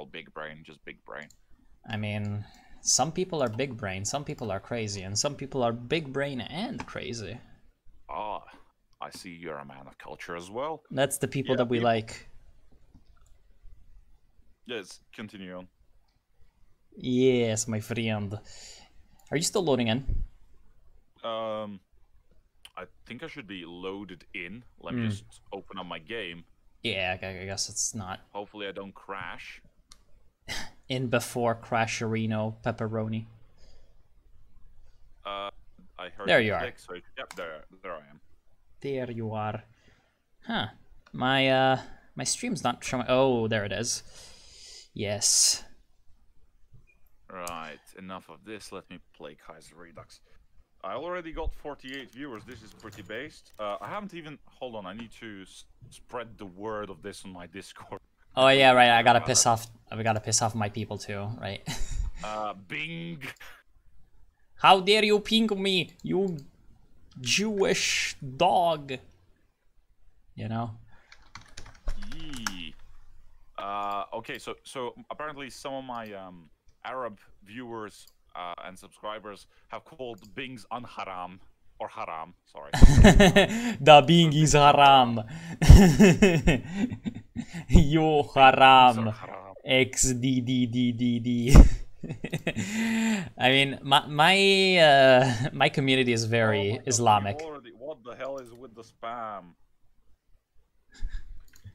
general big brain, just big brain. I mean, some people are big brain, some people are crazy, and some people are big brain and crazy. Ah, I see you're a man of culture as well. That's the people that we like. Yes, continue on. Yes, my friend. Are you still loading in? I think I should be loaded in. Let me just open up my game. Yeah, I guess it's not. Hopefully I don't crash. In before Crasherino Pepperoni. I heard there you are. So yep, there I am. There you are. Huh. My stream's not showing. Oh, there it is. Yes. Right, enough of this. Let me play Kaiserredux. I already got 48 viewers. This is pretty based. I haven't even... Hold on, I need to spread the word of this on my Discord. Oh yeah, right. I gotta piss off my people too, right? Bing! How dare you ping me, you Jewish dog? You know? Yee. Okay, so apparently some of my Arab viewers and subscribers have called Bings unharam. Or haram, sorry. The Bing is haram. You haram. XDDDDD. I mean, my community is very Islamic. What the hell is with the spam?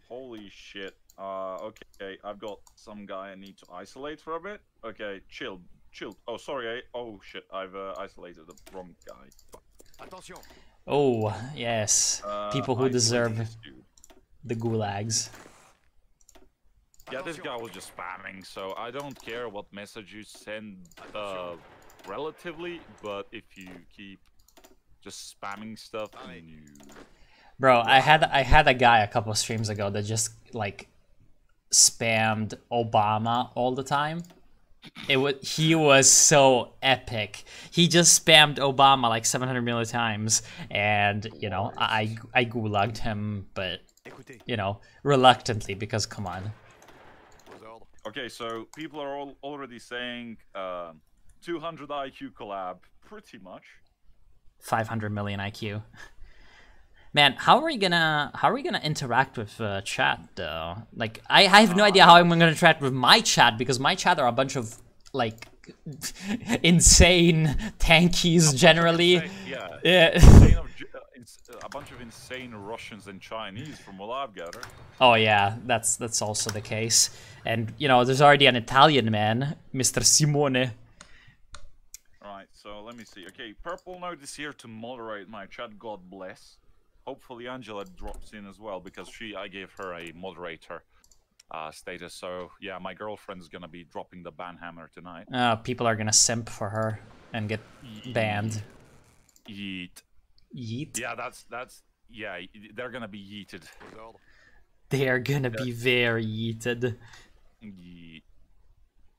Holy shit. Okay, I've got some guy I need to isolate for a bit. Okay, chill. Oh, sorry. Oh shit, I've isolated the wrong guy. Oh, yes. People who deserve the gulags. Yeah, this guy was just spamming, so I don't care what message you send relatively, but if you keep just spamming stuff, Bro, I had a guy a couple of streams ago that just like spammed Obama all the time. He was so epic. He just spammed Obama like 700 million times, and you know, I gulagged him, but you know, reluctantly, because come on. Okay, so people are already saying 200 IQ collab, pretty much. 500 million IQ. Man, how are we gonna interact with chat though? Like, I have no idea how I'm gonna interact with my chat, because my chat are a bunch of like insane tankies generally. Yeah. A bunch of insane Russians and Chinese, from what I've gathered. Oh yeah, that's also the case. And you know, there's already an Italian man, Mr. Simone. Right. So let me see. Okay, Purple Note is here to moderate my chat. God bless. Hopefully Angela drops in as well, because I gave her a moderator status. So yeah, my girlfriend's gonna be dropping the ban hammer tonight. People are gonna simp for her and get banned. Yeet. Yeet? Yeah, yeah, they're gonna be yeeted. They are gonna be very yeeted. Yeet.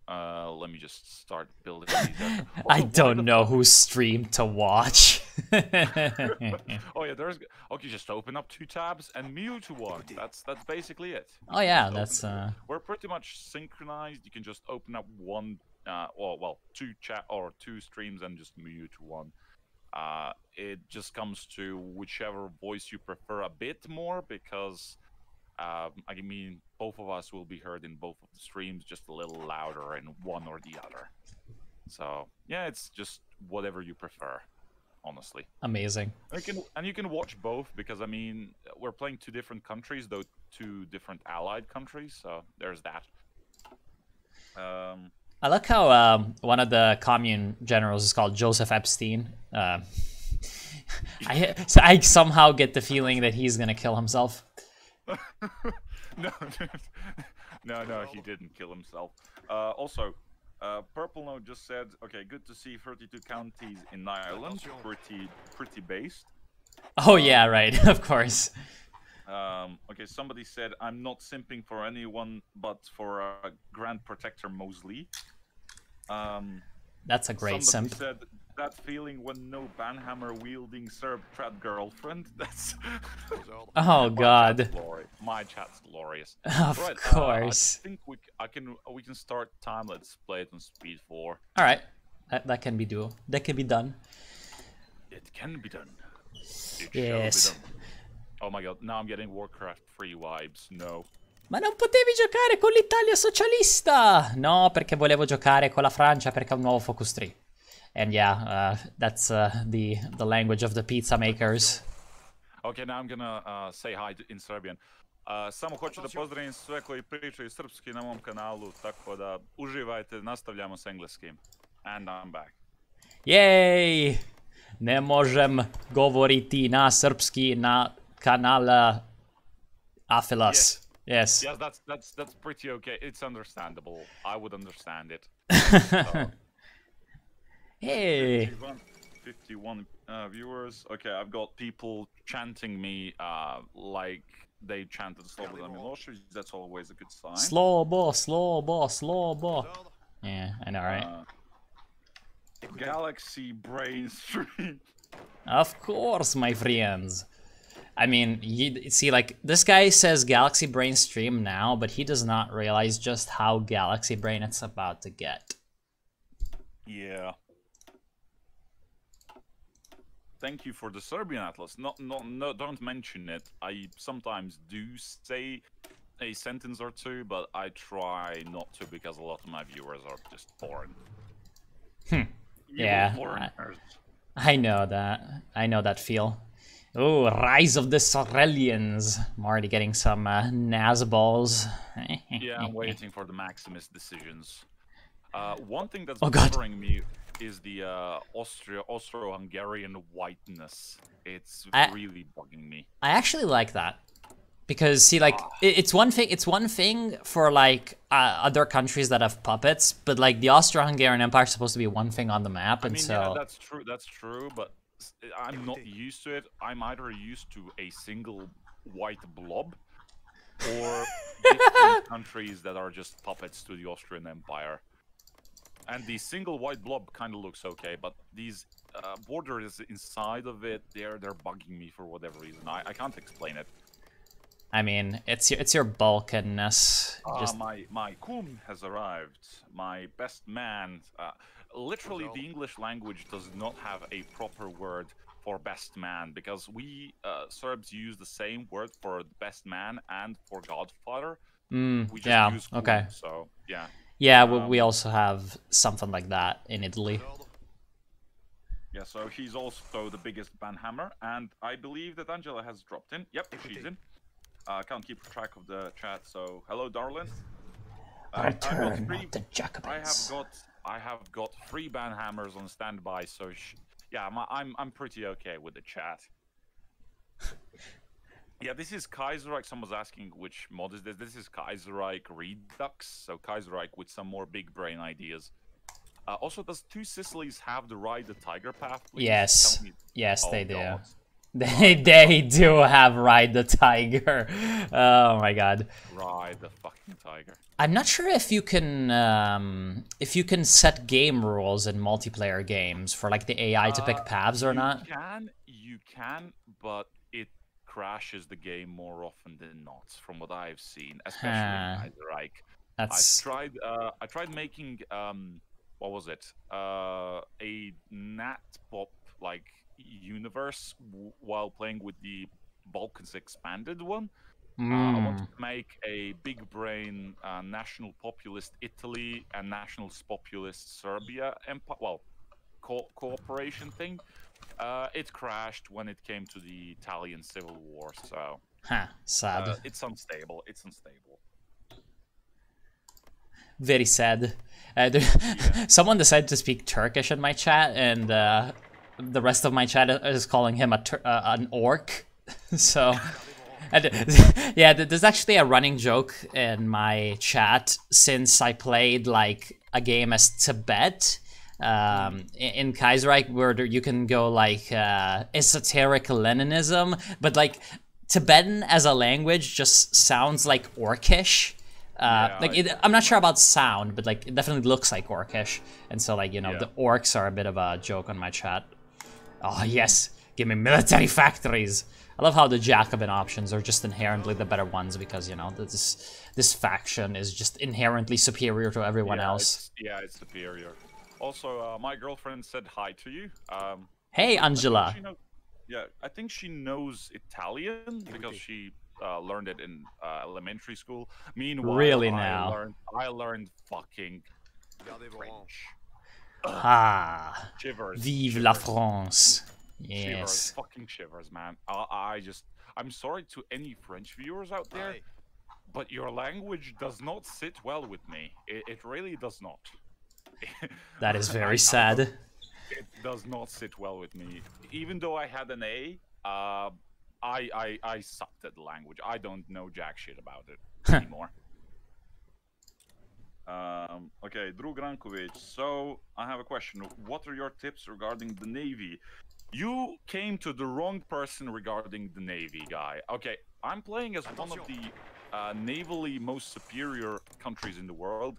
Let me just start building these. I don't know whose stream to watch. Oh yeah, okay, just open up 2 tabs and mute one. That's basically it. Oh yeah, that's we're pretty much synchronized. You can just open up one well, 2 streams and just mute one. It just comes to whichever voice you prefer a bit more, because I mean, both of us will be heard in both of the streams, just a little louder in one or the other. So yeah, it's just whatever you prefer, honestly. Amazing. And you can watch both, because I mean, we're playing 2 different countries, though 2 different allied countries, so there's that. I like how one of the commune generals is called Joseph Epstein. I somehow get the feeling that he's gonna kill himself. No, he didn't kill himself. Also, Purple Note just said, okay, good to see 32 counties in Ireland. Pretty based. Oh yeah, right, of course. Okay, somebody said, I'm not simping for anyone but for Grand Protector Mosley. That's a great Somebody simp. said that feeling when no banhammer wielding Serb trad girlfriend. That's Oh God. My chat's glorious. Of Right, course. I think we can start time. Let's play it on speed 4. All right, that can be That can be done. It can be done. It Yes. shall be done. Oh my god, now I'm getting Warcraft 3 vibes. No. Ma non potevi giocare con l'Italia socialista! No, perché volevo giocare con la Francia perché è un nuovo Focus 3. And yeah, that's the language of the pizza makers. Okay, now I'm gonna say hi in Serbian. Samo hoću da pozdravim sve koji pričaju srpski na mom kanalu, tako da uživajte, nastavljamo s engleskim. And I'm back. Yay! Ne možem govoriti na srpski na kanala Athelas. Yes. Yes, that's pretty okay. It's understandable. I would understand it. Hey. 51 viewers. Okay, I've got people chanting me like they chanted Slobodan Milosevic. That's always a good sign. Slobo, slobo, slobo. Yeah, I know, right? Galaxy Brain Stream. Of course, my friends. I mean, you see, like, this guy says Galaxy Brain Stream now, but he does not realize just how Galaxy Brain it's about to get. Yeah. Thank you for the Serbian Atlas. No, don't mention it. I sometimes do say a sentence or two, but I try not to because a lot of my viewers are just foreign. Yeah, Foreigners. I know that. I know that feel. Oh, Rise of the Sorelians. I'm already getting some Nazballs. Yeah, I'm waiting for the Maximus decisions. One thing that's Oh, God. bothering me is the Austro-Hungarian whiteness. It's really bugging me. I actually like that. Because, see, like, it's one thing for, like, other countries that have puppets, but, like, the Austro-Hungarian Empire is supposed to be one thing on the map, and Yeah, that's true, but I'm not used to it. I'm either used to a single white blob, or different countries that are just puppets to the Austrian Empire. And the single white blob kind of looks okay, but these borders inside of it, they're bugging me for whatever reason. I can't explain it. I mean, it's your Balkanness. My kum has arrived. My best man. Literally, the English language does not have a proper word for best man, because we Serbs use the same word for best man and for godfather. We just use kum, okay. So yeah. Yeah, we also have something like that in Italy. Yeah, so he's also the biggest banhammer, and I believe that Angela has dropped in. Yep, she's in. Can't keep track of the chat, so hello, darling. Return of the Jacobites. I have got 3 banhammers on standby, so yeah, I'm pretty okay with the chat. Yeah, this is Kaiserreich. Someone's asking which mod is this. This is Kaiserreich Redux, so Kaiserreich with some more big brain ideas. Also, does Two Sicilies have the Ride the Tiger path? Please Yes, yes, they do. They do have Ride the Tiger. Oh my god. Ride the fucking tiger. I'm not sure if you can set game rules in multiplayer games for like the AI to pick paths or not. You can, but it crashes the game more often than not, from what I've seen, especially in Kaiserreich. I tried making what was it? A Nat Pop like universe while playing with the Balkans expanded one. I wanted to make a big brain national populist Italy and nationalist populist Serbia empire, well, cooperation thing. It crashed when it came to the Italian Civil War, so sad. It's unstable. It's unstable. Very sad. Someone decided to speak Turkish in my chat, and the rest of my chat is calling him an orc. So, yeah, there's actually a running joke in my chat since I played like a game as Tibet in Kaiserreich, where you can go like esoteric Leninism, but like Tibetan as a language just sounds like orcish. I'm not sure about sound, but like it definitely looks like orcish, and so like the orcs are a bit of a joke on my chat. Oh yes, give me military factories. I love how the Jacobin options are just inherently the better ones because this faction is just inherently superior to everyone else. It's superior. Also, my girlfriend said hi to you. Hey, Angela. I think she knows Italian because she learned it in elementary school. Meanwhile, really now? I learned fucking French. Shivers. Vive la France. Yes. Shivers, fucking shivers, man. I'm sorry to any French viewers out there, but your language does not sit well with me. It really does not. That is very sad. It does not sit well with me. Even though I had an A, I sucked at the language. I don't know jack shit about it anymore. Okay, Drew Grankovic. So I have a question. What are your tips regarding the Navy? You came to the wrong person regarding the Navy, guy. Okay, I'm playing as one of the navally most superior countries in the world,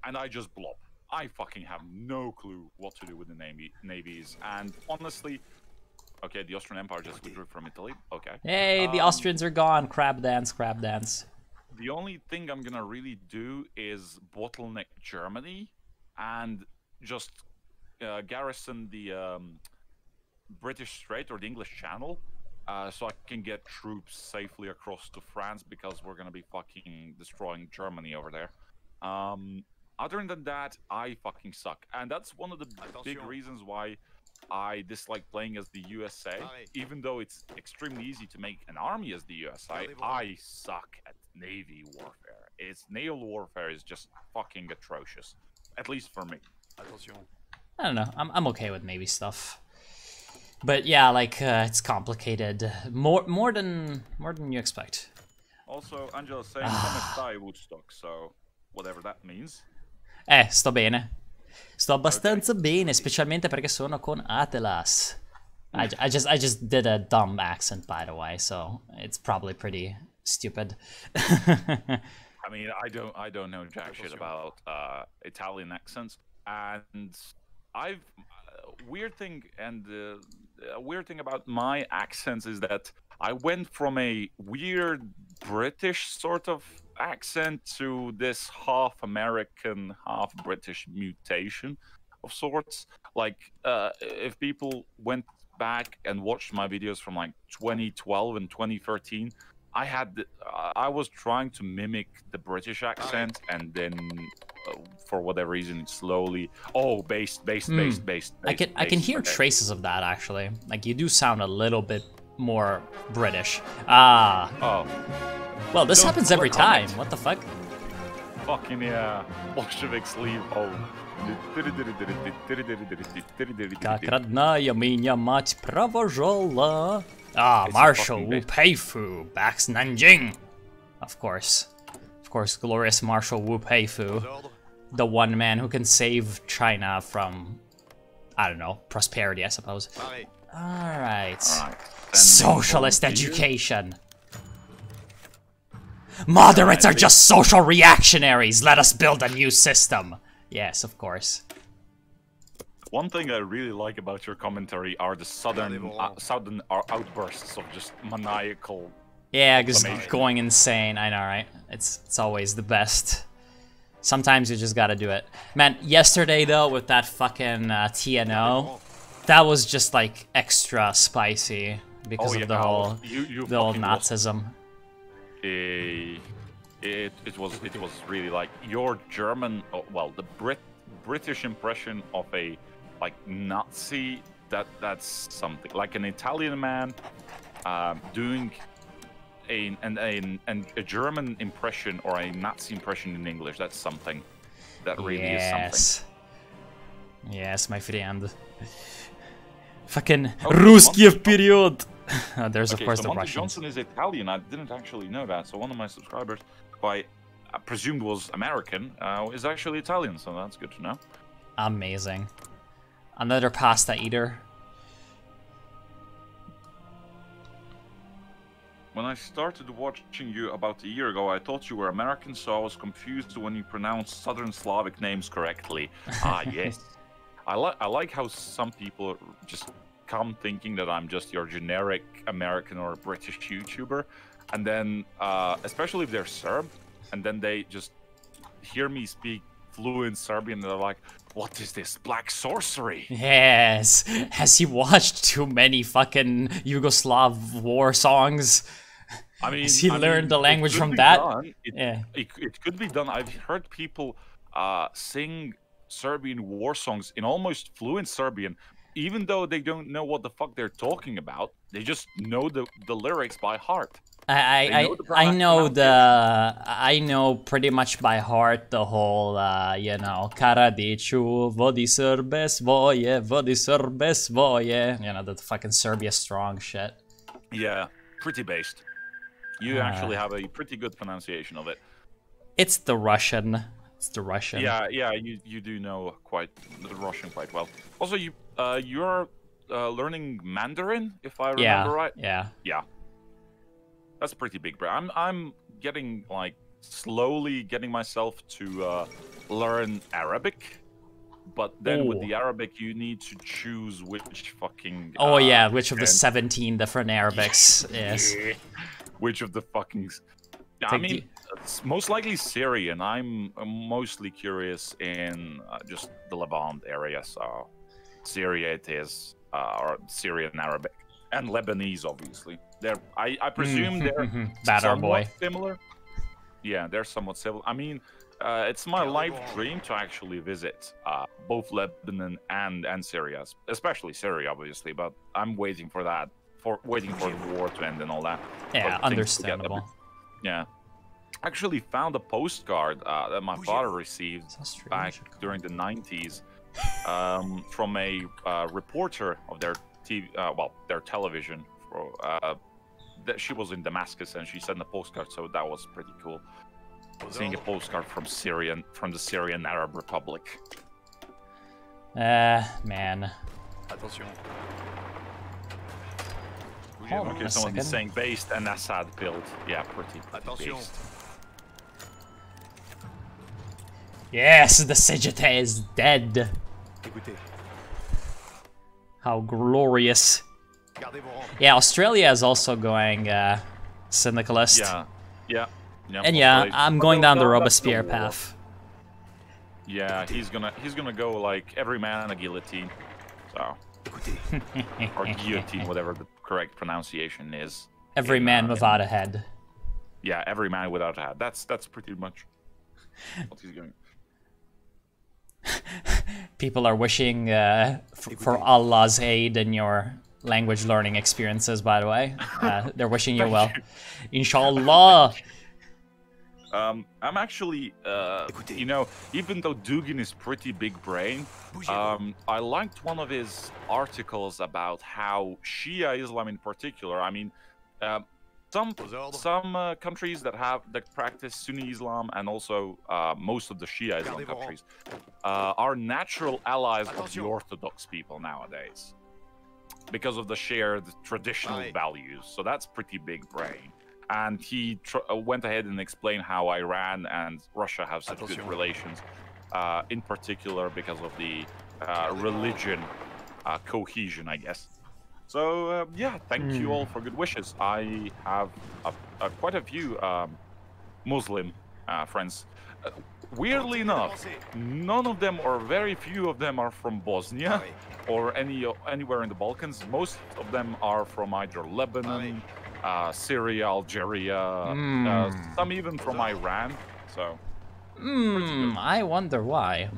and I just blob. I fucking have no clue what to do with the navies, and honestly, okay, the Austrian Empire just withdrew from Italy. Okay. Hey, the Austrians are gone. Crab dance, crab dance. The only thing I'm gonna really do is bottleneck Germany and just garrison the British Strait or the English Channel, so I can get troops safely across to France because we're gonna be fucking destroying Germany over there. Other than that, I fucking suck, and that's one of the big reasons why I dislike playing as the USA. Even though it's extremely easy to make an army as the USA, I suck at navy warfare. Naval warfare is just fucking atrocious, at least for me. I don't know. I'm okay with navy stuff. But yeah, like it's complicated, more than you expect. Also, Angela's saying come stai Woodstock, so whatever that means. Sto bene. Sto abbastanza bene, specialmente perché sono con Athelas. I just did a dumb accent, by the way, so it's probably pretty stupid. I mean, I don't know jack shit about Italian accents, and weird thing about my accents is that I went from a weird British sort of accent to this half American, half British mutation of sorts. Like, if people went back and watched my videos from like 2012 and 2013, I was trying to mimic the British accent, and then for whatever reason, slowly. Oh, based. I can hear traces of that actually. Like you do sound a little bit more British. Oh. Well, this happens every time. What the fuck? Fucking yeah. Bolsheviks leave home. Как родная меня мать провожала. Marshal Wu Peifu backs Nanjing. Of course, glorious Marshal Wu Peifu, the one man who can save China from, I don't know, prosperity, I suppose. All right. Socialist education. Moderates are just social reactionaries. Let us build a new system. Yes, of course. One thing I really like about your commentary are the sudden outbursts of just maniacal. Yeah, just going insane. I know, right? It's always the best. Sometimes you just gotta do it. Man, yesterday though with that fucking TNO, that was just like extra spicy because of the whole the old Nazism. It was really like your German, well, the British impression of a like Nazi. That's something like an Italian man doing a German impression or a Nazi impression in English. That's something. That really is something. Yes, my friend. Fucking Ruski вперед! There's of course the Monty Russians. Johnson is Italian. I didn't actually know that. So one of my subscribers, who I presumed was American, is actually Italian. So that's good to know. Amazing. Another pasta eater. when I started watching you about a year ago, I thought you were American, so I was confused when you pronounced Southern Slavic names correctly. Ah, yes. I like how some people just come thinking that I'm just your generic American or British YouTuber, and then, especially if they're Serb, and then they just hear me speak fluent Serbian, and they're like, "What is this black sorcery?" Yes. Has he watched too many fucking Yugoslav war songs? I mean, Has he learned the language from that? It could be done. I've heard people sing Serbian war songs in almost fluent Serbian, even though they don't know what the fuck they're talking about. They just know the lyrics by heart. I know pretty much by heart the whole you know, Karadiću vodi Srbe svoje, vodi Srbe svoje, you know, the fucking Serbia strong shit. Yeah, pretty based. You actually have a pretty good pronunciation of it. It's the Russian. It's the Russian. Yeah, you do know the Russian quite well. Also, you're learning Mandarin, if I remember right. Yeah. That's pretty big, bro. I'm getting slowly getting myself to learn Arabic, but then with the Arabic you need to choose which fucking which of the 17 different Arabics. Yes. Which of the fucking... I mean, it's most likely Syrian. I'm mostly curious in just the Levant area, so Syria it is, or Syrian Arabic. And Lebanese, obviously. I presume they're somewhat similar. Yeah, they're somewhat similar. I mean, it's my life dream to actually visit both Lebanon and Syria, especially Syria, obviously. But I'm waiting for that, waiting for the war to end and all that. Yeah, understandable. Yeah. Actually found a postcard that my father received back during the 90s from a reporter of their TV, their television. She was in Damascus and she sent a postcard, so that was pretty cool. Seeing a postcard from the Syrian Arab Republic. Man. Attention. Okay, someone is saying based and Assad build. Yeah, pretty based. Yes, the Sagittae is dead. How glorious. Yeah, Australia is also going syndicalist. Yeah. And yeah, I'm going down the Robespierre path. Yeah, he's gonna go like every man a guillotine. So or guillotine, whatever the correct pronunciation is. Every man without a head. Yeah, every man without a head. That's pretty much what he's going. People are wishing for Allah's aid in your language learning experiences, by the way. They're wishing you well. Inshallah. I'm actually, you know, even though Dugin is pretty big brain, I liked one of his articles about how Shia Islam in particular, I mean, some countries that practice Sunni Islam and also most of the Shia Islam countries are natural allies of the Orthodox people nowadays because of the shared traditional values. So that's pretty big brain. And he went ahead and explained how Iran and Russia have such good relations, in particular because of the religion cohesion, I guess. So, yeah, thank you all for good wishes. I have quite a few Muslim friends. Weirdly enough, none of them, or very few of them, are from Bosnia or anywhere in the Balkans. Most of them are from either Lebanon, Syria, Algeria, some even from Iran. So, I wonder why.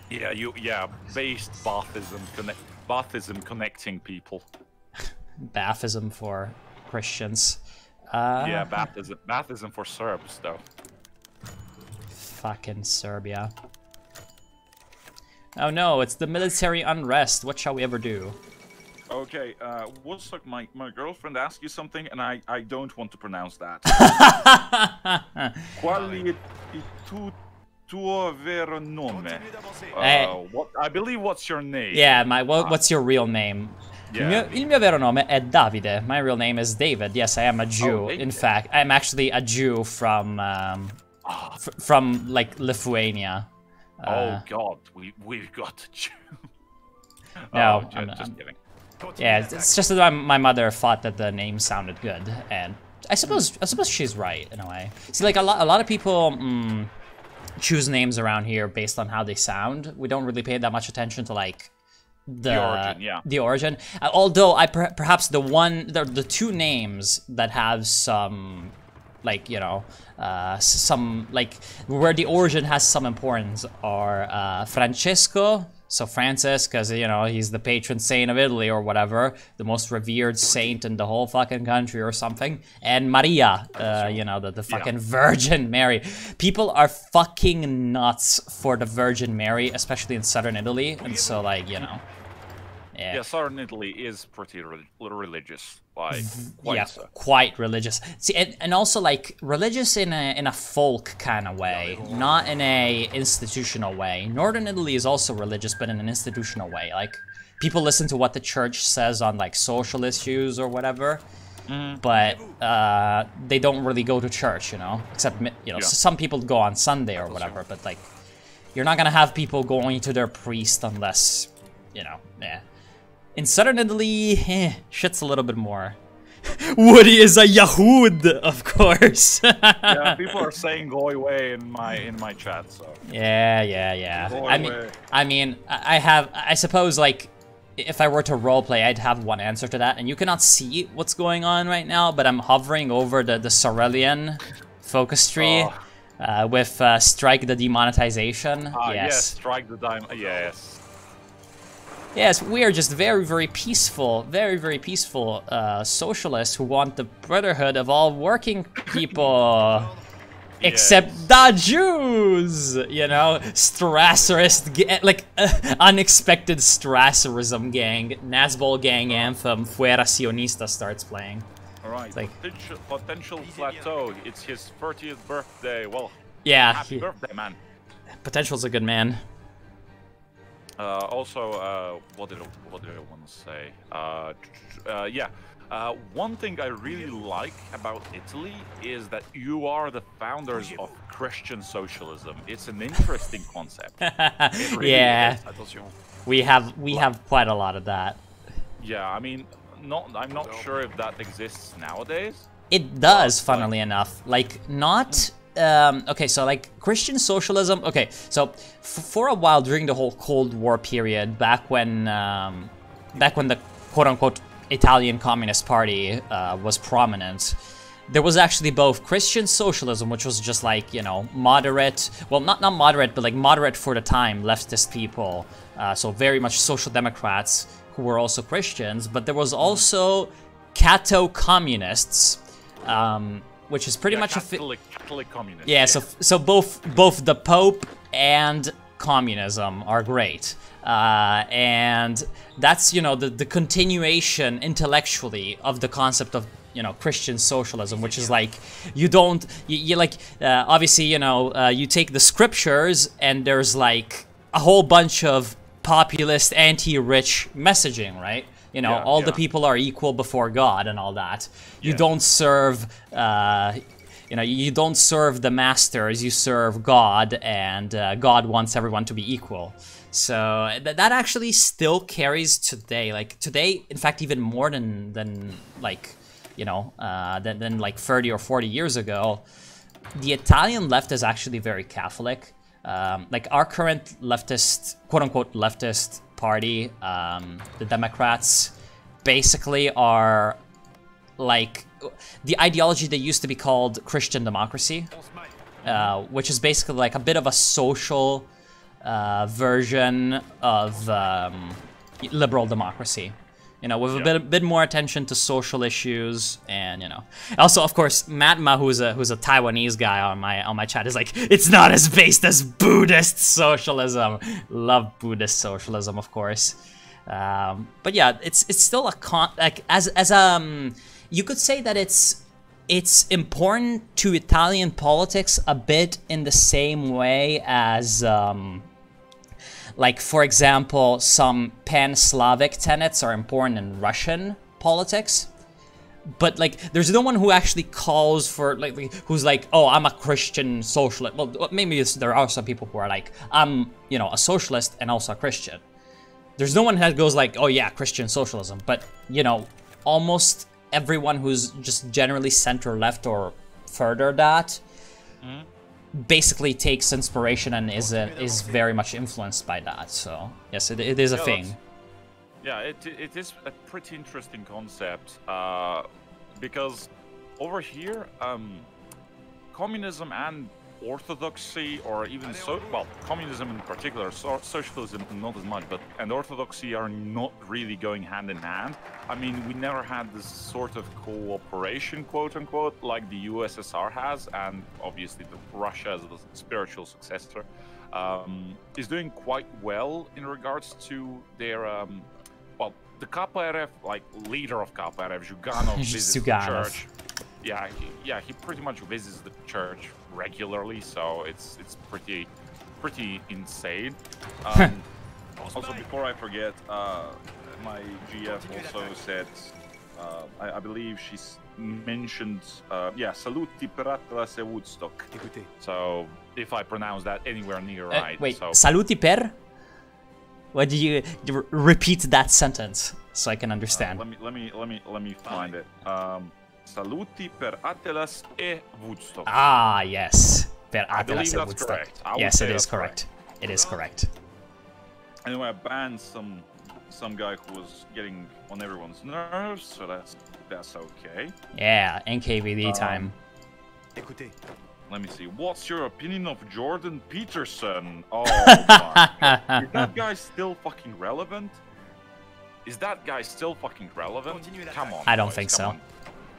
Yeah, based Baathism connecting people. Baathism for Christians. Yeah, Baathism for Serbs, though. Fucking Serbia. Oh no, it's the military unrest. What shall we ever do? Okay, what's like my girlfriend asked you something and I don't want to pronounce that. Quali tu tuo vero nome? What I believe what's your name? Yeah, what's your real name? Yeah. Il mio vero nome è Davide. My real name is David. Yes, I am a Jew. In fact, I'm actually a Jew from like Lithuania. Oh God, we've got a Jew. No, I'm just kidding. Yeah, it's just that my mother thought that the name sounded good, and I suppose she's right in a way. See, like a lot of people choose names around here based on how they sound. We don't really pay that much attention to like the origin, yeah. The origin. Although perhaps the two names that have some, like, you know, some, like, where the origin has some importance are Francesco. So Francis, because, you know, he's the patron saint of Italy or whatever, the most revered saint in the whole fucking country or something. And Maria, you know, the fucking Virgin Mary. People are fucking nuts for the Virgin Mary, especially in southern Italy. And so, like, you know. Yeah, southern Italy is pretty religious, like quite religious. See, and also like religious in a folk kind of way, not in a institutional way. Northern Italy is also religious, but in an institutional way. Like people listen to what the church says on like social issues or whatever, but they don't really go to church, you know. Except, you know, some people go on Sunday or whatever, but like you're not gonna have people going to their priest unless, you know, In southern Italy, shit's a little bit more. Woody is a Yahud, of course. Yeah, people are saying "go away" in my chat. So. Yeah. I mean, I suppose like, if I were to roleplay, I'd have one answer to that, and you cannot see what's going on right now, but I'm hovering over the Cerulean focus tree with strike the demonetization. Yes, strike the diamond. Yes. Yes, we are just very peaceful, very peaceful socialists who want the brotherhood of all working people. Except the Jews, you know, Strasserist, like unexpected Strasserism gang, Nazbol gang anthem, Fuera Sionista starts playing. All right, like, potential plateau. It's his 30th birthday. Well, yeah, happy birthday, man. Potential's a good man. Also, what did I want to say? One thing I really like about Italy is that you are the founders of Christian socialism. It's an interesting concept. It really is. We have quite a lot of that. Yeah, I mean, I'm not sure if that exists nowadays. It does, funnily enough. Like, not. Okay, so like Christian socialism. Okay, so for a while during the whole Cold War period, back when the quote-unquote Italian Communist Party was prominent, there was actually both Christian socialism, which was just like, you know, moderate, well, not moderate, but like moderate for the time, leftist people, so very much social democrats who were also Christians, but there was also Cato communists, which is pretty much Catholic communist. Yeah, so both the Pope and communism are great, and that's, you know, the continuation intellectually of the concept of, you know, Christian socialism, which is like you like obviously, you know, you take the scriptures and there's like a whole bunch of populist anti-rich messaging, right? You know, all the people are equal before God and all that. You don't serve, you know, you don't serve the masters, you serve God, and God wants everyone to be equal. So that actually still carries today. Like today, in fact, even more than like, you know, than like 30 or 40 years ago, the Italian left is actually very Catholic. Like our current leftist, quote-unquote leftist party, the Democrats, basically are like the ideology that used to be called Christian democracy, which is basically like a bit of a social version of liberal democracy. You know, with a bit more attention to social issues, and, you know, also of course Matma, who's a Taiwanese guy on my chat, is like, it's not as based as Buddhist socialism. Love Buddhist socialism, of course, but yeah, it's still you could say that it's important to Italian politics a bit in the same way as Like, for example, some pan-Slavic tenets are important in Russian politics. But, like, there's no one who actually calls for, like who's like, oh, I'm a Christian socialist. Well, maybe there are some people who are like, I'm, you know, a socialist and also a Christian. There's no one that goes like, oh yeah, Christian socialism. But, you know, almost everyone who's just generally center-left or further that basically takes inspiration and is very much influenced by that. So, yes, it is a thing. Yeah, it is a pretty interesting concept, because over here, communism and orthodoxy, or even communism in particular, socialism not as much, and orthodoxy are not really going hand in hand. I mean, we never had this sort of cooperation, quote unquote, like the USSR has, and obviously Russia as the spiritual successor is doing quite well in regards to their the KPRF, like leader of KPRF, Zhuganov, visits the church. Yeah, he pretty much visits the church regularly, so it's pretty insane. Also, before I forget, my GF also said, I believe she's mentioned, saluti per Athelas e Woodstock. So if I pronounce that anywhere near right. Wait, saluti per? What do you repeat that sentence so I can understand? Let me find it. Saluti per Athelas e Woodstock. Ah, yes. Per I believe Athelas e that's Woodstock. correct. Yes, it is correct. It is correct. Anyway, I banned some guy who was getting on everyone's nerves, so that's okay. Yeah, NKVD time. Let me see. What's your opinion of Jordan Peterson? Oh my God. Is that guy still fucking relevant? Come on. I don't boys, think come so. on.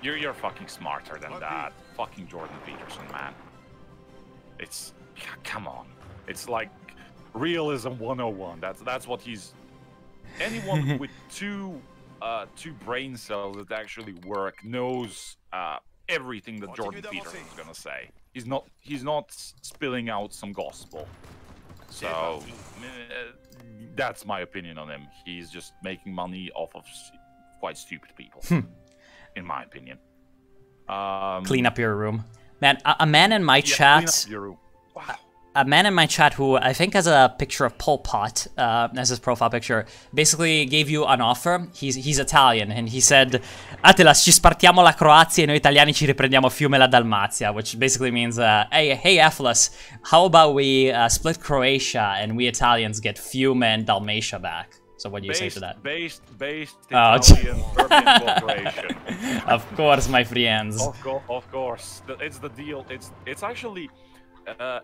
You're fucking smarter than that. Fucking Jordan Peterson, man. Come on. It's like realism 101. That's what he's. Anyone with two brain cells that actually work knows everything that Jordan Peterson is gonna say. He's not spilling out some gospel. So that's my opinion on him. He's just making money off of quite stupid people, in my opinion. Clean up your room, man. A man in my chat. Clean up your room. Wow. A man in my chat who I think has a picture of Pol Pot as his profile picture basically gave you an offer. He's Italian, and he said, Athelas, ci spartiamo la Croazia e noi italiani ci riprendiamo Fiume e la Dalmazia, which basically means, hey Athelas, how about we split Croatia and we Italians get Fiume and Dalmatia back? So what do you say to that? Based Italian Serbian cooperation. Of course, my friends. Of course. It's the deal. It's actually...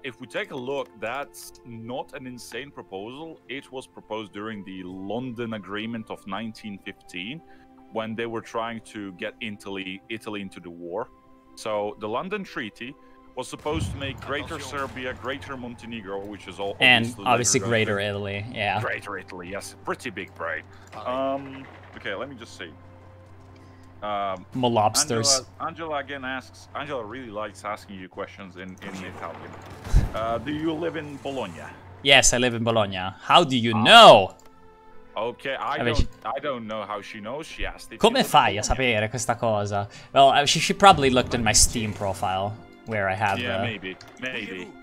if we take a look, that's not an insane proposal. It was proposed during the London Agreement of 1915, when they were trying to get Italy into the war. So the London Treaty was supposed to make Greater Serbia, Greater Montenegro, which is all obviously Greater Italy. Yeah. Greater Italy, yes, pretty big brain. Okay, let me just see. Lobsters. Angela again asks. Angela really likes asking you questions in Italian. Do you live in Bologna? Yes, I live in Bologna. How do you know? Okay, I don't know how she knows. She asked it. Come fai a sapere questa cosa? Well, she probably looked in my Steam profile where I have. Yeah, maybe,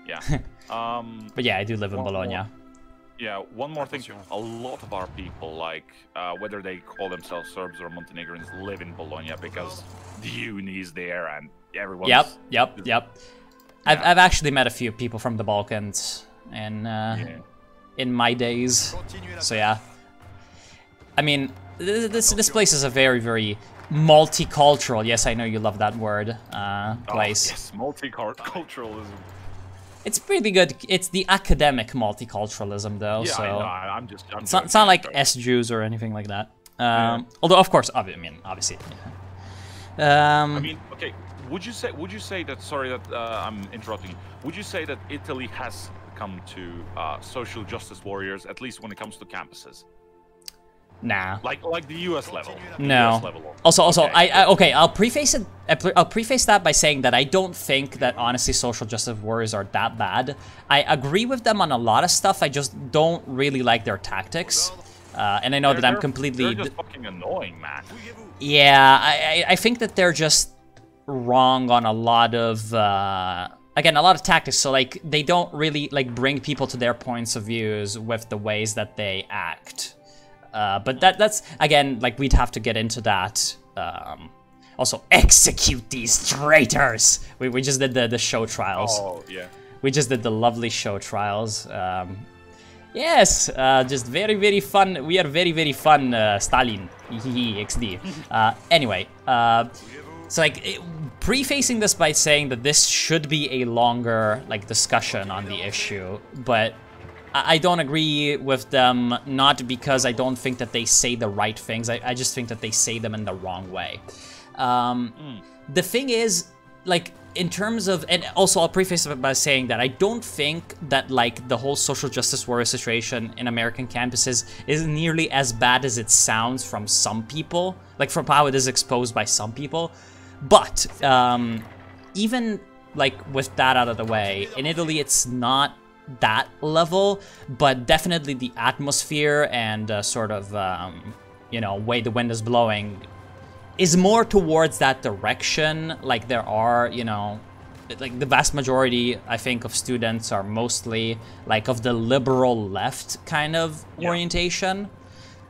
yeah. But yeah, I do live in Bologna. Yeah, one more thing. A lot of our people, like, whether they call themselves Serbs or Montenegrins, live in Bologna because the uni is there and everyone's... Yep. Yeah. I've actually met a few people from the Balkans in my days. So yeah. I mean, this place is a very, very multicultural, yes, I know you love that word, place. Oh, yes, multiculturalism. It's pretty good. It's the academic multiculturalism, though. Yeah, so I'm it's not like S-Jews or anything like that. Although, of course, obviously. I mean, okay. Would you say that? Sorry that I'm interrupting you. Would you say that Italy has come to social justice warriors, at least when it comes to campuses? Nah. Like the US level. No. US level. Also, Okay. I'll preface it. I'll preface that by saying that I don't think that honestly social justice warriors are that bad. I agree with them on a lot of stuff. I just don't really like their tactics. And I know that I'm completely. They're just fucking annoying, man. Yeah, I think that they're just wrong on a lot of. Again, a lot of tactics. So like they don't really like bring people to their points of views with the ways that they act. But that's, again, like, we'd have to get into that. Also, execute these traitors! We just did the show trials. Oh, yeah. We just did the lovely show trials. Yes, just very, very fun. We are very, very fun, Stalin. XD. Anyway, so, like, prefacing this by saying that this should be a longer, like, discussion on the issue, but I don't agree with them, not because I don't think that they say the right things. I just think that they say them in the wrong way. The thing is, like, in terms of, and also I'll preface it by saying that I don't think that, like, the whole social justice warrior situation in American campuses is nearly as bad as it sounds from some people, like, from how it is exposed by some people. But, even, like, with that out of the way, in Italy it's not that level, but definitely the atmosphere and sort of, you know, way the wind is blowing is more towards that direction. Like, there are, you know, like the vast majority, I think, of students are mostly like of the liberal left kind of orientation.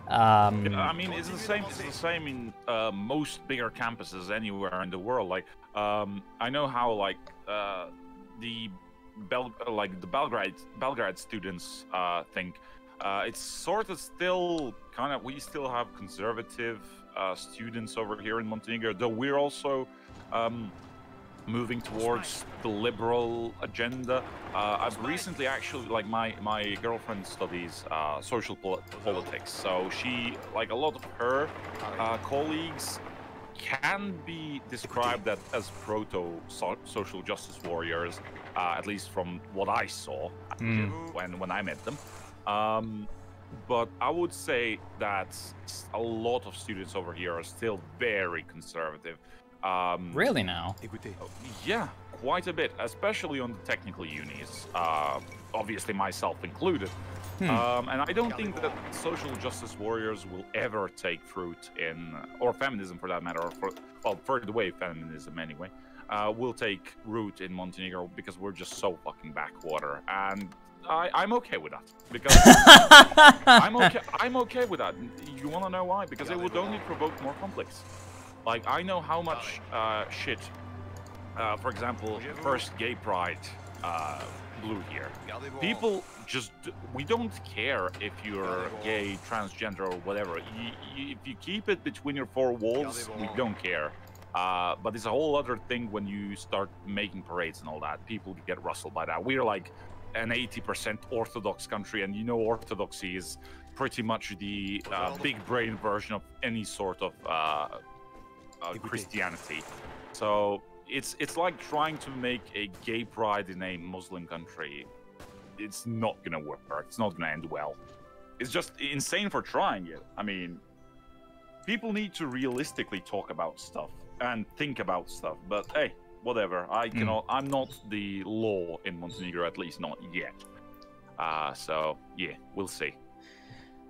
I mean, it's the same. It's the same in most bigger campuses anywhere in the world. Like, I know how like the Belgrade students think. It's sort of still kind of, we still have conservative students over here in Montenegro, though we're also moving towards the liberal agenda. I've recently actually, like, my girlfriend studies social politics, so she, like, a lot of her colleagues can be described as proto-social justice warriors, at least from what I saw when I met them. But I would say that a lot of students over here are still very conservative. Really now? Yeah, quite a bit, especially on the technical unis, obviously myself included. And I don't think that social justice warriors will ever take fruit in, or feminism for that matter, or for the way feminism anyway, will take root in Montenegro, because we're just so fucking backwater. And I'm okay with that, because I'm okay with that. You want to know why? Because it would only provoke more conflicts. Like, I know how much shit, for example, first gay pride blew here. People just, we don't care if you're gay, transgender, or whatever. If you keep it between your four walls, we don't care. But it's a whole other thing when you start making parades and all that. People get rustled by that. We're like an 80% Orthodox country, and you know Orthodoxy is pretty much the big brain version of any sort of Christianity. So it's like trying to make a gay pride in a Muslim country. It's not gonna work. It's not gonna end well. It's just insane for trying it. I mean, people need to realistically talk about stuff and think about stuff. But hey, whatever. I cannot. I'm not the law in Montenegro, at least not yet. So yeah, we'll see.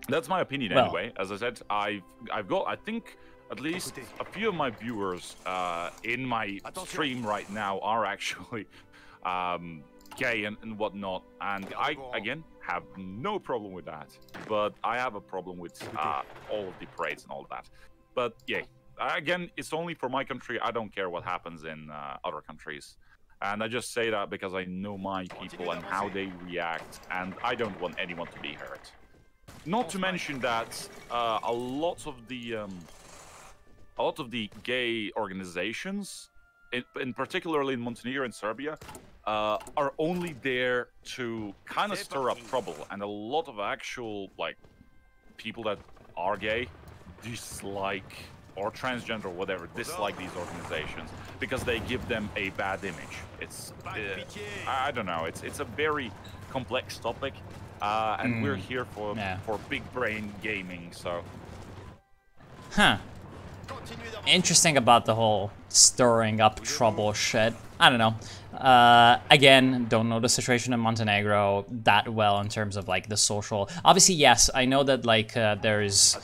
That's my opinion anyway. As I said, I've got, I think, at least a few of my viewers in my stream right now are actually gay and whatnot, and I again have no problem with that. But I have a problem with all of the parades and all that. But yeah, again, it's only for my country. I don't care what happens in other countries. And I just say that because I know my people and how they react, and I don't want anyone to be hurt. Not to mention that a lot of the gay organizations, in particularly in Montenegro and Serbia, are only there to kind of stir up trouble, and a lot of actual like people that are gay dislike, or transgender or whatever, dislike these organizations because they give them a bad image. It's I don't know. It's a very complex topic, and we're here for big brain gaming. So Huh. Interesting about the whole stirring up trouble shit. I don't know. Again, don't know the situation in Montenegro that well in terms of like the social. Obviously, yes, I know that like there's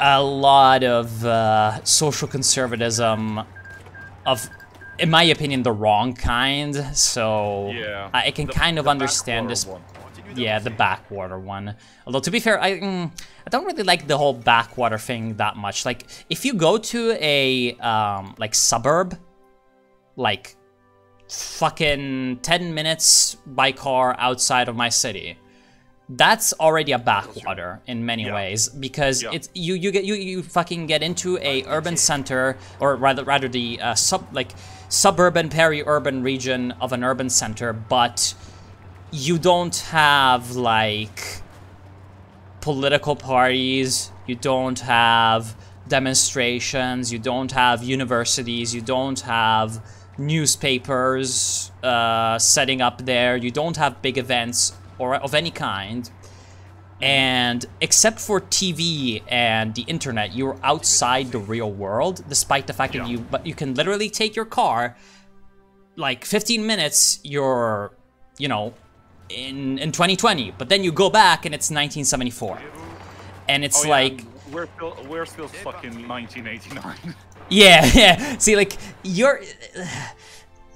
a lot of social conservatism of, in my opinion, the wrong kind. So Yeah, I can kind of understand this. One. Yeah, the backwater one. Although, to be fair, I don't really like the whole backwater thing that much. Like, if you go to a, like, suburb, like, fucking 10 minutes by car outside of my city, that's already a backwater in many ways, because it's you fucking get into a urban center, or rather the suburban peri-urban region of an urban center, but you don't have, like, political parties, you don't have demonstrations, you don't have universities, you don't have newspapers setting up there, you don't have big events or of any kind. And except for TV and the internet, you're outside the real world, despite the fact that you can literally take your car, like 15 minutes, you're, you know, in 2020, but then you go back and it's 1974, and it's like we're still stuck in 1989. yeah. See, like,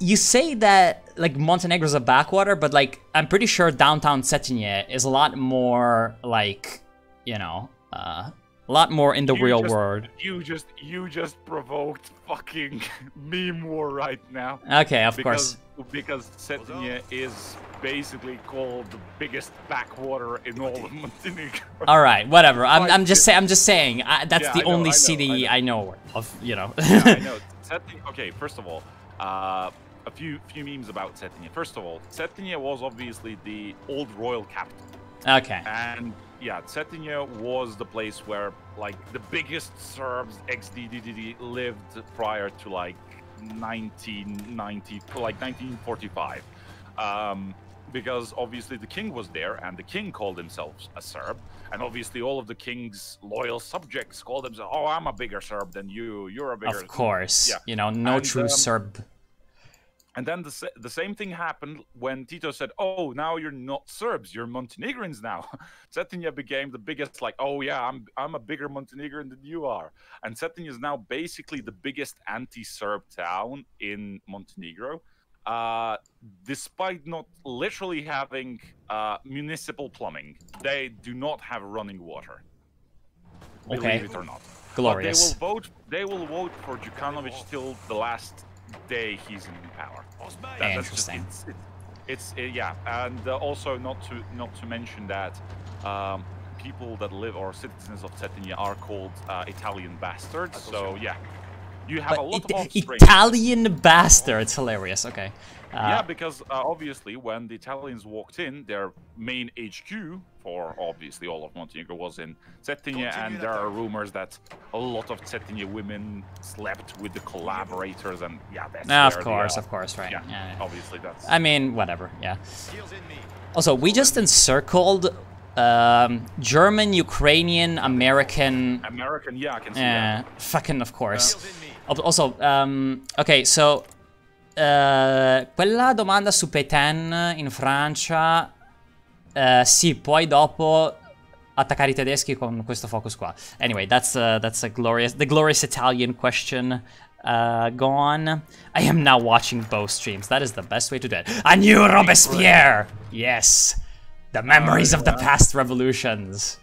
you say that like Montenegro's a backwater, but like I'm pretty sure downtown Cetinje is a lot more like, you know, a lot more in the real world. You just provoked fucking meme war right now. Okay, of course. Because Cetinje is basically called the biggest backwater in all of Montenegro. All right, whatever. I'm just saying. That's the only city I know of. You know. Yeah, I know. Okay, first of all, a few memes about Cetinje. First of all, Cetinje was obviously the old royal capital. Okay. And yeah, Cetinje was the place where like the biggest Serbs ex-DDD lived prior to like 1990, like 1945. Because obviously the king was there, and the king called himself a Serb, and obviously all of the king's loyal subjects called themselves, "Oh, I'm a bigger Serb than you. You're a bigger." Of course, you know, no true Serb. And then the same thing happened when Tito said, "Oh, now you're not Serbs, you're Montenegrins now." Cetinje became the biggest, like, "Oh yeah, I'm a bigger Montenegrin than you are," and Cetinje is now basically the biggest anti-Serb town in Montenegro. Despite not literally having municipal plumbing, they do not have running water. Believe it or not. Glorious. But they will vote for Djukanovic till the last day he's in power. Interesting. Yeah, and also not to mention that people that live, or citizens of Cetinje, are called Italian bastards. So yeah. You have a lot of offspring. Italian bastards, hilarious. Okay. Yeah, because obviously when the Italians walked in, their main HQ for obviously all of Montenegro was in Cetinje, and there are rumors that a lot of Cetinje women slept with the collaborators, and yeah, that's of course, right. Yeah. Obviously that's. I mean, whatever. Yeah. Also, we just encircled German, Ukrainian, American. Yeah, I can see that. Fucking, of course. Also, ok, so quella domanda su Pétain in Francia, sì, poi dopo attaccare I tedeschi con questo focus qua. Anyway, that's the glorious Italian question gone. I am now watching both streams. That is the best way to do it. A new Robespierre! Yes! The memories of the past revolutions.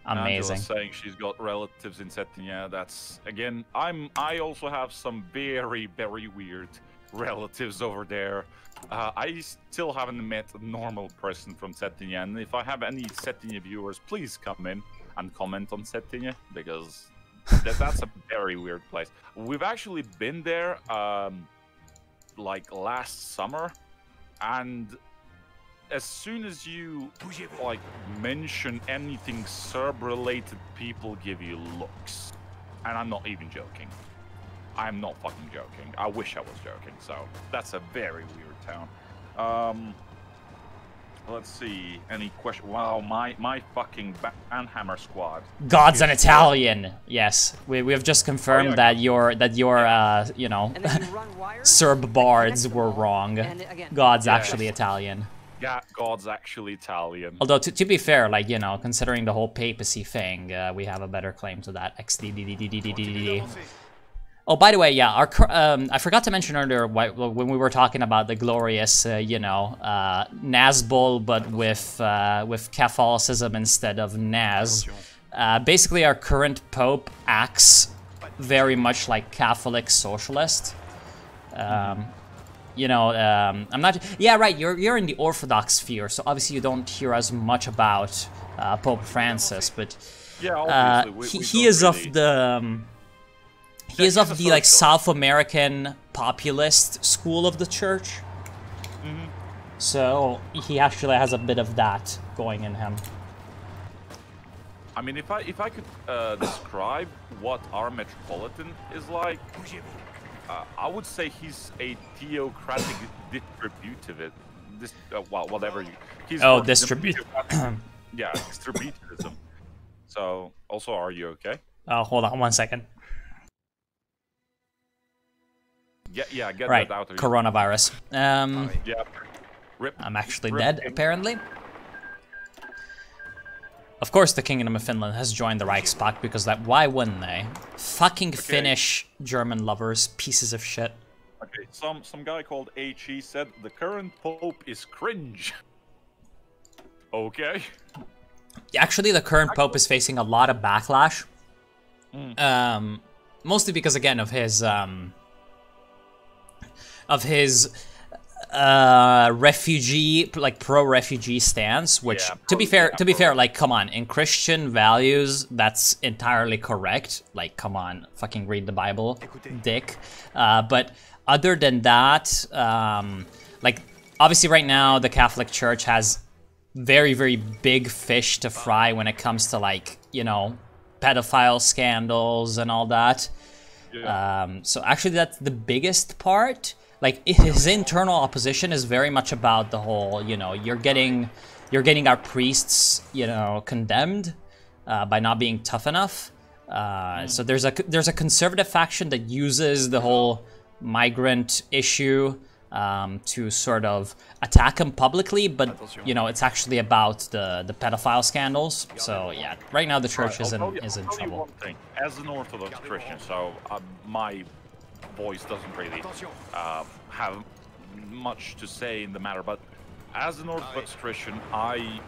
Amazing. Angela's saying she's got relatives in Cetinje. That's, again, I also have some very, very weird relatives over there. I still haven't met a normal person from Cetinje, and if I have any Cetinje viewers, please come in and comment on Cetinje, because that's a very weird place. We've actually been there like last summer, and as soon as you like mention anything Serb related, people give you looks, and I'm not even joking. I'm not fucking joking. I wish I was joking. So that's a very weird town. Let's see. Any question? Wow, my fucking Banhammer squad. God's an Italian. Yes, we have just confirmed yeah, that your you know Serb bards were wrong. God's actually Italian. Yeah, God's actually Italian. Although to be fair, like you know, considering the whole papacy thing, we have a better claim to that. XDDDDDDD. Oh, by the way, yeah, I forgot to mention earlier when we were talking about the glorious, you know, Nazbol, but with Catholicism instead of Naz. Basically, our current Pope acts very much like Catholic socialist. You know, I'm not. Yeah, right. You're in the Orthodox sphere, so obviously you don't hear as much about Pope Francis, but yeah, obviously, he is of the. He is of the like South American populist school of the church, so he actually has a bit of that going in him. I mean, if I could describe what our metropolitan is like, I would say he's a theocratic distributive. Well, whatever you. He's distributive. Yeah, distributivism. So, also, are you okay? Hold on 1 second. Yeah, get right. that out of Coronavirus. Yeah. Rip. I'm actually dead, apparently. Of course, the Kingdom of Finland has joined the Reichspakt because why wouldn't they? Fucking Finnish German lovers, pieces of shit. Okay, some guy called HE said the current Pope is cringe. Okay. Actually, the current Pope is facing a lot of backlash. Mostly because again of his refugee, like pro-refugee stance, which to be fair, like come on, in Christian values, that's entirely correct. Like come on, fucking read the Bible, dick. But other than that, like obviously right now the Catholic Church has very, very big fish to fry when it comes to like, you know, pedophile scandals and all that. Yeah. So actually that's the biggest part. Like his internal opposition is very much about the whole, you know, you're getting our priests, you know, condemned by not being tough enough. So there's a conservative faction that uses the whole migrant issue to sort of attack him publicly, but you know it's actually about the pedophile scandals. So yeah, right now the church is in trouble. One thing. As an Orthodox Christian, so my voice doesn't really have much to say in the matter, but as an Orthodox Christian, I'm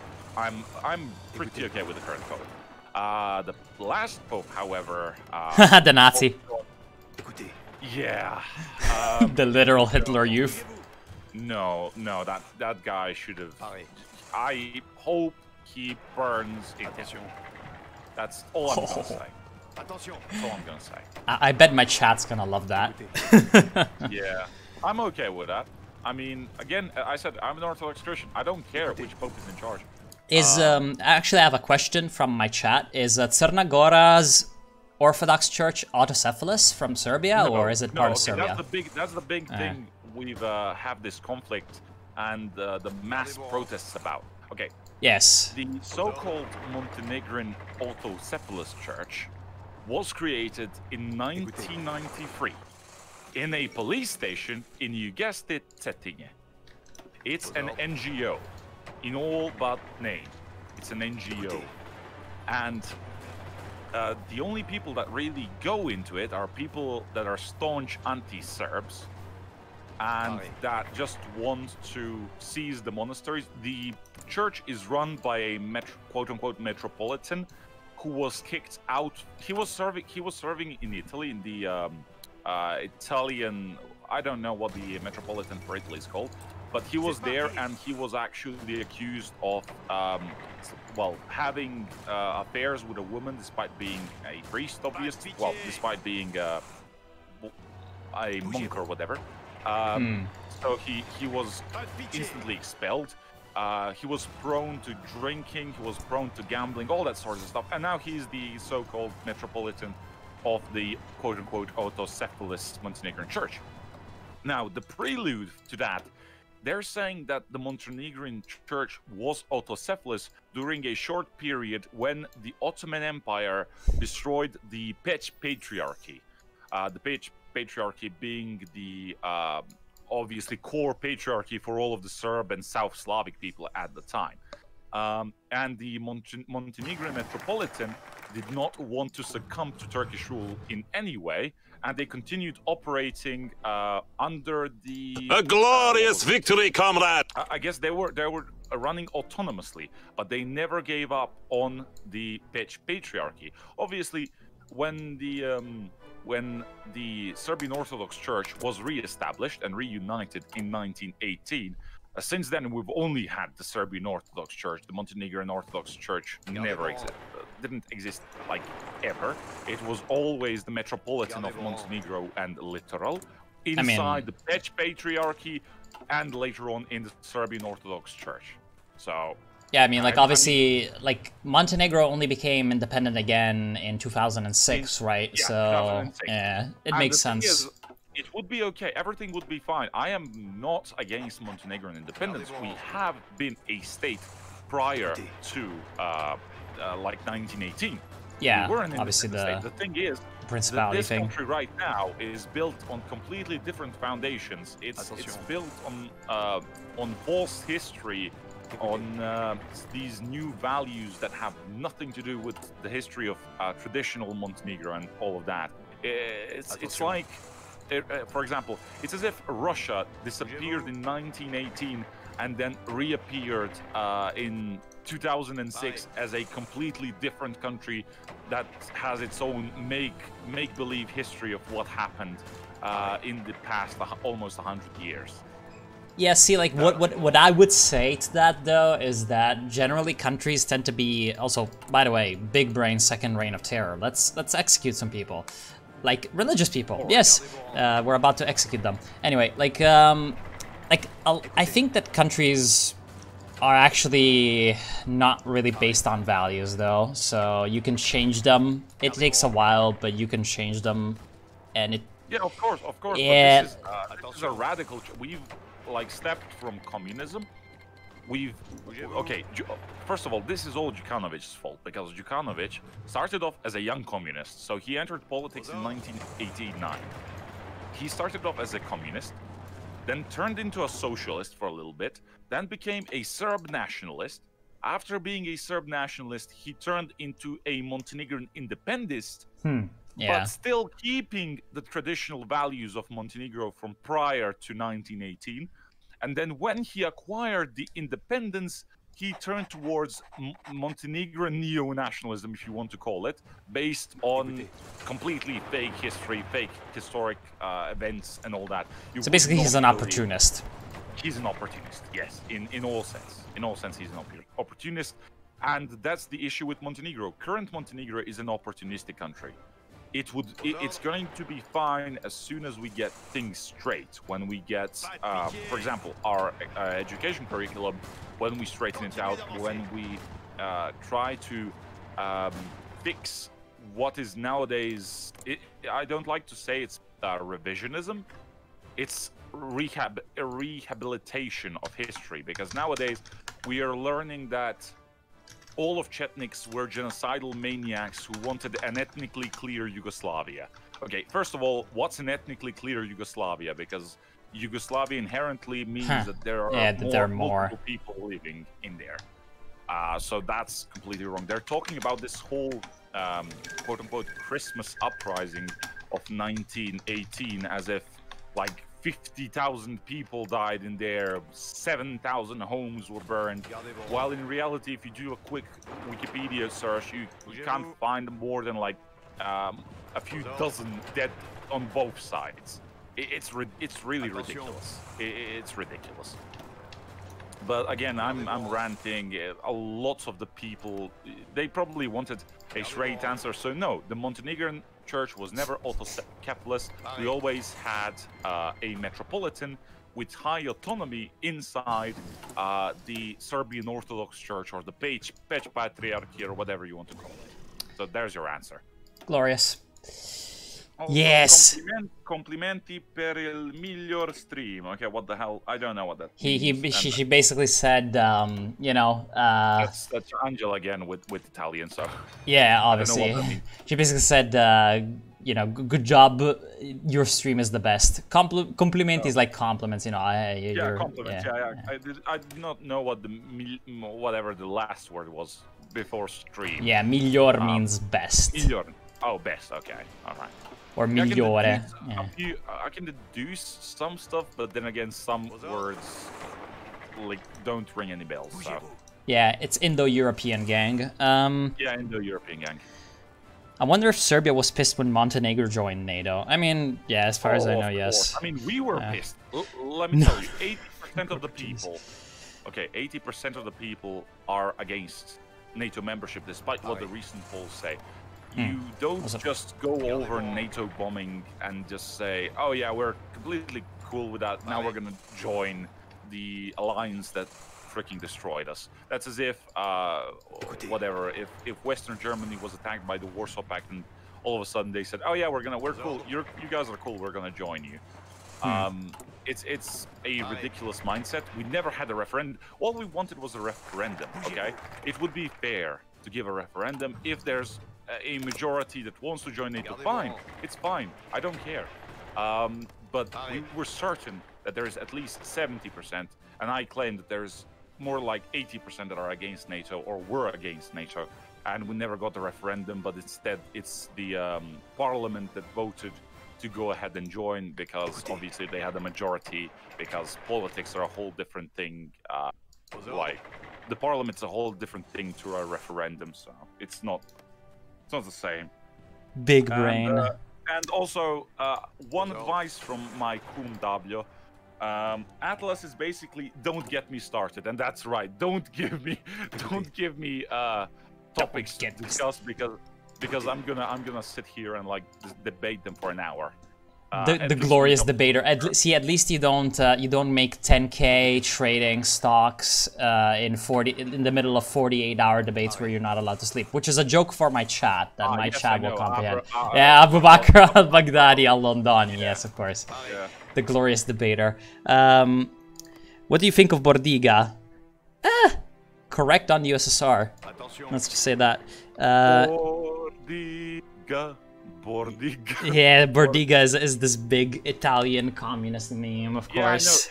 pretty okay with the current Pope. The last Pope, however, the Nazi. Yeah. The literal Hitler Youth. No, that guy should have. I hope he burns in hell. That's all I'm gonna say. That's all I'm gonna say. I bet my chat's gonna love that. Yeah, I'm okay with that. I mean, again, I said I'm an Orthodox Christian. I don't care which Pope is in charge. Actually, I have a question from my chat. Is Crna Gora's Orthodox Church autocephalous from Serbia, or is it part of Serbia? That's the big thing we've have this conflict and the mass protests about. Okay. Yes. The so-called Montenegrin autocephalous church was created in 1993 in a police station in, you guessed it, Cetinje. It's an NGO in all but name. It's an NGO, and the only people that really go into it are people that are staunch anti-Serbs and that just want to seize the monasteries. The church is run by a quote-unquote metropolitan who was kicked out. He was serving in Italy in the Italian. I don't know what the metropolitan for Italy is called, but he was there and he was actually accused of having affairs with a woman despite being a priest, obviously. Well, despite being a monk or whatever. So he was instantly expelled. He was prone to drinking, he was prone to gambling, all that sort of stuff. And now he's the so-called metropolitan of the quote-unquote autocephalous Montenegrin church. Now, the prelude to that they're saying that the Montenegrin church was autocephalous during a short period when the Ottoman Empire destroyed the Pech Patriarchy. The Pech Patriarchy being the obviously core patriarchy for all of the Serb and South Slavic people at the time. And the Montenegrin Metropolitan did not want to succumb to Turkish rule in any way, and they continued operating under the... A glorious victory, comrade! I guess they were running autonomously, but they never gave up on the Pech Patriarchy. Obviously, when the Serbian Orthodox Church was re-established and reunited in 1918, since then we've only had the Serbian Orthodox Church. The Montenegrin Orthodox Church never didn't exist like ever. It was always the Metropolitan of Montenegro and Littoral inside the Pech Patriarchy, and later on in the Serbian Orthodox Church. So yeah, I mean, like, obviously, like, Montenegro only became independent again in 2006, right? Yeah, so 2006. Yeah, it And makes the thing sense. is, it would be okay. Everything would be fine. I am not against Montenegrin independence. We have been a state prior to like 1918. Yeah, we were an obviously independent state. The thing is, principality this thing. country right now is built on completely different foundations. It's built on false history, on these new values that have nothing to do with the history of traditional Montenegro and all of that. It's like, for example, it's as if Russia disappeared in 1918 and then reappeared in 2006 as a completely different country that has its own make-believe history of what happened in the past almost 100 years. Yeah, see, like, what I would say to that, though, is that generally countries tend to be, also, by the way, big brain, second reign of terror. Let's execute some people. Like, religious people. Yes, we're about to execute them. Anyway, I think that countries are actually not really based on values, though. So you can change them. It takes a while, but you can change them, and it... Yeah, of course. Yeah. But this is a radical... We've, like, stepped from communism. Okay, first of all, this is all Djukanovic's fault, because Djukanovic started off as a young communist. So he entered politics in 1989. He started off as a communist, then turned into a socialist for a little bit, then became a Serb nationalist. After being a Serb nationalist, he turned into a Montenegrin independentist, Yeah. but still keeping the traditional values of Montenegro from prior to 1918. And then when he acquired the independence, he turned towards Montenegrin neo-nationalism, if you want to call it, based on completely fake history, fake historic events and all that. So basically he's an opportunist. He's an opportunist, yes, in all sense. In all sense, he's an opportunist. And that's the issue with Montenegro. Current Montenegro is an opportunistic country. It's going to be fine as soon as we get things straight. When we get, for example, our education curriculum, when we straighten it out, when we try to fix what is nowadays, I don't like to say it's revisionism. It's rehabilitation of history, because nowadays we are learning that all of Chetniks were genocidal maniacs who wanted an ethnically clear Yugoslavia. Okay, first of all, what's an ethnically clear Yugoslavia? Because Yugoslavia inherently means that there are multiple people living in there. So that's completely wrong. They're talking about this whole quote-unquote Christmas uprising of 1918 as if like 50,000 people died in there, 7,000 homes were burned, while in reality, if you do a quick Wikipedia search, you can't find more than like a few dozen dead on both sides. It's really ridiculous. It's ridiculous. But again, I'm ranting. A lot of the people, they probably wanted a straight answer. So no, the Montenegrin Church was never autocephalous. We always had a metropolitan with high autonomy inside the Serbian Orthodox Church, or the Pech Patriarchy, or whatever you want to call it. So there's your answer. Glorious. Also, Yes. Complimenti per il miglior stream. Okay, what the hell? I don't know what that She means. basically said, you know, That's Angela again with Italian, so yeah, I don't know what obviously. that means. She basically said, you know, good job. Your stream is the best. Complimenti is like compliments, you know. Yeah, compliments. Yeah. I did not know what whatever the last word was before stream. Yeah, miglior means best. Miglior. Oh, best. Okay, all right. Or migliore. Yeah. I can deduce some stuff, but then again, some words like don't ring any bells. So. Yeah, it's Indo-European gang. Yeah, Indo-European gang. I wonder if Serbia was pissed when Montenegro joined NATO. I mean, yeah, as far as I know, yes. I mean, we were pissed. Let me tell you, 80% of the people, okay, 80% of the people are against NATO membership, despite what the recent polls say. You don't just go over NATO bombing and just say, oh yeah, we're completely cool with that. Now we're gonna join the alliance that freaking destroyed us. That's as if, whatever, if Western Germany was attacked by the Warsaw Pact and all of a sudden they said, oh yeah, we're cool, you guys are cool, we're gonna join you. It's a ridiculous mindset. We never had a referendum. All we wanted was a referendum, okay? It would be fair to give a referendum. If there's a majority that wants to join NATO, fine, it's fine, I don't care. But we were certain that there is at least 70%, and I claim that there's more like 80% that are against NATO or were against NATO, and we never got the referendum, but instead it's the parliament that voted to go ahead and join, because obviously they had a majority, because politics are a whole different thing. Like, the parliament's a whole different thing to a referendum, so it's not the same. Big brain. And also, one advice from my cum W, Athelas is basically, don't get me started, and that's right. Don't give me topics to discuss, because I'm gonna sit here and like debate them for an hour. The glorious debater. At least you don't make 10K trading stocks in the middle of 48-hour debates where you're not allowed to sleep, which is a joke for my chat that my chat will comprehend. Yeah, Abu Bakr al-Baghdadi al-Londoni. Yes, of course. Yeah. The glorious debater. What do you think of Bordiga? Correct on the USSR. Let's just say that. Bordiga. Yeah, Bordiga is this big Italian communist meme, of course.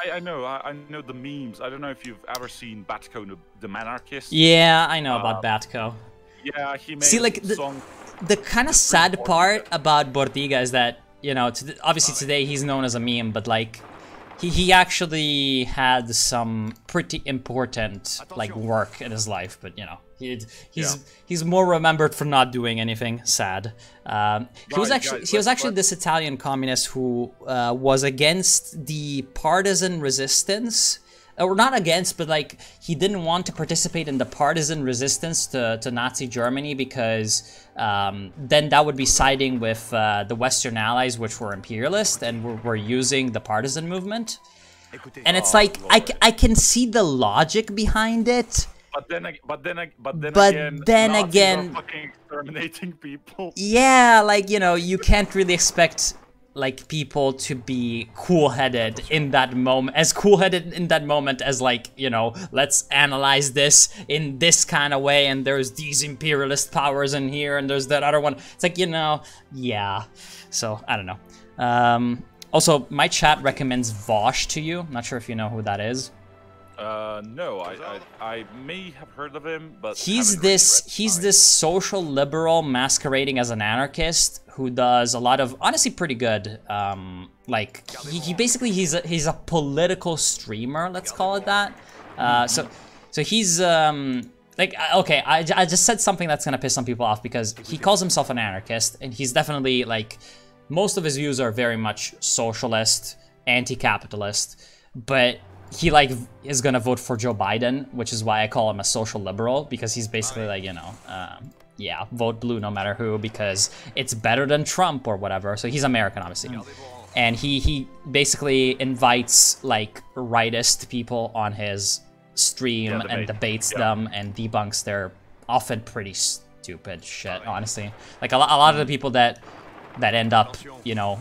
Yeah, I know the memes. I don't know if you've ever seen Batko the Manarchist. Yeah, I know about Batko. Yeah, he made a song. The kind of sad part about Bordiga is that, you know, obviously today he's known as a meme, but like, he actually had some pretty important like work in his life, but you know, he's more remembered for not doing anything sad. He was actually this Italian communist who was against the partisan resistance, or not against, but like he didn't want to participate in the partisan resistance to Nazi Germany, because then that would be siding with the Western allies, which were imperialist and were using the partisan movement. And it's like, I can see the logic behind it. But then again, fucking exterminating people. Yeah, like, you know, you can't really expect like people to be cool-headed in that moment, as like, you know, let's analyze this in this kind of way, and there's these imperialist powers in here, and there's that other one. It's like, you know, yeah. So I don't know. Also, my chat recommends Vosh to you. I'm not sure if you know who that is. No, I may have heard of him, but he's this social liberal masquerading as an anarchist who does a lot of honestly pretty good. Like he basically he's a political streamer, let's call it that. So he's like, okay, I just said something that's gonna piss some people off, because he calls himself an anarchist, and he's definitely like, most of his views are very much socialist, anti-capitalist, but he like is gonna vote for Joe Biden, which is why I call him a social liberal, because he's basically like, you know, yeah, vote blue no matter who, because it's better than Trump or whatever. So he's American, obviously, and he basically invites like rightist people on his stream and debates them and debunks their often pretty stupid shit. Honestly, like a lot of the people that that end up, you know,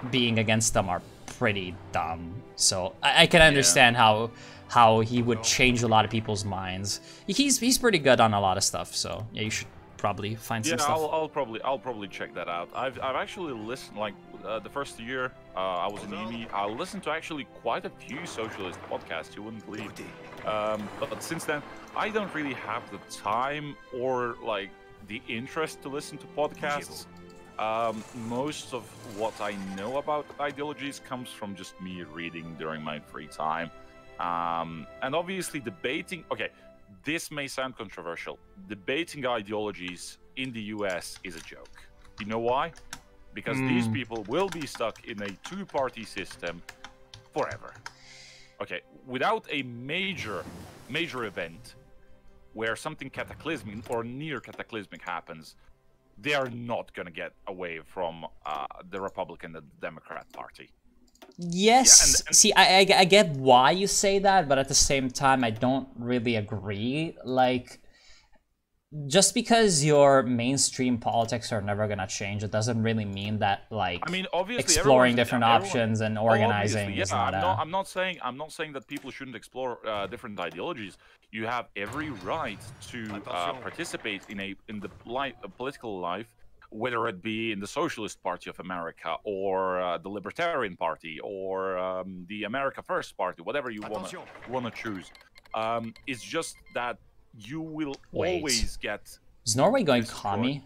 being against them are pretty dumb. So I can understand how he would change a lot of people's minds. He's pretty good on a lot of stuff, so yeah, you should probably find some stuff. I'll probably check that out. I've actually listened, like the first year I was in uni, I listened to actually quite a few socialist podcasts, you wouldn't believe. But since then, I don't really have the time or like the interest to listen to podcasts. Most of what I know about ideologies comes from just me reading during my free time. And obviously debating, okay, this may sound controversial. Debating ideologies in the US is a joke. You know why? Because these people will be stuck in a two-party system forever. Okay, without a major event where something cataclysmic or near cataclysmic happens, they are not going to get away from the Republican and the Democrat Party. Yes. Yeah, see, I get why you say that, but at the same time, I don't really agree. Like, just because your mainstream politics are never gonna change, it doesn't really mean that, like, I mean, obviously, exploring different options and organizing is not. I'm not saying that people shouldn't explore different ideologies. You have every right to participate in the political life, whether it be in the Socialist Party of America or the Libertarian Party or the America First Party, whatever you wanna choose. It's just that you will always get. Is Norway going commie?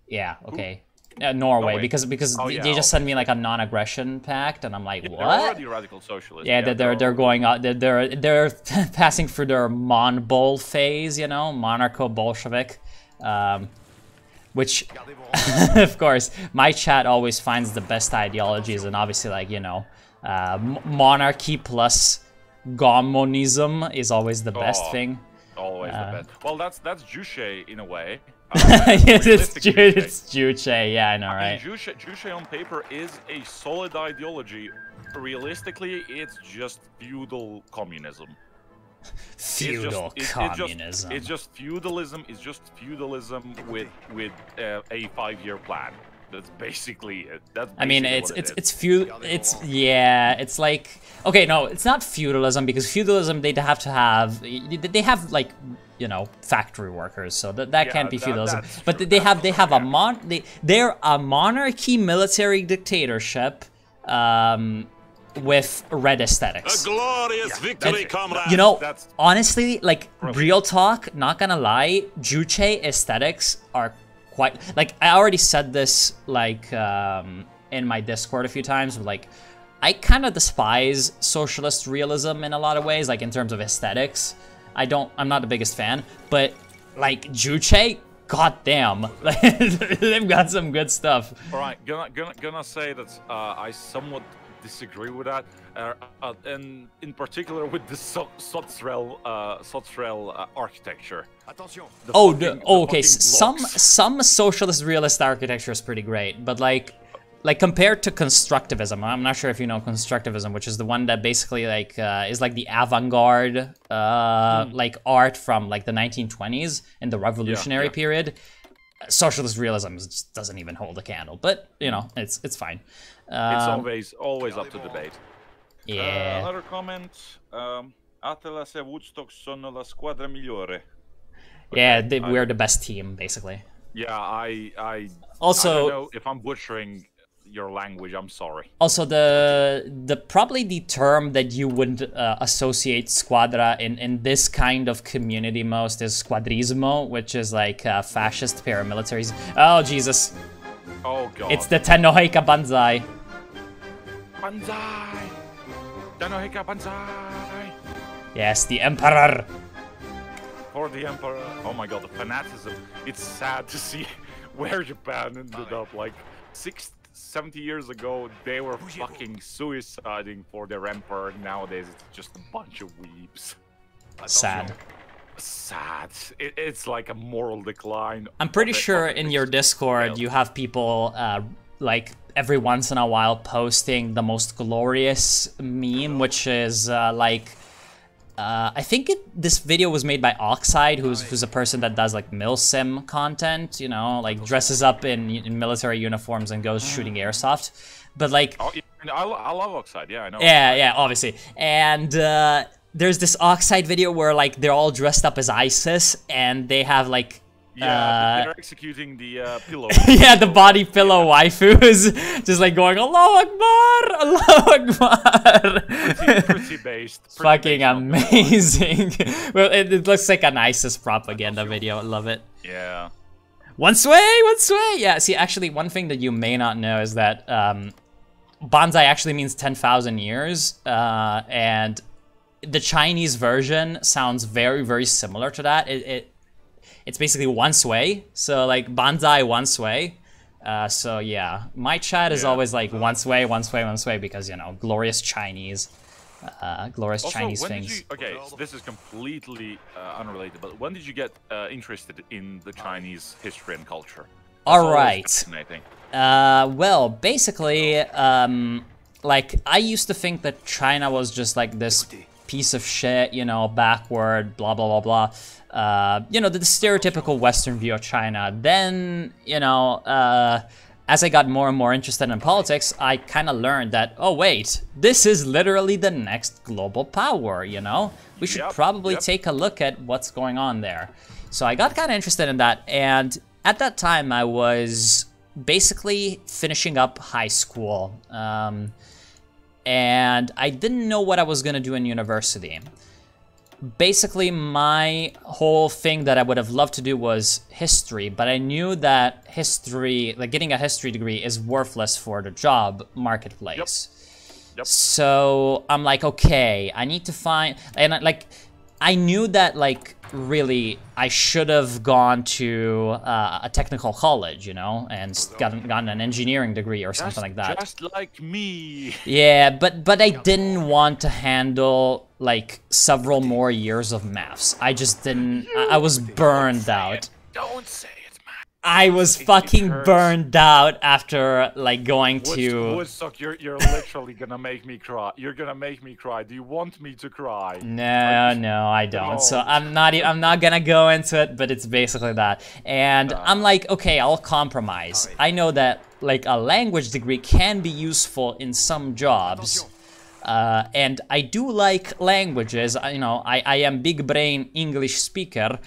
Yeah. Okay. Norway, because they just sent me like a non-aggression pact, and I'm like, what? They're already radical socialists. Yeah, they're going out. They're passing through their Mon-Bol phase, you know, monarcho-Bolshevik. Which, of course, my chat always finds the best ideologies, and obviously, like, you know, monarchy plus communism is always the best thing. Always the best. Well, that's Juche in a way. Yes, it's Juche. Yeah, I know, right? I mean, Juche on paper is a solid ideology. Realistically, it's just feudal communism. Feudal communism. It's just feudalism. It's just feudalism with a 5-year plan. That's basically it. I mean, it's like, okay, no, it's not feudalism, because feudalism they have like, you know, factory workers, so that can't be feudalism. But they're a monarchy military dictatorship with red aesthetics. A glorious victory, comrade. You know, honestly, like, real talk, not gonna lie, Juche aesthetics are quite, like, I already said this, like, in my Discord a few times, like, I kind of despise socialist realism in a lot of ways, like, in terms of aesthetics. I'm not the biggest fan, but, like, Juche, goddamn, they've got some good stuff. All right, gonna say that I somewhat disagree with that, and in particular with the Sotsrel architecture. Okay. Some socialist realist architecture is pretty great, but like compared to constructivism, I'm not sure if you know constructivism, which is the one that basically like is like the avant-garde like art from like the 1920s in the revolutionary period. Socialist realism just doesn't even hold a candle, but you know, it's fine. It's always up to debate. Yeah. Another comment. Athelas e Woodstock sono la squadra migliore. Yeah, we're the best team, basically. Yeah, I also don't know if I'm butchering your language. I'm sorry. Also, probably the term that you would associate squadra in this kind of community most is squadrismo, which is like fascist paramilitaries. Oh Jesus! Oh God! It's the Tenohika Banzai. Banzai! Tenohika Banzai! Yes, the Emperor. For the Emperor. Oh my God, the fanaticism. It's sad to see where Japan ended up. Like 70 years ago, they were fucking suiciding for their emperor. Nowadays, it's just a bunch of weebs. Sad. Sad. It's like a moral decline. I'm pretty sure in your Discord, you have people like every once in a while posting the most glorious meme, which is like I think this video was made by Oxide, who's a person that does like milsim content, you know, like dresses up in military uniforms and goes shooting airsoft. But like, Oh, yeah, I love Oxide. Yeah, I know. yeah, obviously. And there's this Oxide video where like they're all dressed up as ISIS and they have like. Yeah, they're executing the pillow. Yeah, the body pillow waifus, just like going Allahu Akbar, Allahu Akbar. Pretty based. Fucking amazing. Well, it looks like an ISIS propaganda video. I love it. Yeah. One sway. Yeah. See, actually, one thing that you may not know is that Banzai actually means 10,000 years, and the Chinese version sounds very, very similar to that. It's basically one sway, so like Banzai one sway. So yeah, my chat is always like one sway because, you know, glorious Chinese, Chinese things. Okay, so this is completely unrelated, but when did you get interested in the Chinese history and culture? All right. Fascinating. Well, basically, like I used to think that China was just like this piece of shit, you know, backward, blah blah blah blah. You know, the stereotypical Western view of China. Then, you know, as I got more and more interested in politics, I kind of learned that, oh wait, this is literally the next global power, you know? We should probably take a look at what's going on there. So I got kind of interested in that, and at that time I was basically finishing up high school. And I didn't know what I was gonna do in university. Basically, my whole thing that I would have loved to do was history, but I knew that history, like getting a history degree, is worthless for the job marketplace. Yep. So I'm like, okay, I need to find, and I knew that like really I should have gone to a technical college, you know, and gotten an engineering degree or something like that. Just like me. Yeah, but I didn't want to handle like several more years of maths. I just didn't. I was burned out. Don't say it, man. I was fucking burned out after like going to Woodstock. You're literally gonna make me cry. You're gonna make me cry. Do you want me to cry? No, I don't. So I'm not gonna go into it, but it's basically that. And I'm like, okay, I'll compromise. I know that like a language degree can be useful in some jobs. And I do like languages. You know, I am big brain English speaker.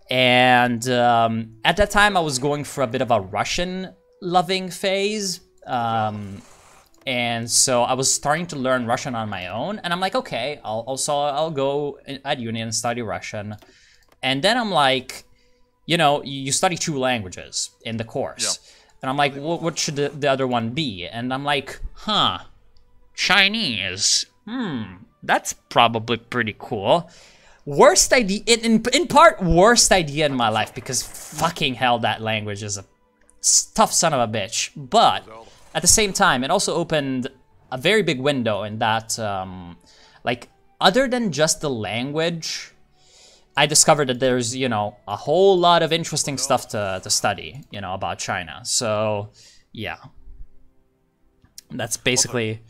And at that time, I was going for a bit of a Russian loving phase. And so I was starting to learn Russian on my own. And I'm like, okay, I'll go at uni and study Russian. And then I'm like, you know, you study 2 languages in the course. Yeah. And I'm like, what should the other one be? And I'm like, Chinese. That's probably pretty cool. Worst idea, in part, worst idea in my life, because fucking hell, that language is a tough son of a bitch. But at the same time, it also opened a very big window in that, like, other than just the language, I discovered that there's, you know, a whole lot of interesting stuff to study, you know, about China. So, yeah. That's basically...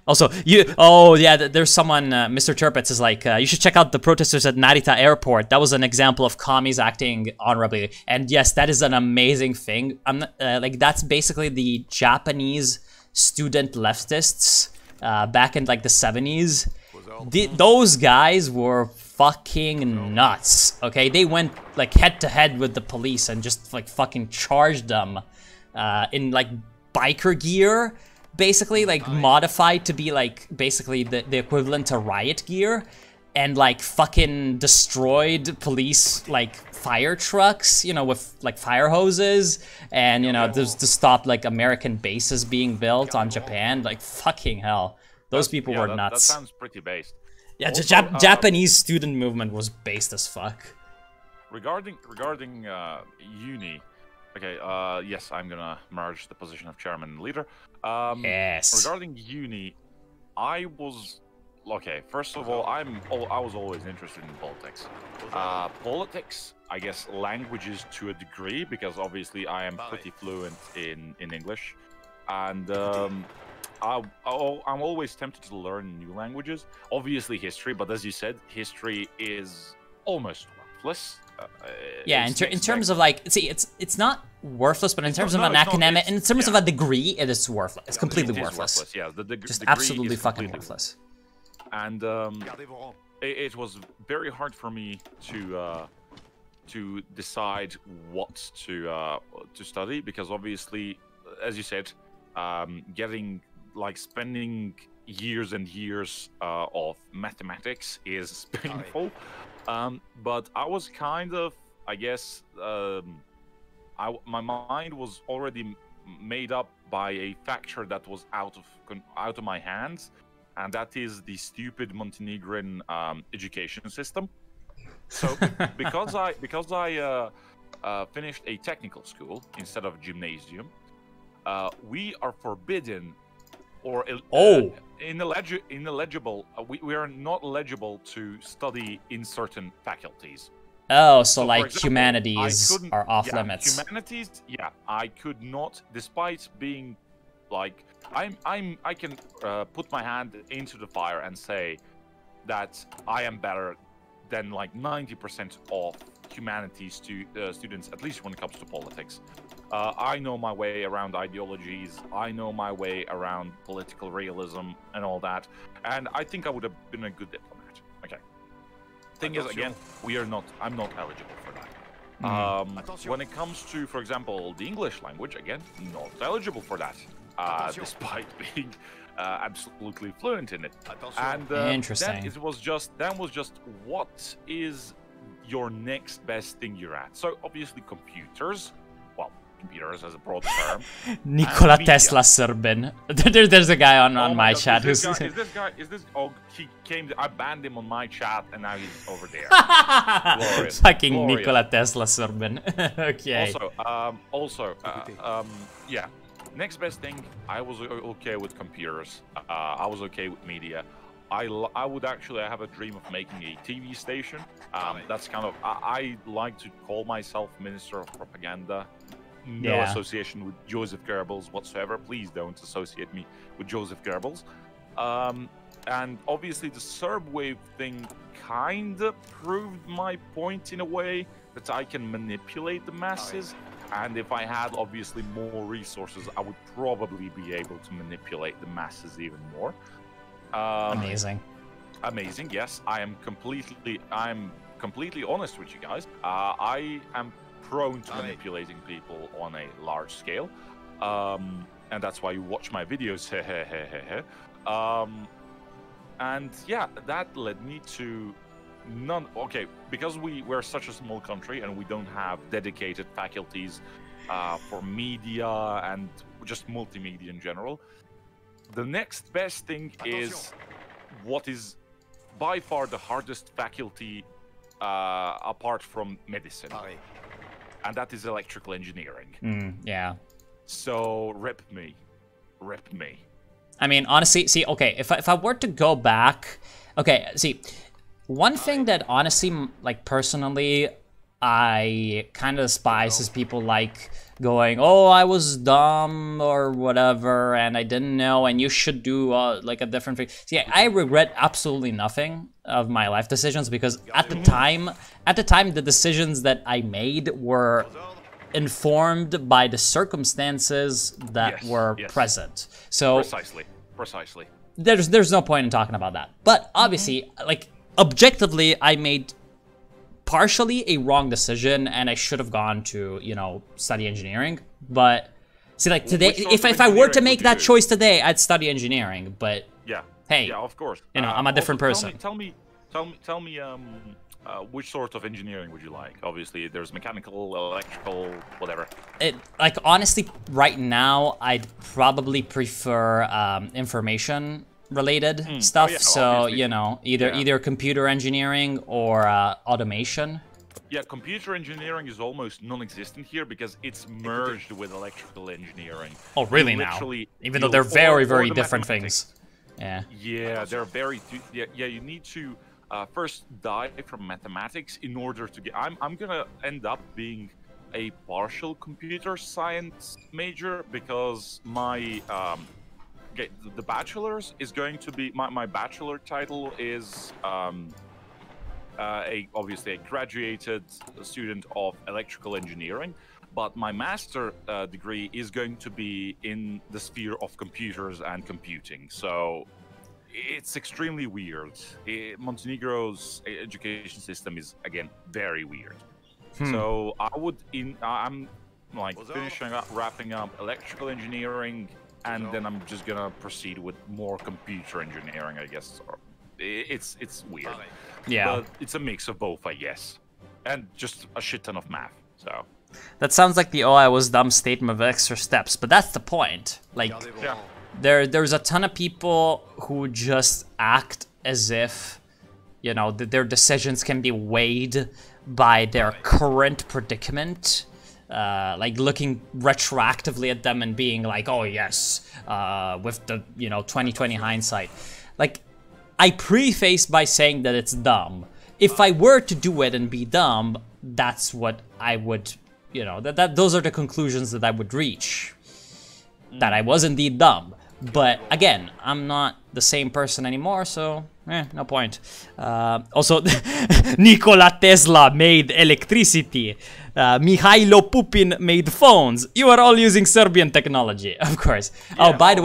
Also, there's someone, Mr. Turpitz is like, you should check out the protesters at Narita Airport. That was an example of commies acting honorably. And yes, that is an amazing thing. I'm not, like, that's basically the Japanese student leftists back in like the 70s. Those guys were fucking nuts, okay? They went like head to head with the police and just like fucking charged them in like biker gear. Basically, like, modified to be, like, basically the equivalent to riot gear, and, like, fucking destroyed police, like, fire trucks, you know, with, like, fire hoses, and, you know, to stop, like, American bases being built on Japan. Like, fucking hell. Those people were nuts. That sounds pretty based. Yeah, also, Japanese student movement was based as fuck. Regarding uni... Okay, yes, I'm gonna merge the position of chairman and leader. Yes. Regarding uni, I was... Okay, first of all, I was always interested in politics. Politics, I guess languages to a degree, because obviously I am pretty fluent in English. And I'm always tempted to learn new languages. Obviously history, but as you said, history is almost worthless. Yeah, in terms of like, see, it's not worthless, but in terms of an academic, in terms of a degree, it is worthless. It's completely worthless. Yeah, just degree absolutely is fucking completely worthless. And it was very hard for me to decide what to study, because obviously, as you said, spending years and years of mathematics is painful. But I was kind of, I guess, my mind was already made up by a factor that was out of my hands, and that is the stupid Montenegrin education system. So because I finished a technical school instead of gymnasium, we are forbidden or ineligible. We are not eligible to study in certain faculties. Oh, so like example, humanities are off limits. Humanities, yeah, I could not, despite being like, I can put my hand into the fire and say that I am better than like 90% of humanities students, at least when it comes to politics. I know my way around ideologies. I know my way around political realism and all that. And I think I would have been a good diplomat. Okay. Thing is, again, I'm not eligible for that. When it comes to, for example, the English language, again, not eligible for that, despite being absolutely fluent in it. And interesting. That was just what is your next best thing you're at. So obviously computers. Well, computers as a broad term. Nikola Tesla Serbin. There's a guy on my chat who's. I banned him on my chat, and now he's over there. Fucking Glorious. Nikola Tesla Serbin. Okay. Yeah. Next best thing, I was okay with computers. I was okay with media. I would actually have a dream of making a TV station. That's kind of, I like to call myself Minister of Propaganda. No association with Joseph Goebbels whatsoever. Please don't associate me with Joseph Goebbels. And obviously the Serb wave thing kind of proved my point in a way that I can manipulate the masses. And if I had obviously more resources, I would probably be able to manipulate the masses even more. Amazing. Amazing, yes. I'm completely honest with you guys. I am prone to manipulating people on a large scale. And that's why you watch my videos. And yeah, that led me to because we're such a small country and we don't have dedicated faculties for media and just multimedia in general. The next best thing is what is by far the hardest faculty apart from medicine, and that is electrical engineering. Yeah. So rip me. I mean, honestly, see, okay, if I were to go back, okay, see, one thing that honestly, like personally, I kind of despise is people like going, oh, I was dumb or whatever, and I didn't know, and you should do like a different thing. See, I regret absolutely nothing of my life decisions, because at the time, the decisions that I made were informed by the circumstances that were present. So precisely. There's no point in talking about that. But obviously, like objectively, I made partially a wrong decision, and I should have gone to, you know, study engineering. But see, like today, if I were to make that choice today, I'd study engineering. But hey, of course, you know, I'm a different person. Tell me, which sort of engineering would you like? Obviously, there's mechanical, electrical, whatever. Like honestly, right now, I'd probably prefer information related stuff. So obviously, you know, either computer engineering or automation. Yeah, computer engineering is almost non-existent here because it's merged with electrical engineering. Oh, really? Now, even though they're very different things. Yeah, they're very. Yeah, you need to first die from mathematics in order to get. I'm gonna end up being a partial computer science major because my okay, the bachelor's is going to be my bachelor title is obviously a graduated student of electrical engineering, but my master degree is going to be in the sphere of computers and computing. So it's extremely weird. Montenegro's education system is again very weird. So I'm like finishing up, wrapping up electrical engineering, and then I'm just gonna proceed with more computer engineering, I guess. It's weird. Yeah. But it's a mix of both, I guess. And just a shit ton of math, so. That sounds like the "oh, I was dumb" statement of extra steps, but that's the point. Like, Yeah. there's a ton of people who just act as if, you know, that their decisions can be weighed by their current predicament. Like looking retroactively at them and being like, oh yes, with the, you know, 2020 hindsight. Like, I preface by saying that it's dumb. If I were to do it and be dumb, that's what I would, you know, those are the conclusions that I would reach. That I was indeed dumb. But again, I'm not the same person anymore, so no point. Also, Nikola Tesla made electricity. Mikhailo Pupin made phones. You are all using Serbian technology, of course. Yeah, oh, by the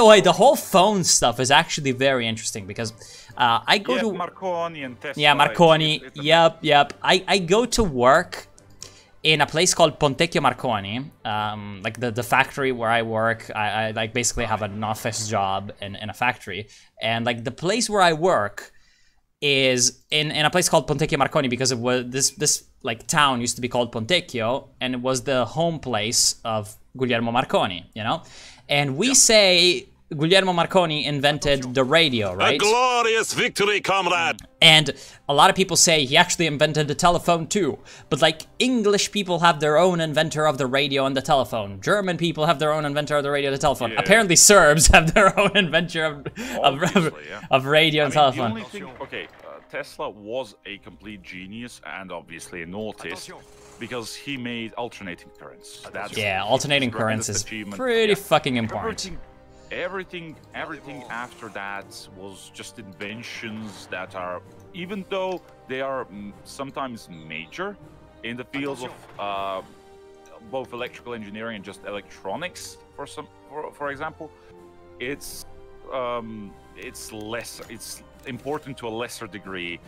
way, the whole phone stuff is actually very interesting because I go to Marconi and Tesla. Yeah, Marconi. Yep. I go to work in a place called Pontecchio Marconi, like the factory where I work. I like basically have an office job in a factory, and like the place where I work is in a place called Pontecchio Marconi because it was this like town used to be called Pontecchio, and it was the home place of Guglielmo Marconi, you know, and we say Guglielmo Marconi invented the radio, right? A glorious victory, comrade! And a lot of people say he actually invented the telephone too. But like, English people have their own inventor of the radio and the telephone. German people have their own inventor of the radio and the telephone. Yeah. Apparently Serbs have their own inventor of radio and telephone. The only thing, okay, Tesla was a complete genius and obviously an autist because he made alternating currents. Yeah, alternating currents is pretty fucking important. Everything after that was just inventions that are, even though they are sometimes major in the fields of both electrical engineering and just electronics, for example, it's important to a lesser degree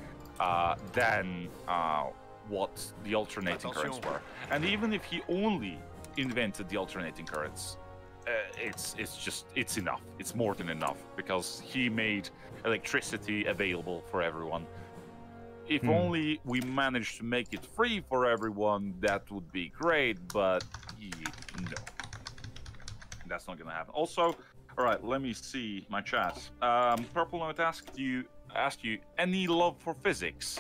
than what the alternating currents were. And even if he only invented the alternating currents, it's enough. It's more than enough because he made electricity available for everyone. If only we managed to make it free for everyone, that would be great. But no, that's not gonna happen. Also, all right, let me see my chat. Purple Note asked you, any love for physics?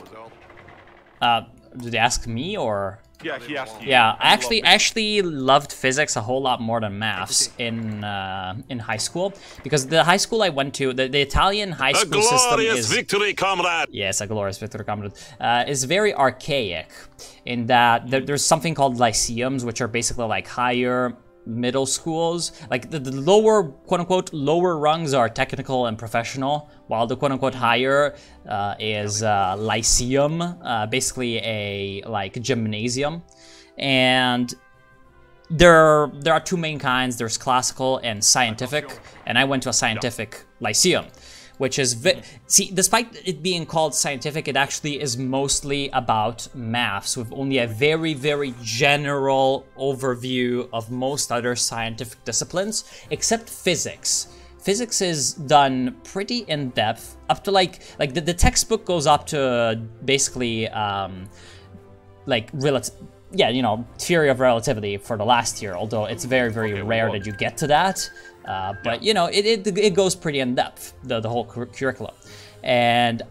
Did they ask me or? Yeah, he asked you. Yeah, I actually loved physics a whole lot more than maths in high school, because the high school I went to, the Italian high school system is... A glorious victory, comrade! Yes, a glorious victory, comrade. Is very archaic in that there's something called lyceums, which are basically like higher middle schools. Like the lower, quote-unquote, lower rungs are technical and professional, while the quote-unquote higher is lyceum, basically a like gymnasium. And there are two main kinds. There's classical and scientific, and I went to a scientific lyceum, which is see, despite it being called scientific, it actually is mostly about maths, with only a very, very general overview of most other scientific disciplines, except physics. Physics is done pretty in depth, up to like the textbook goes up to basically like yeah, you know, theory of relativity for the last year, although it's very, very rare that you get to that. But you know, it goes pretty in depth, the whole curriculum. And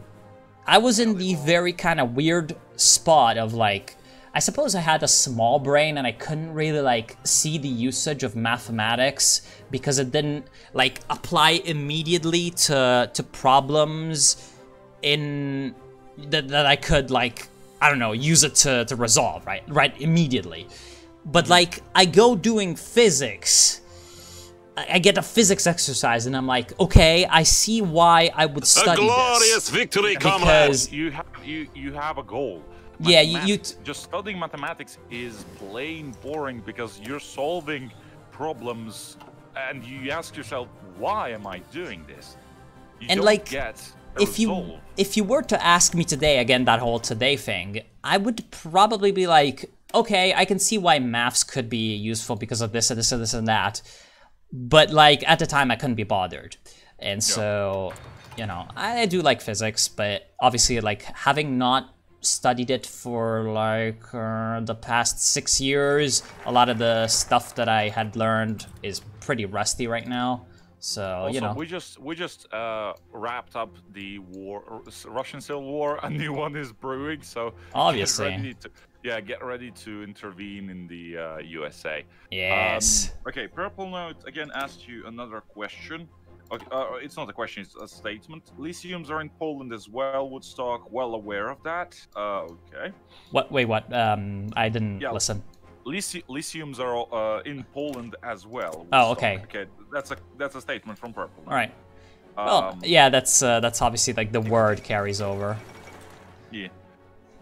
I was in the very kind of weird spot of like, I suppose I had a small brain and I couldn't really like see the usage of mathematics because it didn't like apply immediately to problems in that I could like, I don't know, use it to resolve, right immediately. But like, I go doing physics I get a physics exercise, and I'm like, okay, I see why I would A study glorious this. victory, comrades! Because You have a goal. yeah, Just studying mathematics is plain boring because you're solving problems, and you ask yourself, why am I doing this? You And, don't like, get a result. if you were to ask me today, again, that whole today thing, I would probably be like, okay, I can see why maths could be useful because of this and this and this and that. But, like, at the time, I couldn't be bothered. And so, you know, I do like physics, but obviously, like, having not studied it for, like, the past 6 years, a lot of the stuff that I had learned is pretty rusty right now. So, Also, you know. we just wrapped up the Russian Civil War. A new one is brewing, so Obviously. get ready to intervene in the USA. Yes. Okay, Purple Note again asked you another question. Okay, it's not a question; it's a statement. Lyceums are in Poland as well. Woodstock, well aware of that. Okay. What? Wait, what? I didn't listen. Lyceums are in Poland as well. Oh, Woodstock. okay. Okay, that's a statement from Purple. All right. Well, yeah, that's obviously like the word carries over. Yeah.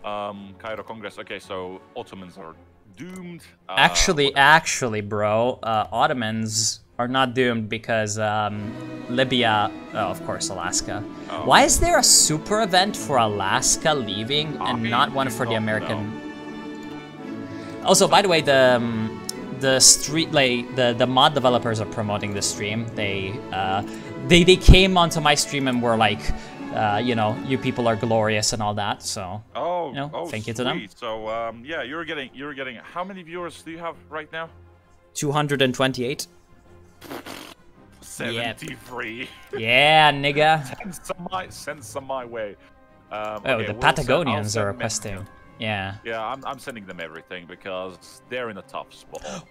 Cairo Congress. Okay, so Ottomans are doomed. Actually, bro, Ottomans are not doomed because Libya, of course, Alaska. Oh. Why is there a super event for Alaska leaving and not one for the American? Also, by the way, the street, like the mod developers are promoting the stream. They came onto my stream and were like, you know, you people are glorious and all that. So, you know, thank you to them. So, yeah, you're getting. How many viewers do you have right now? 228. 73. Yeah, nigga. Send some my way. Okay, the Patagonians are requesting. Yeah. Yeah, I'm sending them everything because they're in a tough spot.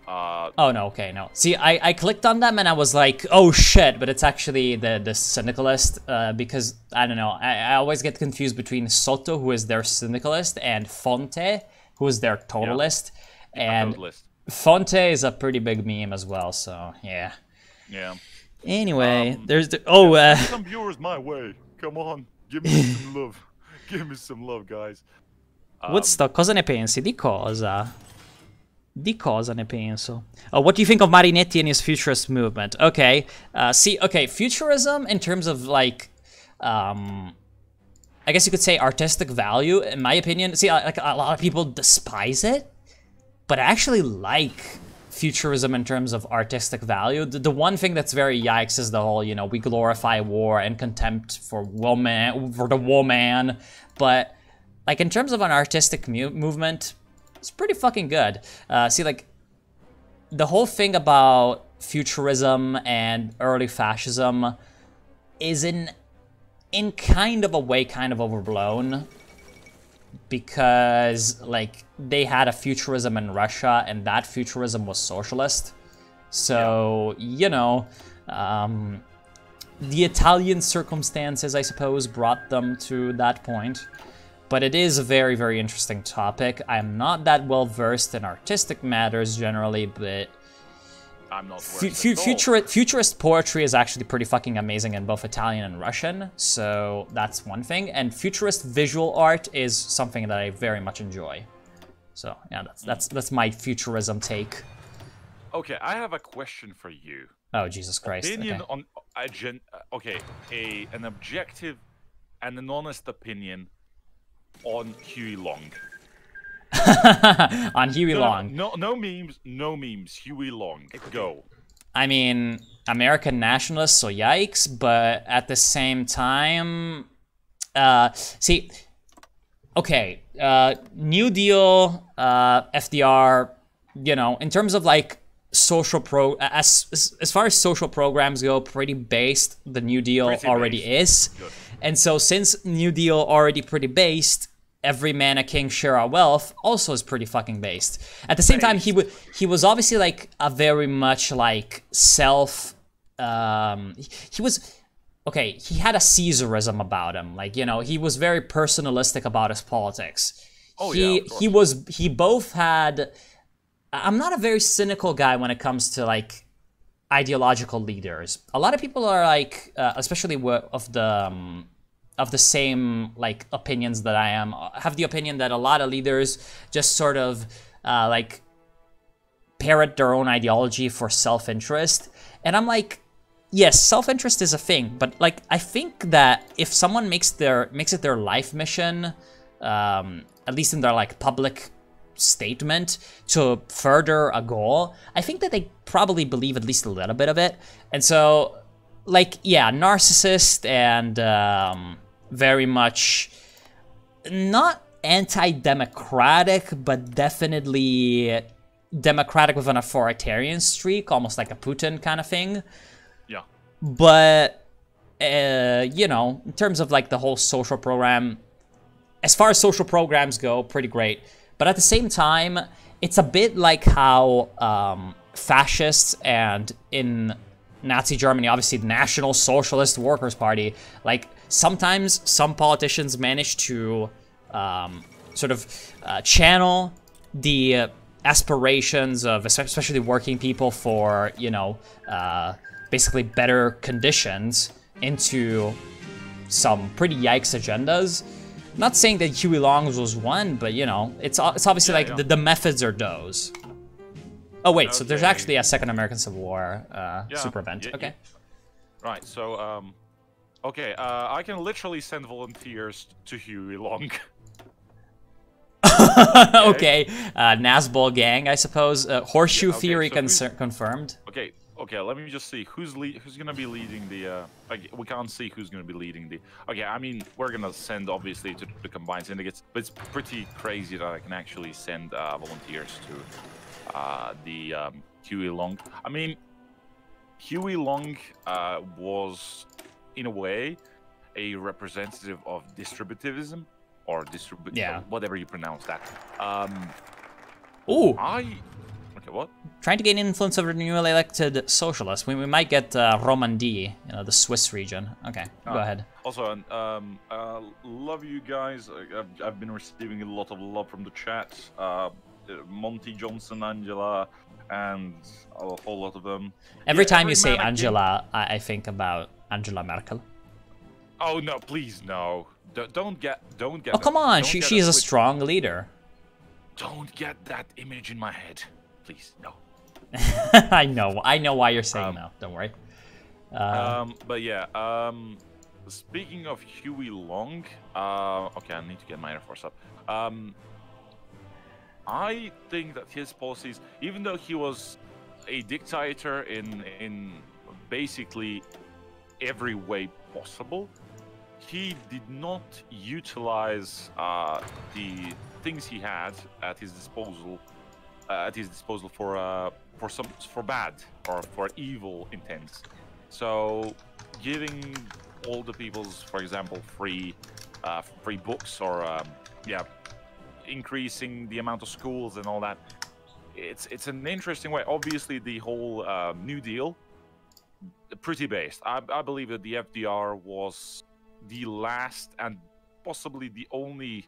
Oh no, okay, no. See, I clicked on them and I was like, oh shit, but it's actually the syndicalist, because I don't know. I always get confused between Soto, who is their syndicalist, and Fonte, who is their totalist. Yeah. And totalist. Fonte is a pretty big meme as well, so yeah. Yeah. Anyway, there's the send some viewers my way. Come on, give me some love. Give me some love, guys. Woodstock, cosa ne pensi? Di cosa? Di cosa ne penso? What do you think of Marinetti and his futurist movement? Okay, okay, futurism in terms of like, I guess you could say artistic value, in my opinion. See, like a lot of people despise it, but I actually like futurism in terms of artistic value. The one thing that's very yikes is the whole, you know, we glorify war and contempt for the woman, but like in terms of an artistic movement, it's pretty fucking good. See, like the whole thing about futurism and early fascism is in kind of a way kind of overblown, because like they had a futurism in Russia and that futurism was socialist. So, you know, the Italian circumstances, I suppose, brought them to that point. But it is a very, very interesting topic. I'm not that well versed in artistic matters generally, but I'm not futurist poetry is actually pretty fucking amazing in both Italian and Russian. So that's one thing. And futurist visual art is something that I very much enjoy. So yeah, that's my futurism take. Okay, I have a question for you. Oh, Jesus Christ. Opinion on an objective and an honest opinion on Huey Long. On Huey Long. No memes. Huey Long. Go. I mean, American nationalists, so yikes, but at the same time, see, okay, New Deal, FDR, you know, in terms of like social as far as social programs go, pretty based, the New Deal already is. Good. And so since New Deal already pretty based, every man a king, share our wealth also is pretty fucking based. At the same time, he was obviously like a very much like he was, okay, he had a Caesarism about him. Like, you know, he was very personalistic about his politics. Oh, he both had, I'm not a very cynical guy when it comes to like ideological leaders. A lot of people are like, especially of the same like opinions that I am, have the opinion that a lot of leaders just sort of like parrot their own ideology for self-interest. And I'm like, yes, self-interest is a thing, but like I think that if someone makes it their life mission, at least in their like public statement, to further a goal, I think that they probably believe at least a little bit of it. And so, like, yeah, narcissist and very much not anti-democratic, but definitely democratic with an authoritarian streak, almost like a Putin kind of thing. Yeah. But, you know, in terms of like the whole social program, as far as social programs go, pretty great. But at the same time, it's a bit like how fascists and in Nazi Germany, obviously the National Socialist Workers' Party, like sometimes some politicians manage to sort of channel the aspirations of especially working people for, you know, basically better conditions into some pretty yikes agendas. I'm not saying that Huey Long's was one, but you know, it's obviously like the methods are those. Oh wait, so there's actually a Second American Civil War super event. Okay. Right. So okay, I can literally send volunteers to Huey Long. Okay, Nazbol gang, I suppose. Horseshoe theory confirmed. Okay. Okay, let me just see who's gonna be leading the. We can't see who's gonna be leading the. Okay, I mean we're gonna send obviously to the combined syndicates, but it's pretty crazy that I can actually send volunteers to the Huey Long. I mean, Huey Long was in a way a representative of distributivism or whatever you pronounce that. Ooh. Okay, what? Trying to gain influence over the newly elected socialists. We might get Romandie, you know, the Swiss region. Okay, go ahead. Also, love you guys. I've been receiving a lot of love from the chat. Monty Johnson, Angela, and a whole lot of them. Every time you say Angela, I think about Angela Merkel. Oh no! Please no! Don't get. Oh come on! She's a strong leader. Don't get that image in my head. Please, no. I know why you're saying no. Don't worry. But yeah, speaking of Huey Long, okay, I need to get my Air Force up. I think that his policies, even though he was a dictator in basically every way possible, he did not utilize the things he had at his disposal for bad or for evil intents. So giving all the peoples, for example, free books or increasing the amount of schools and all that, it's an interesting way. Obviously the whole New Deal, pretty based. I believe that the FDR was the last and possibly the only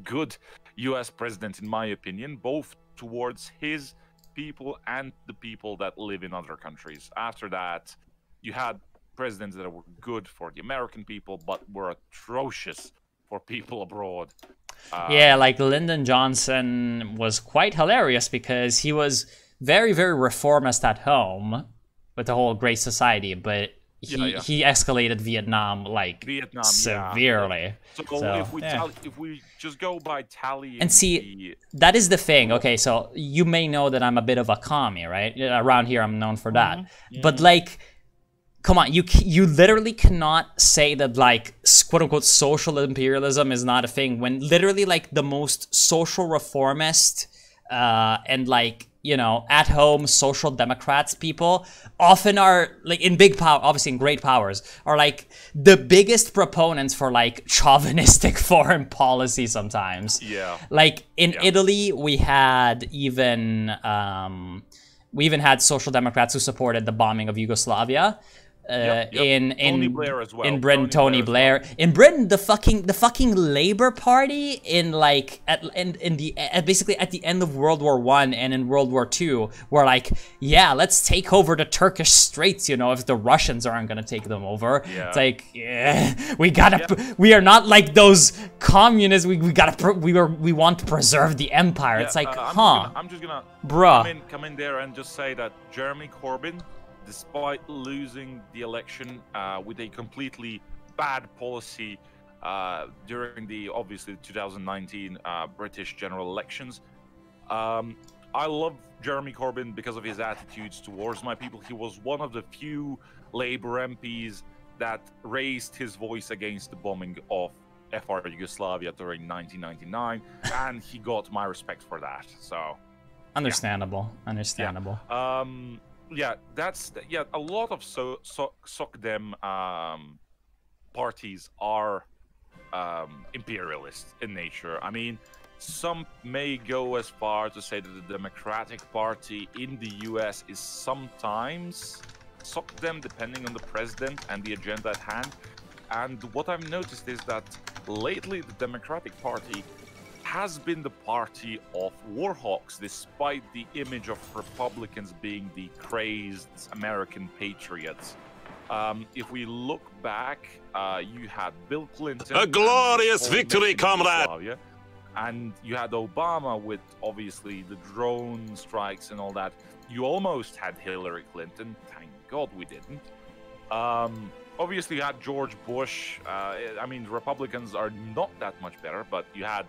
good US president in my opinion, both towards his people and the people that live in other countries. After that, you had presidents that were good for the American people, but were atrocious for people abroad. Yeah, like Lyndon Johnson was quite hilarious because he was very, very reformist at home with the whole Great Society, but he escalated Vietnam like severely. Yeah. So if we just go by tally and see, that is the thing. Okay, so you may know that I'm a bit of a commie, right? Around here, I'm known for that. Mm-hmm. But like, come on, you literally cannot say that like quote unquote social imperialism is not a thing when literally like the most social reformist and like, you know, at home social democrats people often are like in big power, obviously in great powers, are like the biggest proponents for like chauvinistic foreign policy sometimes. Yeah. Like in Italy, we even had social democrats who supported the bombing of Yugoslavia. in Tony Blair as well. In Britain, Tony Blair. In Britain, the fucking Labour Party in like basically at the end of World War I and in World War II were like, yeah, let's take over the Turkish Straits, you know, if the Russians aren't gonna take them over. Yeah. It's like, yeah, we are not like those communists. We want to preserve the empire. It's like, I'm just gonna bruh. come in there and just say that Jeremy Corbyn, despite losing the election with a completely bad policy during the obviously 2019 British general elections, I love Jeremy Corbyn because of his attitudes towards my people. He was one of the few Labour MPs that raised his voice against the bombing of FR Yugoslavia during 1999, and he got my respect for that. So Understandable. Yeah, a lot of SOCDEM parties are imperialist in nature. I mean, some may go as far to say that the Democratic Party in the US is sometimes SOCDEM, depending on the president and the agenda at hand. And what I've noticed is that lately the Democratic Party has been the party of war hawks, despite the image of Republicans being the crazed American patriots. If we look back, you had Bill Clinton. A glorious victory, comrade! And you had Obama with, obviously, the drone strikes and all that. You almost had Hillary Clinton. Thank God we didn't. Obviously, you had George Bush. I mean, the Republicans are not that much better, but you had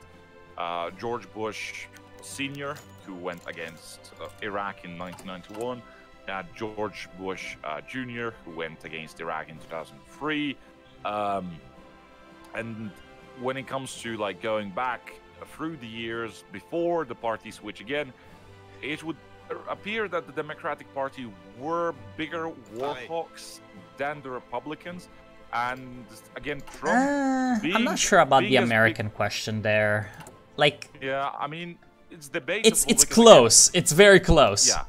George Bush Sr., who went against Iraq in 1991. You had George Bush Jr., who went against Iraq in 2003. And when it comes to like going back through the years before the party switch again, it would appear that the Democratic Party were bigger war hawks than the Republicans. And again, Trump I'm not sure about the American question there. Like, yeah, I mean, it's debatable. It's close. It's very close. Yeah.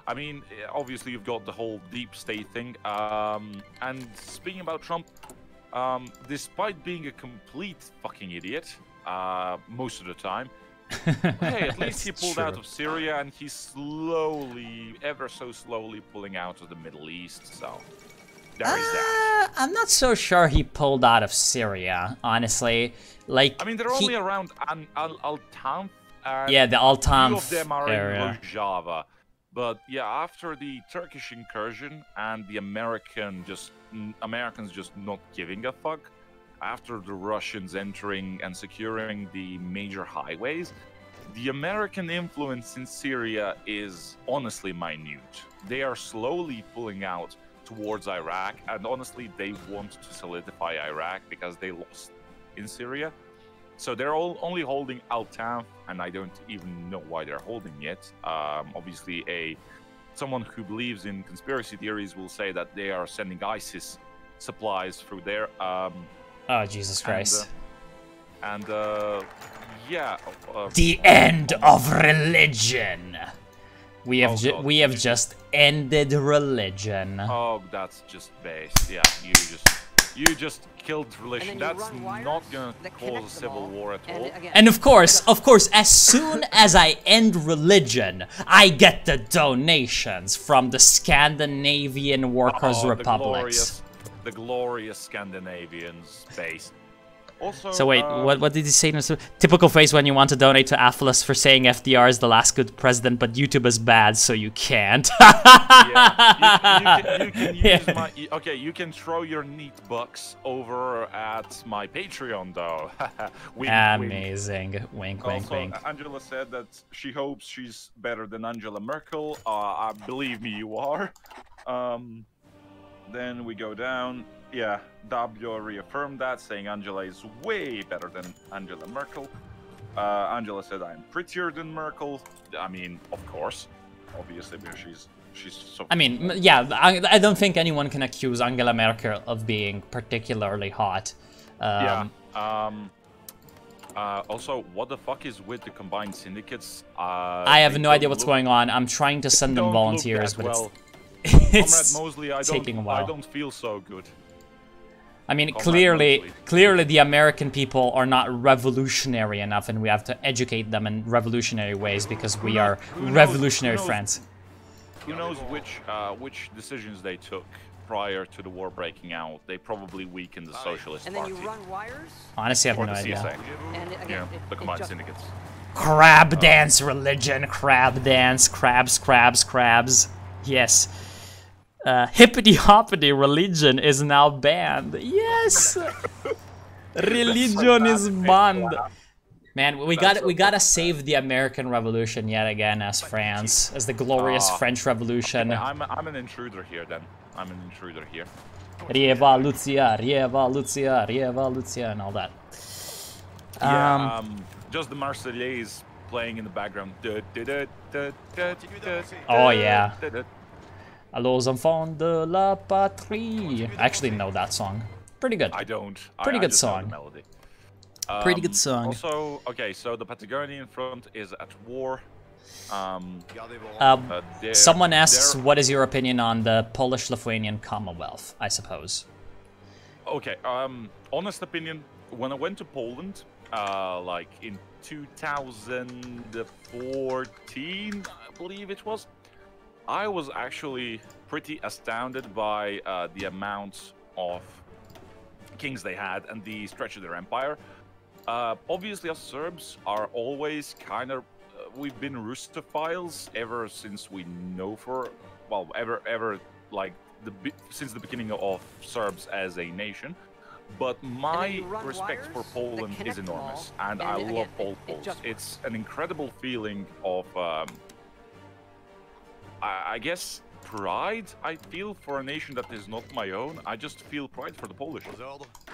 I mean, obviously you've got the whole deep state thing. And speaking about Trump, despite being a complete fucking idiot most of the time, hey, at least he pulled out of Syria, and he's slowly, ever so slowly, pulling out of the Middle East. So there is that. I'm not so sure he pulled out of Syria, honestly. Like, I mean, they're only around Al-Tanf. Yeah, the Al-Tanf Few of them are area. in Rojava. But yeah, after the Turkish incursion and the Americans just not giving a fuck, after the Russians entering and securing the major highways, the American influence in Syria is honestly minute. They are slowly pulling out towards Iraq, and honestly, they want to solidify Iraq because they lost in Syria. So they're only holding Al-Tanf, and I don't even know why they're holding it. Obviously, someone who believes in conspiracy theories will say that they are sending ISIS supplies through there. Oh, Jesus Christ. Yeah. The end of religion. We have just ended religion. Oh, that's just base. Yeah, you just killed religion. That's not gonna cause a civil war at all. And of course, as soon as I end religion, I get the donations from the Scandinavian Workers' Republics. The glorious Scandinavian space. Also, so wait, what did he say? Typical phrase when you want to donate to Athelas for saying FDR is the last good president, but YouTube is bad, so you can't. Yeah, you can use my... Okay, you can throw your neat bucks over at my Patreon, though. Wink, amazing. Wink, wink, also, wink. Angela said that she hopes she's better than Angela Merkel. Believe me, you are. Then we go down. Yeah, W reaffirmed that, saying Angela is way better than Angela Merkel. Angela said I'm prettier than Merkel. I mean, of course, obviously, because she's so... I mean, yeah, I don't think anyone can accuse Angela Merkel of being particularly hot. Also, what the fuck is with the combined syndicates? I have no idea what's going on. I'm trying to send them volunteers, but well. it's... It's Mosley, taking a while. I don't feel so good. I mean, Comrade clearly the American people are not revolutionary enough, and we have to educate them in revolutionary ways because we are revolutionary friends. Who knows which decisions they took prior to the war breaking out? They probably weakened the Socialist And then Party. you run wires? Honestly, I have Or no the idea. CSA. And again, Yeah, the combined syndicates. Crab dance religion, crab dance, crabs. Yes. Hippity hoppity religion is now banned. Yes! Religion is banned. Man, we gotta save the American Revolution yet again as France, as the glorious French Revolution. Okay, I'm an intruder here then. I'm an intruder here. Revoluция, and all that. Yeah, just the Marseillaise playing in the background. Oh yeah. Allons enfants de la patrie. I actually know that song. Pretty good. I don't. Pretty I good just know the song. melody. Pretty good song. Also, okay, so the Patagonian front is at war. Someone asks, what is your opinion on the Polish-Lithuanian Commonwealth, I suppose? Okay, honest opinion, when I went to Poland, like in 2014, I believe it was, I was actually pretty astounded by the amount of kings they had and the stretch of their empire. Obviously, us Serbs are always kind of, we've been Russophiles ever since we know ever like since the beginning of Serbs as a nation. But my respect for Poland is enormous, and I love all Poles. It's an incredible feeling of, I guess, pride I feel for a nation that is not my own. I just feel pride for the Polish.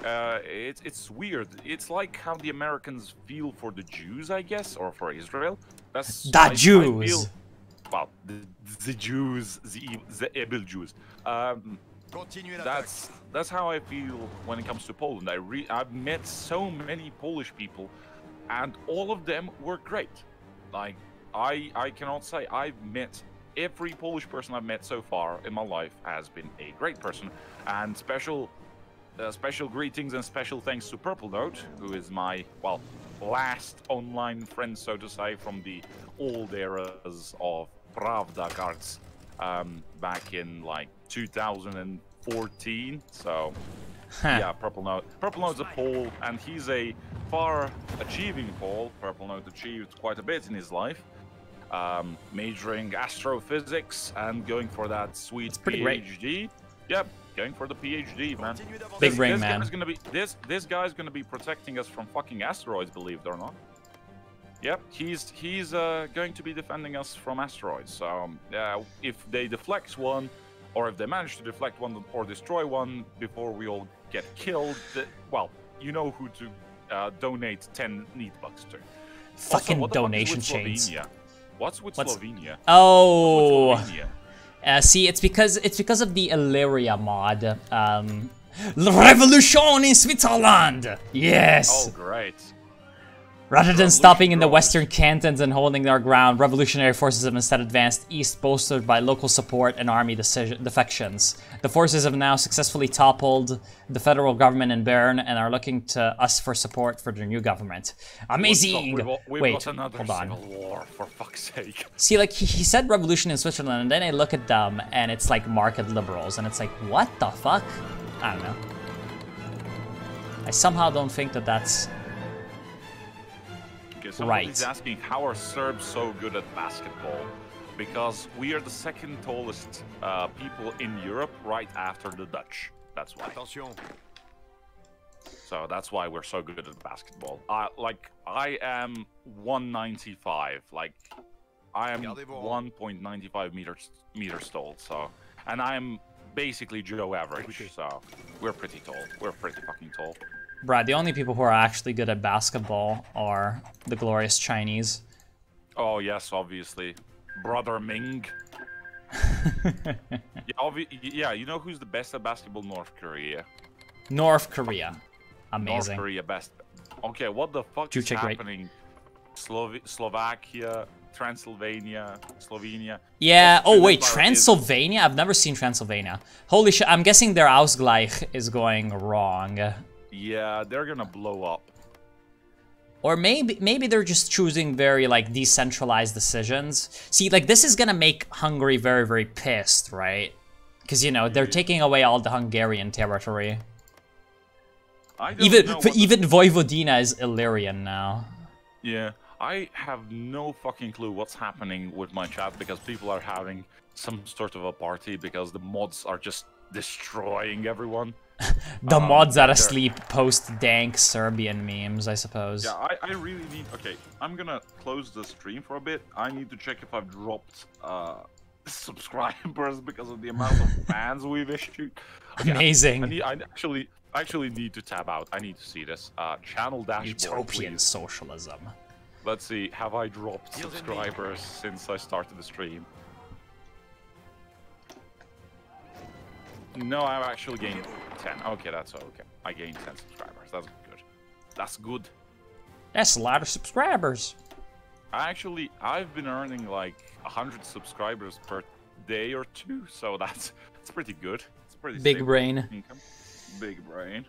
It's weird. It's like how the Americans feel for the Jews, I guess, or for Israel. That's the Jews. Well, the Jews, the evil Jews. That's how I feel when it comes to Poland. I've met so many Polish people, and all of them were great. Like I cannot say I've met. Every Polish person I've met so far in my life has been a great person, and special greetings and special thanks to Purple Note, who is my, well, last online friend, so to say, from the old eras of Pravda cards back in like 2014. So yeah, Purple Note. Purple Note's a Pole, and he's a far-achieving Pole. Purple Note achieved quite a bit in his life. Majoring astrophysics and going for that sweet PhD. Great. Yep, going for the PhD, man. Big brain, man. This guy's gonna be protecting us from fucking asteroids, believe it or not. Yep, he's going to be defending us from asteroids. So if they deflect one, or if they manage to deflect one or destroy one before we all get killed, well, you know who to donate 10 neat bucks to. Fucking also, donation chains. What's with Slovenia? Oh, What's with Slovenia? See, it's because of the Illyria mod. Revolution in Switzerland. Yes. Oh, great. Rather than stopping in the western cantons and holding their ground, revolutionary forces have instead advanced east, bolstered by local support and army defections. The forces have now successfully toppled the federal government in Bern and are looking to us for support for their new government. Amazing! We've got hold another on. civil war, for fuck's sake. See, like, he said revolution in Switzerland, and then I look at them, and it's like market liberals, and it's like, what the fuck? I don't know. I somehow don't think that that's... Somebody's asking, how are Serbs so good at basketball? Because we are the second tallest people in Europe, right after the Dutch. That's why. So that's why we're so good at basketball. Like, I am 195. Like, I am 1.95 meters tall. So, and I'm basically Joe average. So we're pretty tall. We're pretty fucking tall. Brad, the only people who are actually good at basketball are the glorious Chinese. Oh, yes, obviously. Brother Ming. Yeah, you know who's the best at basketball? North Korea. North Korea. Amazing. North Korea best. Okay, what the fuck is happening? Slovakia, Transylvania, Slovenia. Yeah. Oh wait, Empire Transylvania? I've never seen Transylvania. Holy shit! I'm guessing their Ausgleich is going wrong. Yeah, they're gonna blow up. Or maybe they're just choosing very like decentralized decisions. See, like this is gonna make Hungary very, very pissed, right? Because you know they're taking away all the Hungarian territory. Even Vojvodina is Illyrian now. Yeah, I have no fucking clue what's happening with my chat because people are having some sort of a party because the mods are just destroying everyone. The mods are asleep post dank Serbian memes, I suppose. Yeah, I really need... Okay, I'm gonna close the stream for a bit. I need to check if I've dropped subscribers because of the amount of bans we've issued. Okay, Amazing. I actually need to tab out. I need to see this. Channel dashboard, Utopian please. socialism. Let's see, have I dropped subscribers since I started the stream? No, I've actually gained 10. Okay, that's okay. I gained 10 subscribers. That's good. That's good. That's a lot of subscribers. I've been earning like 100 subscribers per day or two, so that's pretty good. It's pretty big stable brain. income. Big brain.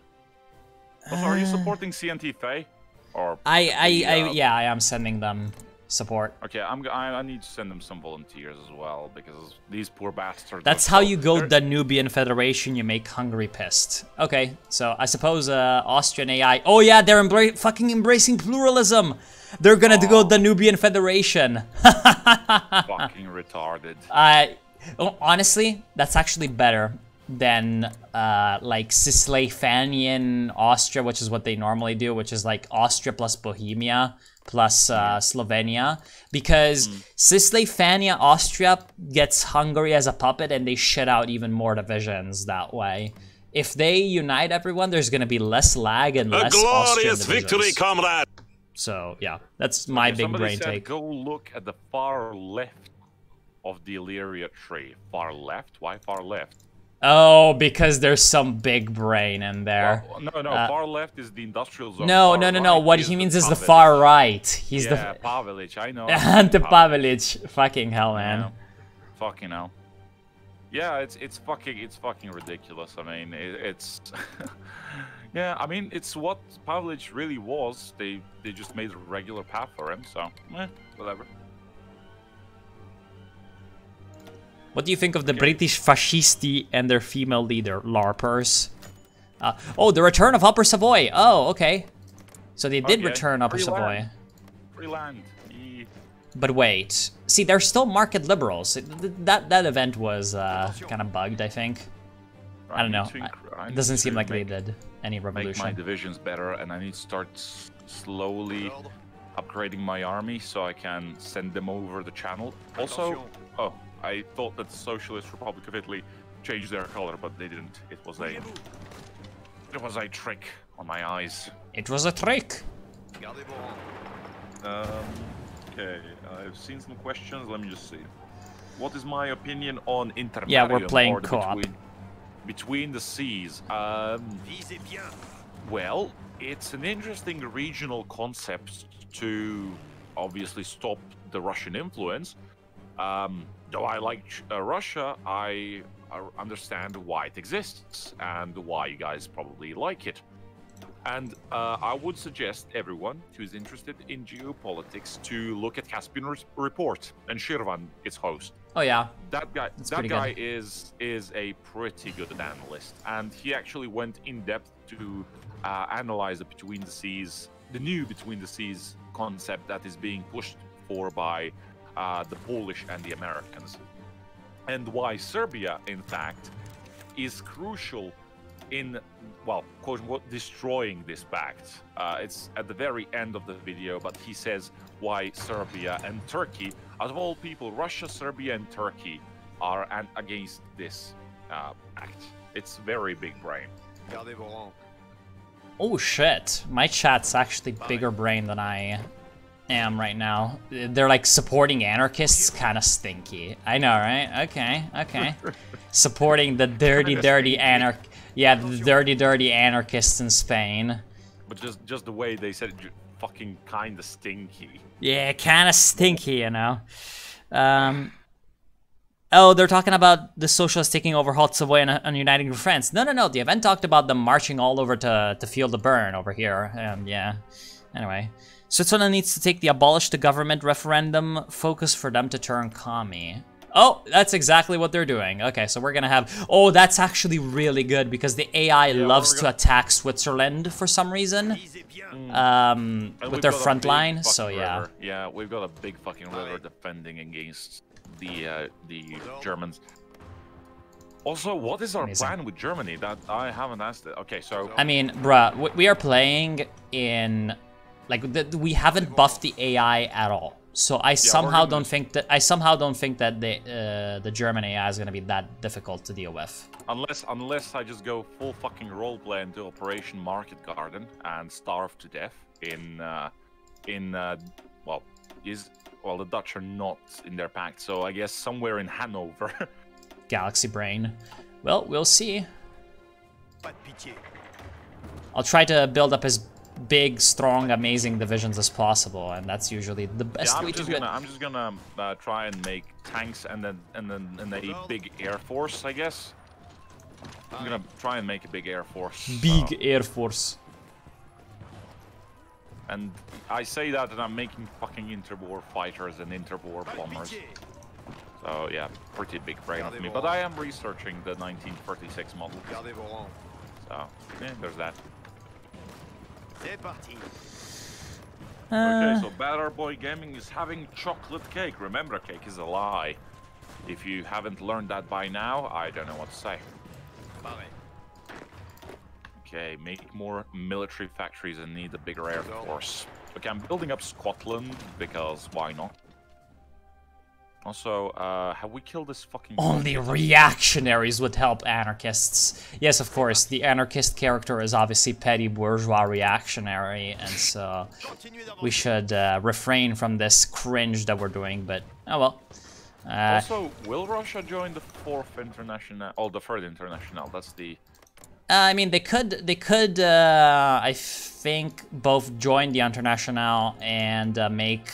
Also, are you supporting CNT Faye? Or yeah, I am sending them support. Okay, I need to send them some volunteers as well because these poor bastards. That's how you go Danubian Federation. You make Hungary pissed. Okay, so I suppose Austrian AI. Oh yeah, they're fucking embracing pluralism. They're gonna go Danubian Federation. Fucking retarded. Honestly, that's actually better than like Cisleithanian Austria, which is what they normally do, which is like Austria plus Bohemia plus Slovenia, because Cisleithania Austria gets Hungary as a puppet and they shit out even more divisions that way. If they unite everyone, there's gonna be less lag and less Austrian divisions. Victory, comrade! So yeah, that's my big brain take. Go look at the far left of the Illyria tree. Far left? Why far left? Oh, because there's some big brain in there. Well, no, far left is the industrial zone. No. What he means is the far right. He's Pavelic, I know. Ante Pavelic. Fucking hell, man. Yeah. Fucking hell. Yeah, it's fucking ridiculous. I mean, it's yeah. I mean, it's what Pavelic really was. They just made a regular path for him. So, whatever. What do you think of the British fascisti and their female leader, LARPers? Oh, the return of Upper Savoy. Oh, okay. So they did return Upper Savoy. Free land. But wait. See, they're still market liberals. That event was kind of bugged, I think. I don't know. It doesn't seem like they did any revolution. Make my divisions better, and I need to start slowly upgrading my army so I can send them over the channel. Also, I thought that the Socialist Republic of Italy changed their color, but they didn't. It was a trick on my eyes. It was a trick. Okay, I've seen some questions. Let me just see. What is my opinion on intermarriage? Yeah, we're playing co-op. Between the seas. Well, it's an interesting regional concept to obviously stop the Russian influence. Though I like Russia, I understand why it exists and why you guys probably like it. And I would suggest everyone who's interested in geopolitics to look at Caspian Report and Shirvan, its host. Oh yeah, that guy is a pretty good analyst, and he actually went in depth to analyze the new between the seas concept that is being pushed for by the Polish and the Americans, and why Serbia, in fact, is crucial in, well, quote-unquote, destroying this pact. It's at the very end of the video, but he says why Serbia and Turkey, out of all people, Russia, Serbia, and Turkey are against this pact. It's very big brain. Oh shit, my chat's actually bigger brain than I am right now. They're like supporting anarchists, kind of stinky. I know, right? Okay. Supporting the dirty the dirty anarchists in Spain. But just the way they said it, fucking kinda stinky. Yeah, kind of stinky, you know. Oh, they're talking about the socialists taking over Ho Chi Minh and uniting with France. No. The event talked about them marching all over to feel the burn over here. Yeah. Anyway, Switzerland needs to take the abolish the government referendum focus for them to turn commie. Oh, that's exactly what they're doing. Okay, so we're gonna have... Oh, that's actually really good because the AI loves to attack Switzerland for some reason. With their front line, so yeah. River. Yeah, we've got a big fucking river defending against the Germans. Also, what is our plan with Germany? That I haven't asked it. Okay, so... I mean, bruh, we are playing in... Like, we haven't buffed the AI at all. So I somehow don't think that the German AI is gonna be that difficult to deal with. Unless I just go full fucking roleplay into Operation Market Garden and starve to death in the Dutch are not in their pact, so I guess somewhere in Hanover. Galaxy Brain. Well, we'll see. I'll try to build up as big, strong, amazing divisions as possible, and that's usually the best way to do it. I'm just gonna try and make tanks and then a big air force, I guess. I'm gonna try and make a big air force. Big air force. And I say that, and I'm making fucking interwar fighters and interwar bombers. So yeah, pretty big brain of me. But I am researching the 1936 model. So yeah, there's that. Okay, so Better Boy Gaming is having chocolate cake. Remember, cake is a lie. If you haven't learned that by now, I don't know what to say. Okay, make more military factories and need a bigger air force. Okay, I'm building up Scotland because why not? Also, have we killed this fucking... Only reactionaries would help anarchists. Yes, of course, the anarchist character is obviously petty bourgeois reactionary, and so we should refrain from this cringe that we're doing, but oh well. Also, will Russia join the fourth international, or the third international? That's the... I mean, they could, I think, both join the international and make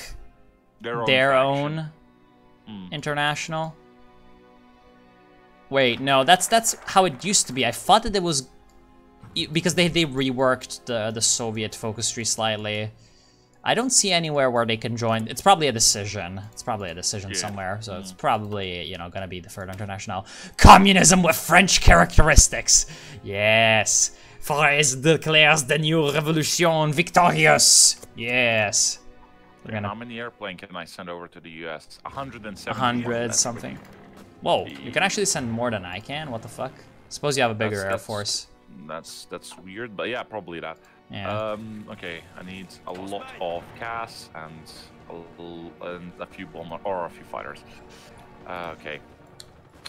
their own international. Wait, no, that's how it used to be. I thought that it was because they reworked the Soviet focus tree slightly. I don't see anywhere where they can join. It's probably a decision. It's probably a decision somewhere. So it's probably, you know, gonna be the third international. Communism with French characteristics. Yes. France declares the new revolution victorious. Yes. How many airplanes can I send over to the US? 170. 100 something. Whoa, you can actually send more than I can? What the fuck? Suppose you have a bigger air force. That's weird, but yeah, probably that. Yeah. Okay, I need a lot of CAS and a few bomber or a few fighters. Okay,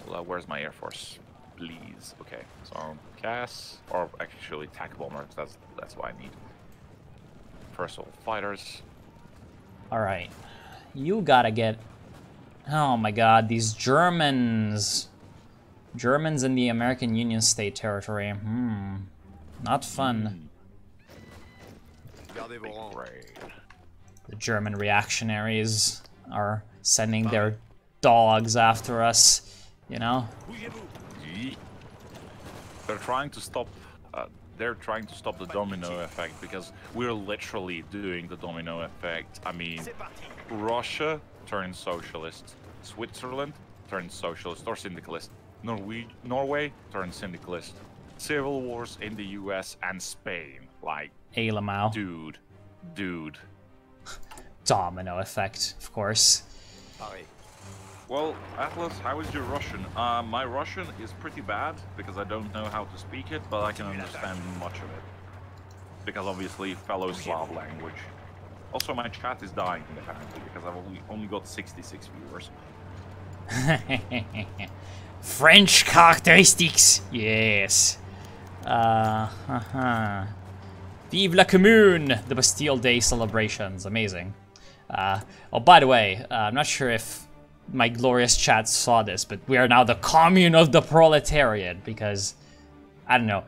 well, where's my air force? Please. Okay, so CAS or actually TAC bombers. That's what I need. First of all, fighters. All right, you gotta get. Oh my God, these Germans in the American Union state territory. Not fun. The German reactionaries are sending their dogs after us, you know? They're trying to stop the domino effect because we're literally doing the domino effect. I mean, Russia turns socialist, Switzerland turns socialist or syndicalist, Norway turns syndicalist, civil wars in the US and Spain. Like, Alamau. Dude. Domino effect, of course. Well, Athelas, how is your Russian? My Russian is pretty bad because I don't know how to speak it, but I can understand much of it. Because obviously, fellow Slav language. Also, my chat is dying apparently because I've only got 66 viewers. French characteristics, yes. Vive la Commune! The Bastille Day celebrations, amazing. Oh, by the way, I'm not sure if my glorious chat saw this, but we are now the commune of the proletariat because, I don't know,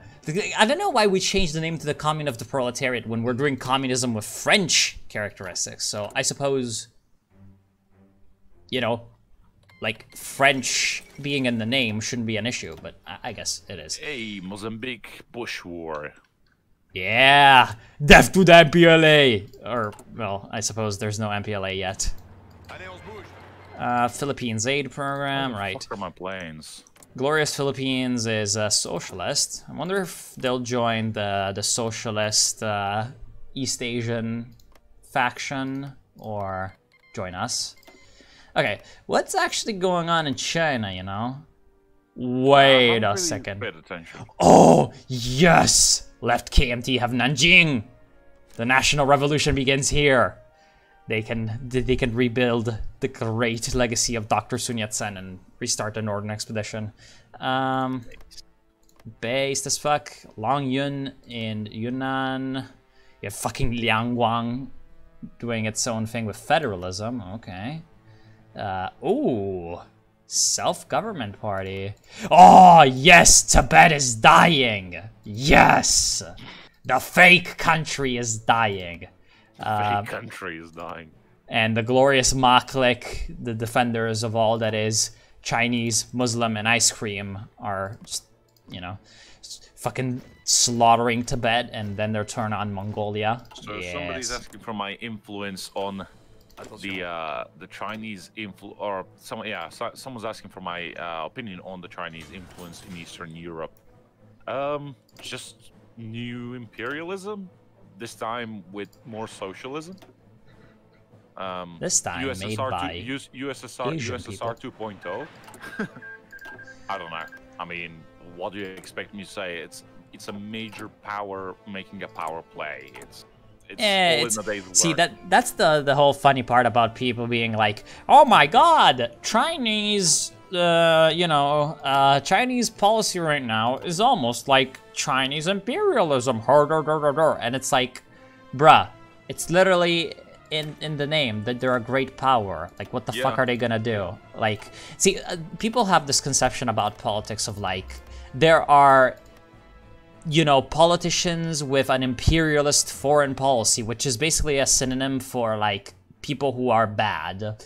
I don't know why we changed the name to the Commune of the Proletariat when we're doing communism with French characteristics. So I suppose, you know, like French being in the name shouldn't be an issue, but I guess it is. Hey, Mozambique Bush War. Yeah, death to the MPLA. Or, well, I suppose there's no MPLA yet. Philippines aid program, Where the right. fuck are my planes? Glorious Philippines is a socialist. I wonder if they'll join the socialist East Asian faction or join us. Okay, what's actually going on in China, you know? Wait a second. Paid attention. Oh, yes! Left KMT have Nanjing! The national revolution begins here. They can rebuild the great legacy of Dr. Sun Yat-sen and restart the Northern Expedition. Based as fuck. Long Yun in Yunnan. You have fucking Liang Wang doing its own thing with federalism. Okay. Ooh. Self-government party. Oh, yes! Tibet is dying! Yes! The fake country is dying. Fake country is dying. And the glorious Maklik, the defenders of all that is Chinese, Muslim, and ice cream are just, you know, fucking slaughtering Tibet, and then their turn on Mongolia. So somebody's asking for my influence on the Chinese someone's asking for my opinion on the Chinese influence in Eastern Europe. Just new imperialism, this time with more socialism. This time USSR made by USSR 2.0. I don't know. I mean, what do you expect me to say? It's a major power making a power play. It's all in the day's work. See, that's the whole funny part about people being like, oh my god, Chinese Chinese policy right now is almost like Chinese imperialism. And it's like, bruh, it's literally in the name that they're a great power. Like, what the fuck are they gonna do? Like, see, people have this conception about politics of like, there are, you know, politicians with an imperialist foreign policy, which is basically a synonym for like people who are bad.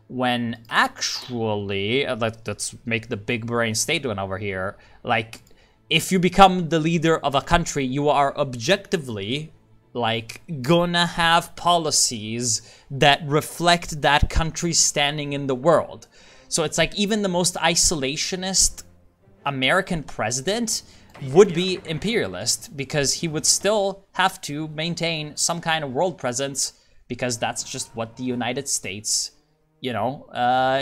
When actually, let's make the big brain statement over here. Like, if you become the leader of a country, you are objectively like gonna have policies that reflect that country's standing in the world. So it's like even the most isolationist American president would be imperialist because he would still have to maintain some kind of world presence because that's just what the United States, you know,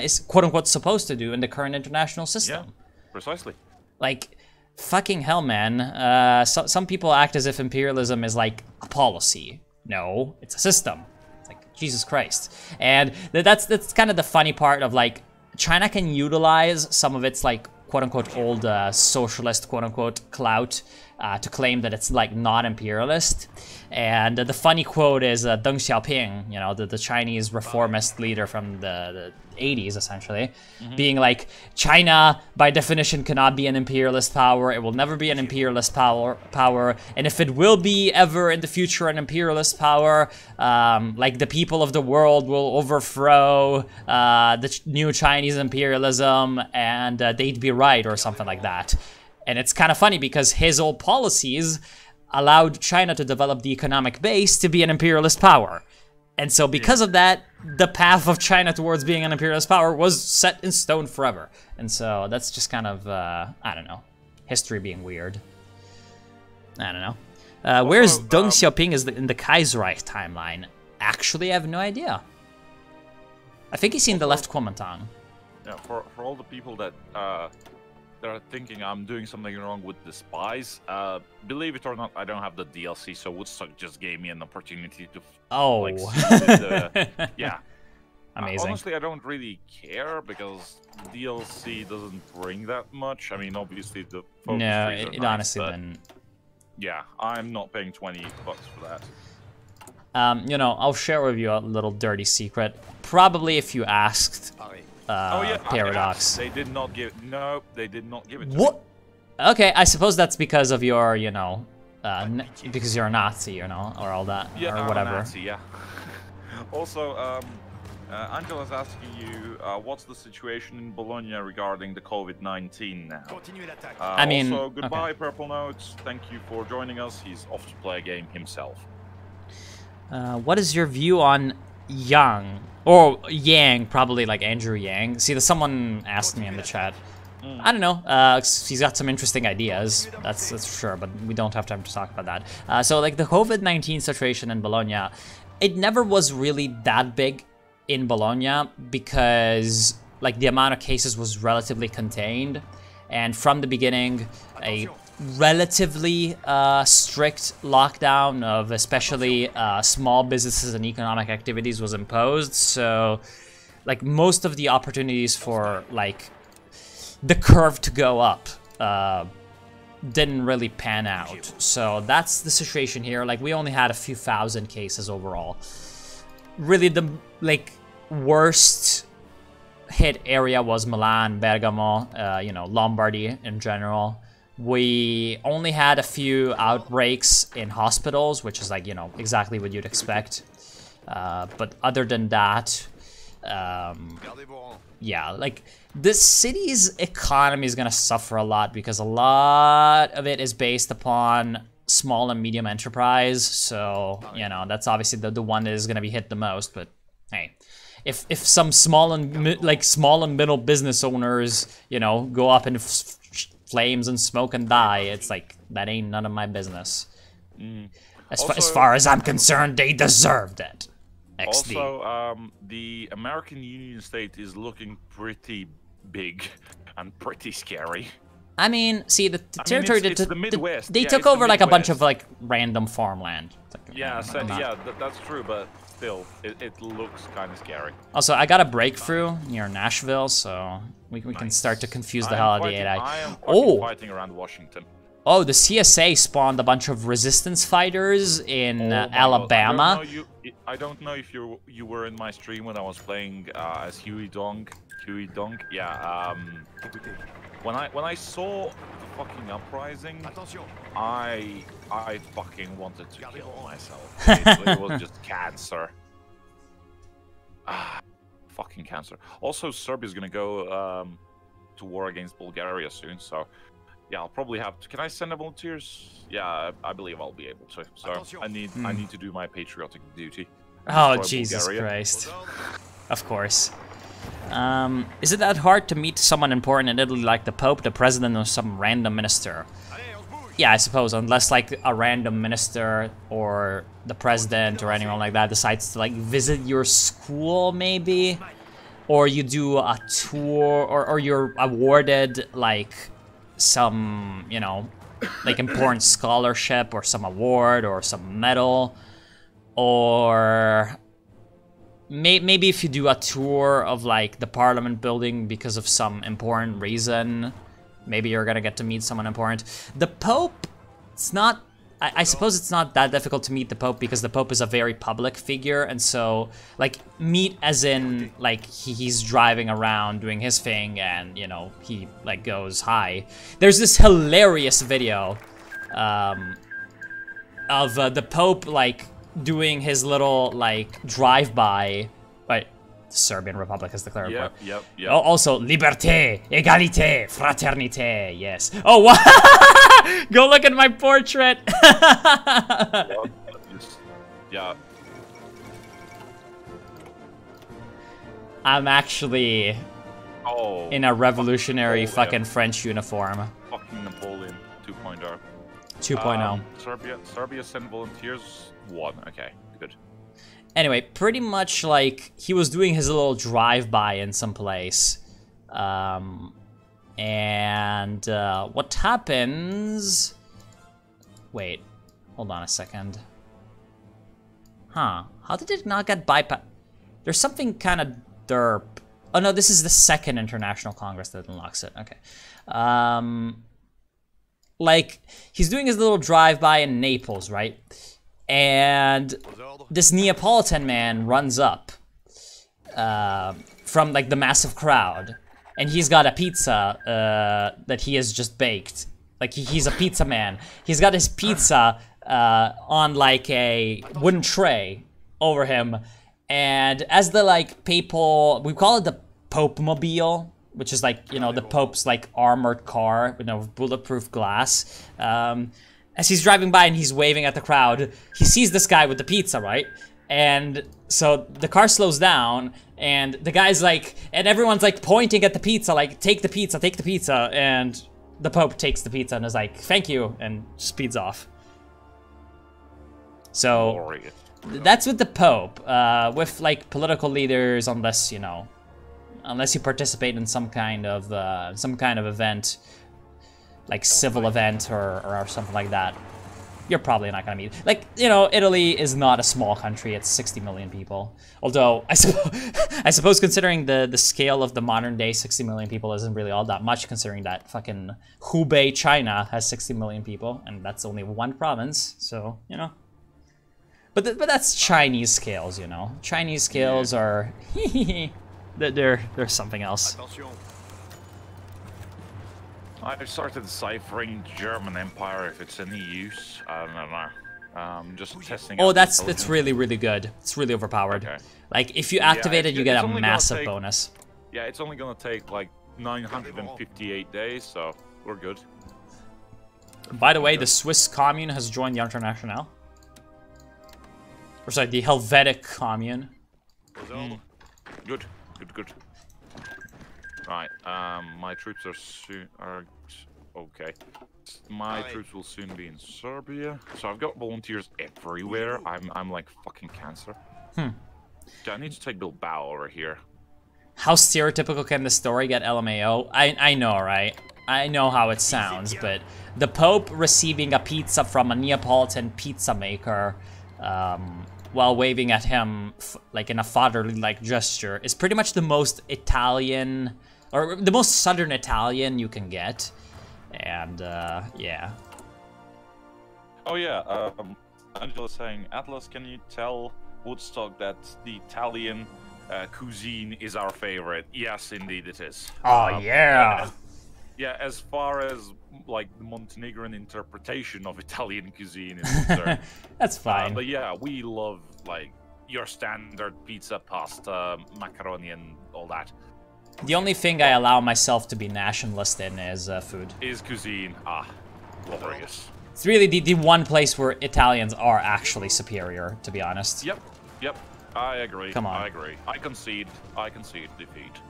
is quote-unquote supposed to do in the current international system. Yeah, precisely. Like, fucking hell, man. Some people act as if imperialism is like a policy. No, it's a system. It's like, Jesus Christ. And that's kind of the funny part of like, China can utilize some of its like quote-unquote old socialist quote-unquote clout to claim that it's like not imperialist. And the funny quote is Deng Xiaoping, you know, the Chinese reformist leader from the 80s, essentially, being like, China, by definition, cannot be an imperialist power. It will never be an imperialist power. And if it will be ever in the future an imperialist power, like the people of the world will overthrow the new Chinese imperialism and they'd be right or something like that. And it's kind of funny because his old policies allowed China to develop the economic base to be an imperialist power. And so because of that, the path of China towards being an imperialist power was set in stone forever. And so that's just kind of, I don't know, history being weird. I don't know. Where's Deng Xiaoping in the Kaiserreich timeline? Actually, I have no idea. I think he's in the left Kuomintang. Yeah, for all the people that are thinking I'm doing something wrong with the spies, believe it or not, I don't have the DLC, so Woodstock just gave me an opportunity to like, yeah. Amazing. Honestly, I don't really care because DLC doesn't bring that much. I mean, obviously the focus no, trees are it nice, honestly but then. Yeah, I'm not paying $20 for that. You know, I'll share with you a little dirty secret. Probably if you asked Paradox. They did not give. No, they did not give it to What? me. Okay, I suppose that's because of your, you know, because you're a Nazi, you know, or all that, Yeah, or whatever. I'm a Nazi, yeah. Also, Angela's asking you, what's the situation in Bologna regarding the COVID-19 now? I mean, also, goodbye, okay. Purple Notes. Thank you for joining us. He's off to play a game himself. What is your view on Yang? Or Yang, probably like Andrew Yang. See, someone asked me in the chat. I don't know. He's got some interesting ideas. That's for sure, but we don't have time to talk about that. So, like, the COVID-19 situation in Bologna, it never was really that big in Bologna because, like, the amount of cases was relatively contained. And from the beginning, a relatively strict lockdown of especially small businesses and economic activities was imposed. So, like, most of the opportunities for, like, the curve to go up didn't really pan out. So that's the situation here. Like, we only had a few thousand cases overall. Really, the, like, worst hit area was Milan, Bergamo, you know, Lombardy in general. We only had a few outbreaks in hospitals, which is, like, you know, exactly what you'd expect. But other than that, yeah, like, the city's economy is gonna suffer a lot because a lot of it is based upon small and medium enterprise. So, you know, that's obviously the one that is gonna be hit the most. But hey, if some small and middle business owners, you know, go up in flames and smoke and die, it's like, that ain't none of my business. As far as I'm concerned, they deserved it. XD. Also, the American Union State is looking pretty big and pretty scary. I mean, see, the territory... it's the Midwest. They took over, like, a bunch of, like, random farmland. Like, yeah, that's true, but still, it looks kind of scary. Also, I got a breakthrough near Nashville, so we can start to confuse the hell out of the AI. I am fighting around Washington. Oh, the CSA spawned a bunch of resistance fighters in Alabama. I don't know if you were in my stream when I was playing as Huey Dong. Yeah. When I saw the fucking uprising, I fucking wanted to kill myself. It was just cancer. Fucking cancer. Also, Serbia's gonna go to war against Bulgaria soon, so. Yeah, I'll probably have to. Can I send volunteers? Yeah, I believe I'll be able to. So I need to do my patriotic duty. Oh, Jesus Christ! Of course. Is it that hard to meet someone important in Italy like the Pope, the President, or some random minister? Yeah, I suppose, unless like a random minister or the President or anyone like that decides to like visit your school, maybe, or you do a tour, or you're awarded like some, you know, like important scholarship or some award or some medal, or maybe if you do a tour of like the Parliament building because of some important reason, maybe you're gonna get to meet someone important. The Pope, it's not, I suppose it's not that difficult to meet the Pope because the Pope is a very public figure, and so, like, meet as in, like, he's driving around doing his thing and, you know, he, like, goes hi. There's this hilarious video of the Pope, like, doing his little, like, drive-by, right? Serbian Republic has declared war. Yep. Also, liberté, égalité, fraternité, yes. Oh, what? Go look at my portrait! Yeah. I'm actually in a revolutionary fucking French uniform. Fucking Napoleon 2.0. 2.0. Serbia sent volunteers. 1. Okay, good. Anyway, pretty much like he was doing his little drive-by in some place. And what happens... Wait, hold on a second. Huh, how did it not get bypassed? There's something kind of derp. Oh no, this is the second International Congress that unlocks it, okay. Like, he's doing his little drive-by in Naples, right? And this Neapolitan man runs up from like the massive crowd, and he's got a pizza that he has just baked, Like he's a pizza man. He's got his pizza on like a wooden tray over him, and as the like papal, we call it the Pope Mobile, which is like, you know, the Pope's like armored car, you know, with bulletproof glass. As he's driving by and he's waving at the crowd, he sees this guy with the pizza, right? And so the car slows down, and the guy's like, and everyone's like pointing at the pizza, like, take the pizza, and the Pope takes the pizza and is like, thank you, and speeds off. So that's with the Pope. With like political leaders, unless you participate in some kind of event, like civil event or something like that, you're probably not gonna meet. Like, you know, Italy is not a small country. It's 60 million people. Although, I suppose considering the scale of the modern day 60 million people isn't really all that much, considering that fucking Hubei, China has 60 million people, and that's only one province, so, you know. But that's Chinese scales, you know. Chinese scales are, they're something else. I've started deciphering German Empire if it's any use. I don't know. Just testing. Oh, that's really, really good. It's really overpowered. Okay. Like, if you activate it, you get a massive bonus. Yeah, it's only gonna take like 958 days, so we're good. By the way, the Swiss Commune has joined the International. Or sorry, the Helvetic Commune. Good. Right, my troops are okay. My troops will soon be in Serbia. So I've got volunteers everywhere. I'm like fucking cancer. Okay, I need to take Bilbao over here. How stereotypical can the story get, LMAO? I know, right? I know how it sounds, but the Pope receiving a pizza from a Neapolitan pizza maker while waving at him like in a fatherly-like gesture is pretty much the most Italian, or the most Southern Italian you can get. And, yeah. Oh, yeah, Angela's saying, Athelas, can you tell Woodstock that the Italian cuisine is our favorite? Yes, indeed it is. Oh, yeah! Yeah, as far as, like, the Montenegrin interpretation of Italian cuisine is concerned. That's fine. But yeah, we love, like, your standard pizza, pasta, macaroni, and all that. The only thing I allow myself to be nationalist in is food. Is cuisine. Ah, glorious. It's really the one place where Italians are actually superior, to be honest. Yep. I agree. Come on. I agree. I concede defeat.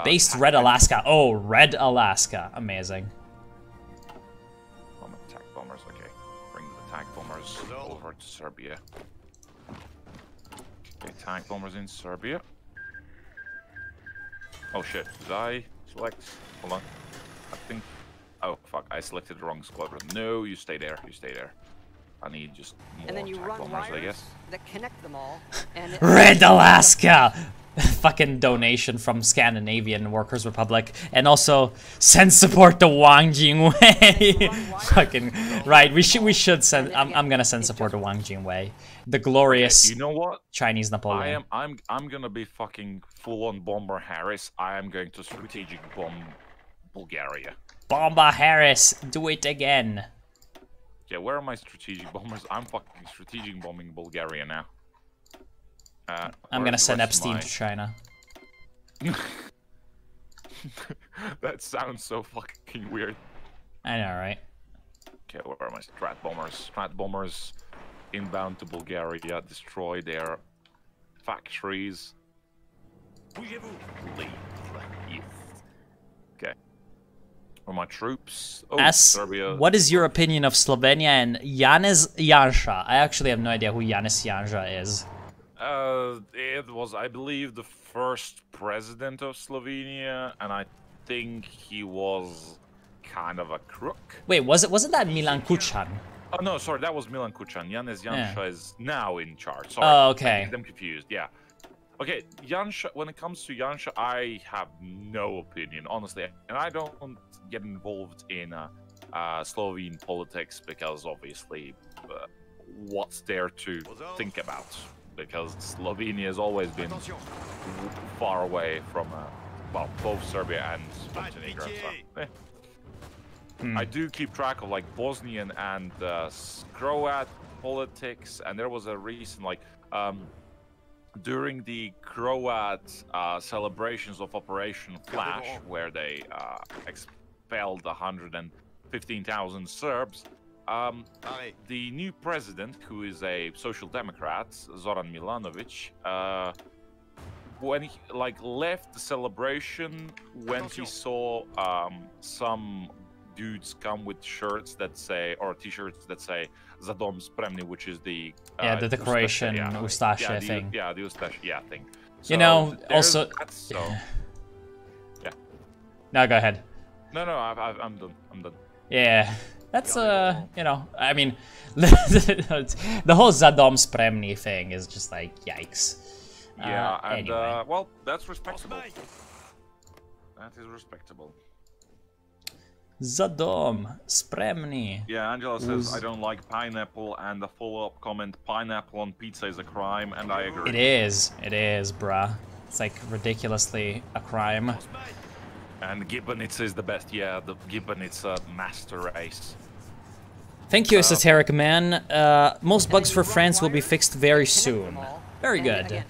Based Red Alaska. Oh, Red Alaska. Amazing. Attack bombers. Okay. Bring the attack bombers over to Serbia. Okay, attack bombers in Serbia. Oh shit, did I select? Hold on. I think... Oh fuck, I selected the wrong squadron. No, you stay there, I need just more and then you attack run bombers, I guess. that connect them all, and Red Alaska! Fucking donation from Scandinavian Workers' Republic. And also, send support to Wang Jingwei! Fucking... Right, we should send... I'm gonna send support to Wang Jingwei. The glorious... You know what? Chinese Napoleon. I'm gonna be fucking full-on Bomber Harris. I am going to strategic bomb Bulgaria. Bomber Harris, do it again. Yeah, where are my strategic bombers? I'm fucking strategic bombing Bulgaria now. I'm gonna send Epstein to China. That sounds so fucking weird. I know, right? Okay, where are my strat bombers? Strat bombers inbound to Bulgaria, destroy their factories. Leave. Okay. Where are my troops? Oh, Serbia. What is your opinion of Slovenia and Janez Janša? I actually have no idea who Janez Janša is. It was, I believe, the first president of Slovenia, and I think he was kind of a crook. Wait, wasn't that Milan Kučan? Oh no, sorry, that was Milan Kučan. Janez Janša is now in charge. Sorry, oh, okay. I'm confused. Yeah. Okay, Janša. When it comes to Janša, I have no opinion, honestly, and I don't get involved in Slovene politics because obviously, what's there to think about? Because Slovenia has always been far away from, well, both Serbia and Montenegro. So, I do keep track of like Bosnian and Croat politics, and there was a recent like during the Croat celebrations of Operation Flash, where they expelled 115,000 Serbs. The new president, who is a social democrat, Zoran Milanovic, when he left the celebration, when he saw some dudes come with shirts that say, or t-shirts that say "Za dom spremni," which is the the Croatian Ustaša thing. The Ustaša thing. So you know, also. So, yeah. No, go ahead. No, I'm done. I'm done. Yeah. That's, you know, I mean, the whole "Za dom spremni" thing is just like, yikes. Yeah, and, anyway. well, that's respectable. That is respectable. "Za dom spremni." Yeah, Angela says, I don't like pineapple, and the follow-up comment, pineapple on pizza is a crime, and I agree. It is, bruh. It's like ridiculously a crime. And Gibbonitz is the best. Yeah, the Gibbonitz master race. Thank you, Esoteric Man. Most bugs for France will be fixed very soon. Very good.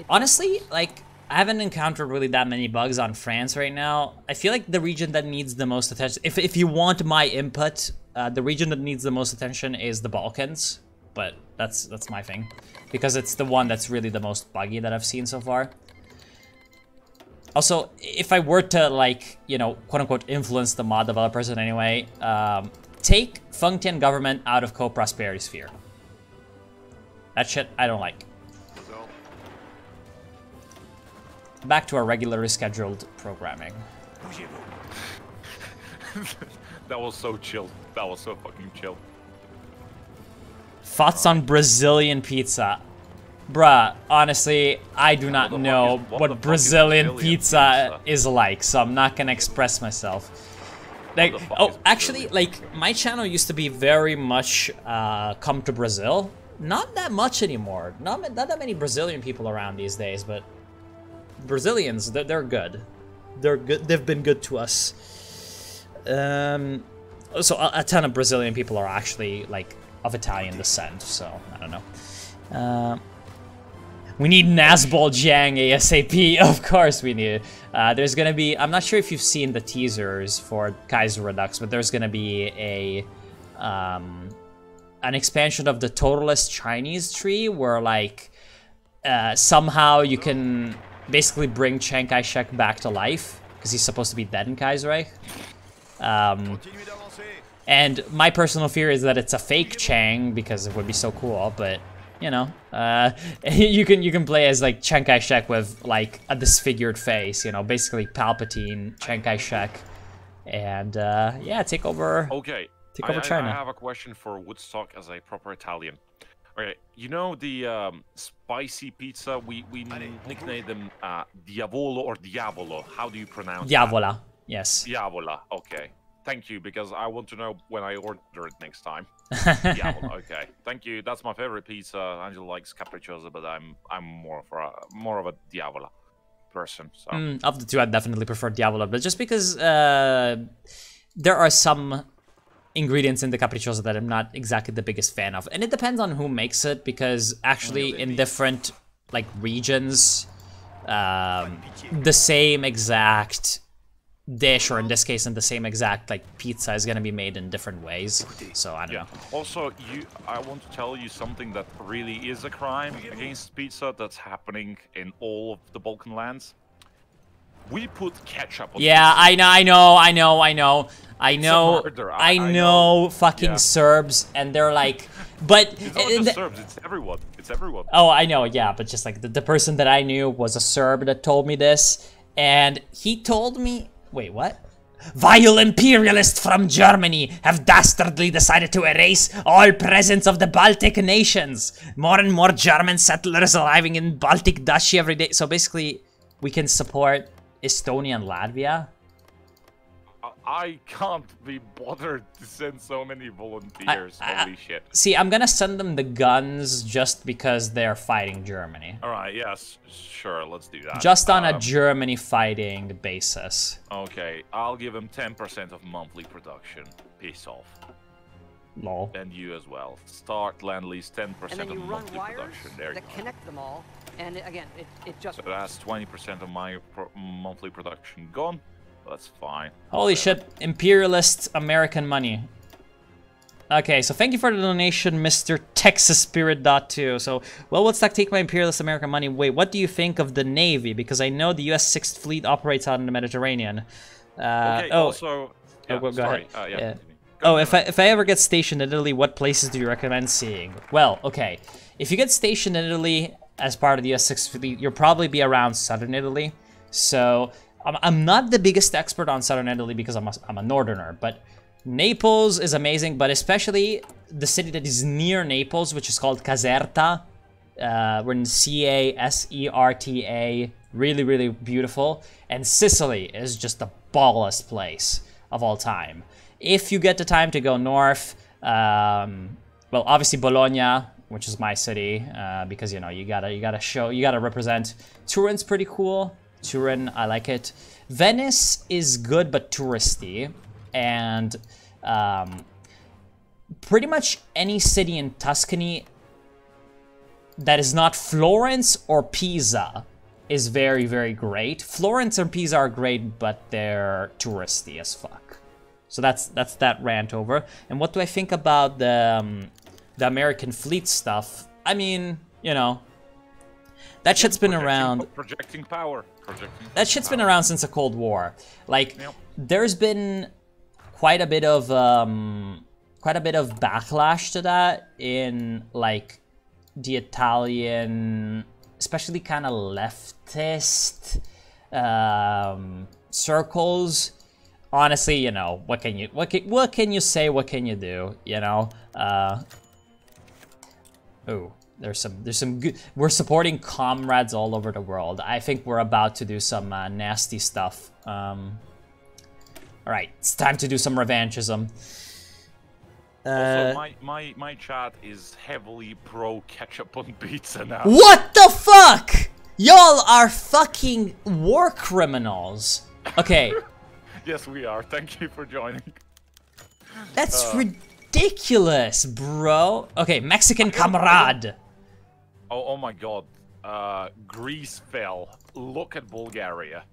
Honestly, like, I haven't encountered really that many bugs on France right now. I feel like the region that needs the most attention, if you want my input, the region that needs the most attention is the Balkans. But that's my thing, because it's the one that's really the most buggy that I've seen so far. Also, if I were to, like, you know, quote-unquote influence the mod developers in any way, take Fengtian government out of co-prosperity sphere. That shit I don't like. Back to our regularly scheduled programming. That was so chill. That was so fucking chill. Thoughts on Brazilian pizza? Bruh, honestly, I do not know what Brazilian pizza is like, so I'm not gonna express myself. Like, oh, actually, like, my channel used to be very much come to Brazil. Not that much anymore. Not that many Brazilian people around these days, but Brazilians, they're good. They're good. They've been good to us. So a ton of Brazilian people are actually, like, of Italian descent, so I don't know. We need Nazbol Jiang ASAP. Of course we need it. There's gonna be, I'm not sure if you've seen the teasers for Kaiserredux, but there's gonna be an expansion of the Totalist Chinese tree where, like, somehow you can basically bring Chiang Kai-shek back to life, because he's supposed to be dead in Kaiserreich. And my personal fear is that it's a fake Chiang, because it would be so cool, but you know, you can play as, like, Chiang Kai-shek with, like, a disfigured face, you know, basically Palpatine, Chiang Kai-shek, and yeah, take over. Okay. Take over China. I have a question for Woodstock as a proper Italian. Okay, you know the spicy pizza? We nickname them Diavolo or Diavolo. How do you pronounce Diavola, that? yes. Diavola, okay. Thank you, because I want to know when I order it next time. Diavola, okay. Thank you. That's my favorite pizza. Angela likes capricciosa, but I'm more of a Diavola person. So. Of the two, I definitely prefer Diavola, but just because there are some ingredients in the capricciosa that I'm not exactly the biggest fan of, and it depends on who makes it, because actually in different, like, regions, the same exact dish, or in this case in the same exact, like, pizza is gonna be made in different ways, so I don't know. Also, I want to tell you something that really is a crime against pizza that's happening in all of the Balkan lands. We put ketchup on pizza. I know, fucking Serbs, and they're like, but it's not just Serbs, it's everyone. It's everyone. Oh, I know, yeah, but just like the person that I knew was a Serb that told me this, and he told me, wait, what? Vile imperialists from Germany have dastardly decided to erase all presence of the Baltic nations. More and more German settlers arriving in Baltic Duchy every day. So basically, we can support Estonia and Latvia. I can't be bothered to send so many volunteers. Holy shit. See, I'm gonna send them the guns just because they're fighting Germany. Alright, yes, sure, let's do that. Just on a Germany fighting basis. Okay, I'll give them 10% of monthly production. Peace off. Lol. And you as well. Start Lend-Lease 10% And then of you run monthly wires production. There you that go. connect them all. And again, it just... So that's 20% of my monthly production gone. That's fine. Holy shit, imperialist American money. Okay, so thank you for the donation, Mr. Texas Spirit.2. So, well, let's not take my imperialist American money. Wait, what do you think of the Navy? Because I know the US 6th Fleet operates out in the Mediterranean. Okay, also... Yeah, go sorry. ahead. Yeah. Oh, if I ever get stationed in Italy, what places do you recommend seeing? Well, okay. If you get stationed in Italy as part of the US 6th Fleet, you'll probably be around southern Italy. So... I'm not the biggest expert on southern Italy because I'm a northerner, but Naples is amazing, but especially the city that is near Naples, which is called Caserta. We're in Caserta, really, really beautiful. And Sicily is just the ballest place of all time. If you get the time to go north, well, obviously Bologna, which is my city, because you know you gotta represent. Turin's pretty cool. Turin, I like it. Venice is good but touristy, and pretty much any city in Tuscany that is not Florence or Pisa is very, very great. Florence and Pisa are great, but they're touristy as fuck. So that's that rant over. And what do I think about the American fleet stuff? I mean, you know, that shit's been around. Projecting power. That shit's been around since the Cold War. Like, there's been quite a bit of backlash to that in like the Italian, especially kind of leftist circles. Honestly, you know, what can you say? What can you do? You know. Ooh. There's some good. We're supporting comrades all over the world. I think we're about to do some nasty stuff. All right, it's time to do some revanchism. Also, my chat is heavily pro ketchup on pizza now. What the fuck? Y'all are fucking war criminals. Okay. Yes, we are. Thank you for joining. That's ridiculous, bro. Okay, Mexican camarade. Oh my god. Greece fell. Look at Bulgaria.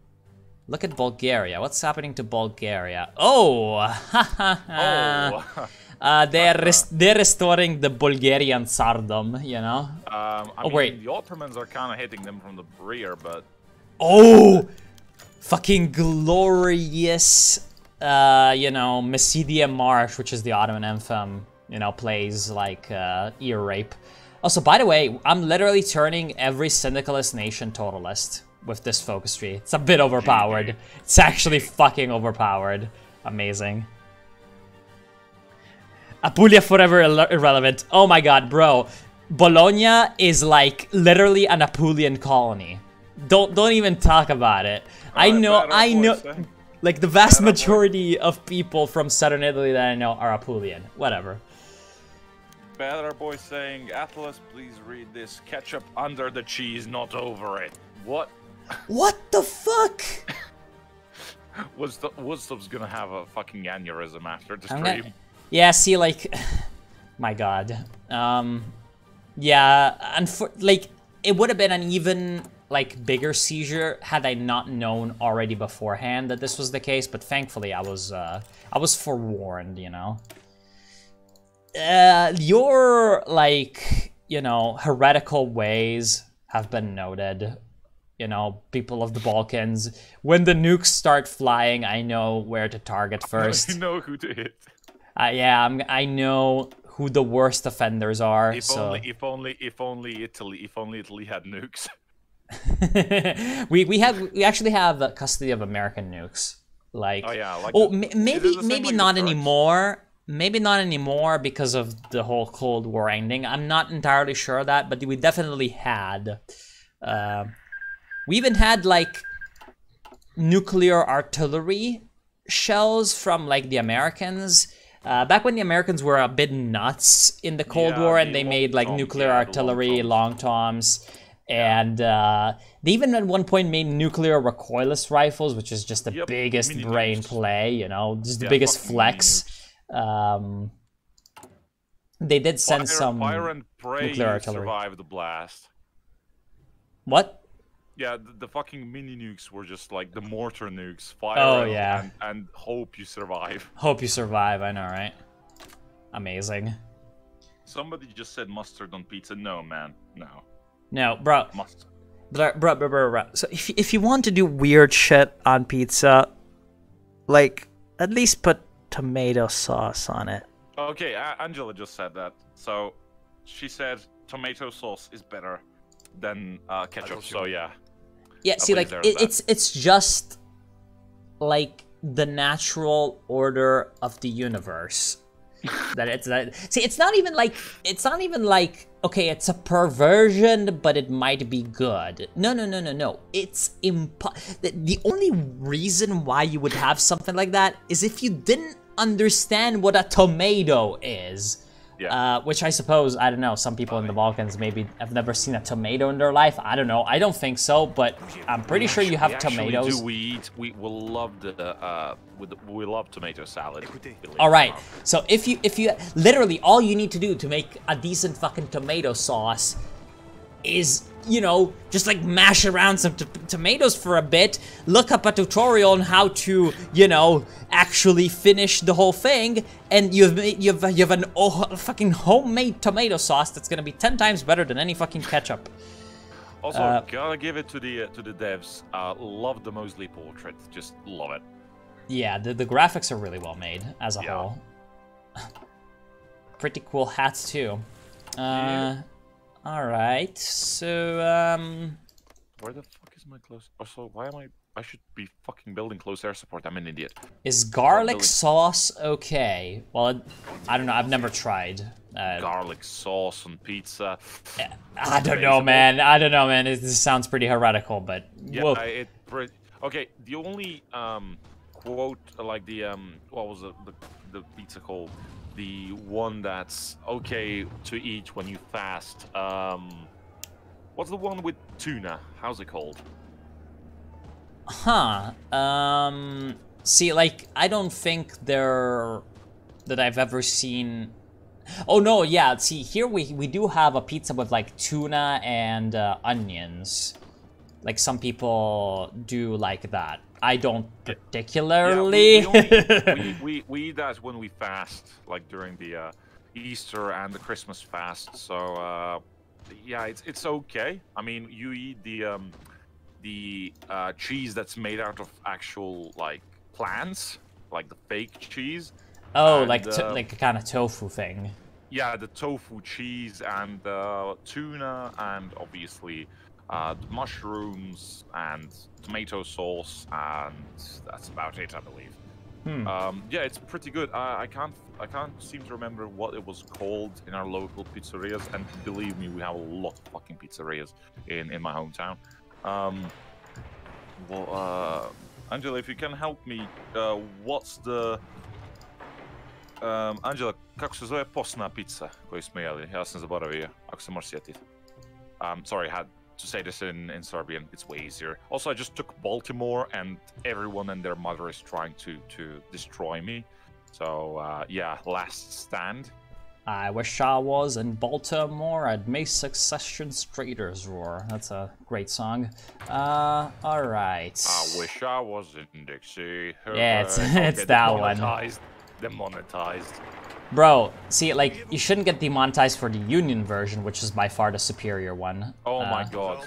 Look at Bulgaria. What's happening to Bulgaria? Oh! They're restoring the Bulgarian tsardom, you know? I mean, wait. The Ottomans are kind of hitting them from the rear, but... Oh! Fucking glorious, you know, Messidia March, which is the Ottoman anthem, you know, plays like ear rape. Also, by the way, I'm literally turning every syndicalist nation totalist with this focus tree. It's a bit overpowered. It's actually fucking overpowered. Amazing. Apulia forever irrelevant. Oh my god, bro. Bologna is like literally an Apulian colony. Don't even talk about it. I know. Like the vast majority of people from southern Italy that I know are Apulian. Whatever. Better boy saying, Athelas, please read this. Ketchup under the cheese, not over it. What? What the fuck? Woodstop's gonna have a fucking aneurysm after the stream. Yeah, see, like, my god. Yeah, like, it would have been an even, like, bigger seizure had I not known already beforehand that this was the case, but thankfully I was forewarned, you know? Your, like, you know, heretical ways have been noted. You know, people of the Balkans. When the nukes start flying, I know where to target first. You know who to hit. Yeah, I know who the worst offenders are. If only Italy had nukes. we actually have custody of American nukes. Like, oh yeah, like maybe not anymore. Maybe not anymore because of the whole Cold War ending. I'm not entirely sure of that, but we definitely had. We even had like nuclear artillery shells from like the Americans. Back when the Americans were a bit nuts in the Cold Yeah, War, the and they long made like toms, nuclear yeah, the long artillery, toms. long toms, and they even at one point made nuclear recoilless rifles, which is just the Yep, biggest mini brain nukes. play, you know, just the Yeah, biggest fucking mini flex. They did send some Fire and Prey nuclear you artillery. survived the blast. What? Yeah, the fucking mini nukes were just like the mortar nukes. Fire Oh, and, yeah. and hope you survive. Hope you survive, I know, right? Amazing. Somebody just said mustard on pizza. No, man. No. No, bro. Mustard. Bro. So if you want to do weird shit on pizza, like, at least put tomato sauce on it. Okay, Angela just said that. So she said tomato sauce is better than ketchup. So yeah. Yeah, see, like, believe there's it's just like the natural order of the universe. See, it's not even like okay, it's a perversion, but it might be good. No. It's the only reason why you would have something like that is if you didn't understand what a tomato is. Yeah. Which I suppose, I don't know, some people in the Balkans maybe have never seen a tomato in their life. I don't know. I don't think so, but I'm pretty sure you have tomatoes. We love we love tomato salad. All right. So if you literally all you need to do to make a decent fucking tomato sauce is, you know, just like mash around some tomatoes for a bit, look up a tutorial on how to, you know, actually finish the whole thing, and you've an fucking homemade tomato sauce that's gonna be 10 times better than any fucking ketchup. Also, gotta give it to the devs. Love the Mosley portrait. Just love it. Yeah, the graphics are really well made as a whole. Pretty cool hats too. All right, so where the fuck is my close? Also, why am I should be fucking building close air support. I'm an idiot. Is garlic sauce okay? Well, I don't know. I've never tried. Garlic sauce on pizza. I don't know, man. I don't know, man. This sounds pretty heretical, but yeah, whoa. Okay. The only quote like the what was the pizza called? The one that's okay to eat when you fast. What's the one with tuna? How's it called? Huh. See, like, I don't think that I've ever seen. Oh no, yeah. See, here we do have a pizza with like tuna and onions. Like some people do like that. I don't particularly. Yeah, we eat that when we fast, like during the Easter and the Christmas fast. So yeah, it's okay. I mean, you eat the cheese that's made out of actual like plants, like the fake cheese. Oh, and, like like a kind of tofu thing. Yeah, the tofu cheese and tuna and obviously mushrooms and tomato sauce, and that's about it, I believe. Yeah, it's pretty good. I can't seem to remember what it was called in our local pizzerias, and believe me, we have a lot of fucking pizzerias in my hometown. Well, Angela, if you can help me, what's the Angela, kako se zove posna pizza koju smo jeli? Ja sam zaboravio, ako se možeš sjetiti. Sorry, I had to say this in Serbian. It's way easier. Also, I just took Baltimore, and everyone and their mother is trying to destroy me. So, yeah, last stand. I wish I was in Baltimore. I'd make Succession's traitors roar. That's a great song. All right. I wish I was in Dixie. Yeah, it's that one. Demonetized. Bro, see, like, you shouldn't get demonetized for the Union version, which is by far the superior one. Oh my god.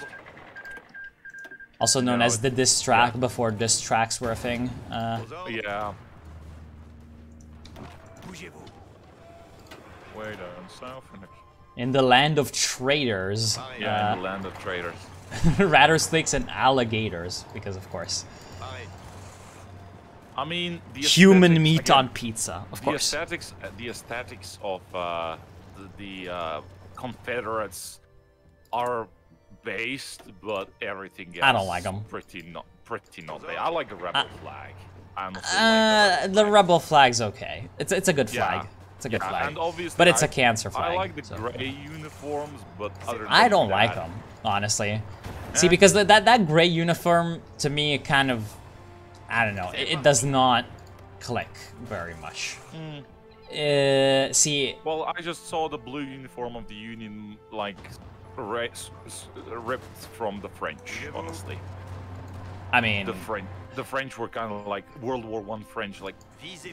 Also known as the diss track before diss tracks were a thing. Yeah. Way down south. In the land of traitors. Yeah, in the land of traitors. Rattlesnakes and alligators, because of course. I mean, the human meat again, on pizza, of course. The aesthetics of the Confederates are based, but everything else I don't like them. Pretty not. I like the rebel flag. I honestly like The rebel flag's okay. It's a good Yeah. flag. It's a good flag. And obviously, But it's a cancer flag. I like the so. gray uniforms, but other than I don't that, like them, honestly. See, because that gray uniform to me kind of, I don't know, it does not click very much. See. Well, I just saw the blue uniform of the Union like ripped from the French. Honestly, I mean, the French were kind of like World War I French, like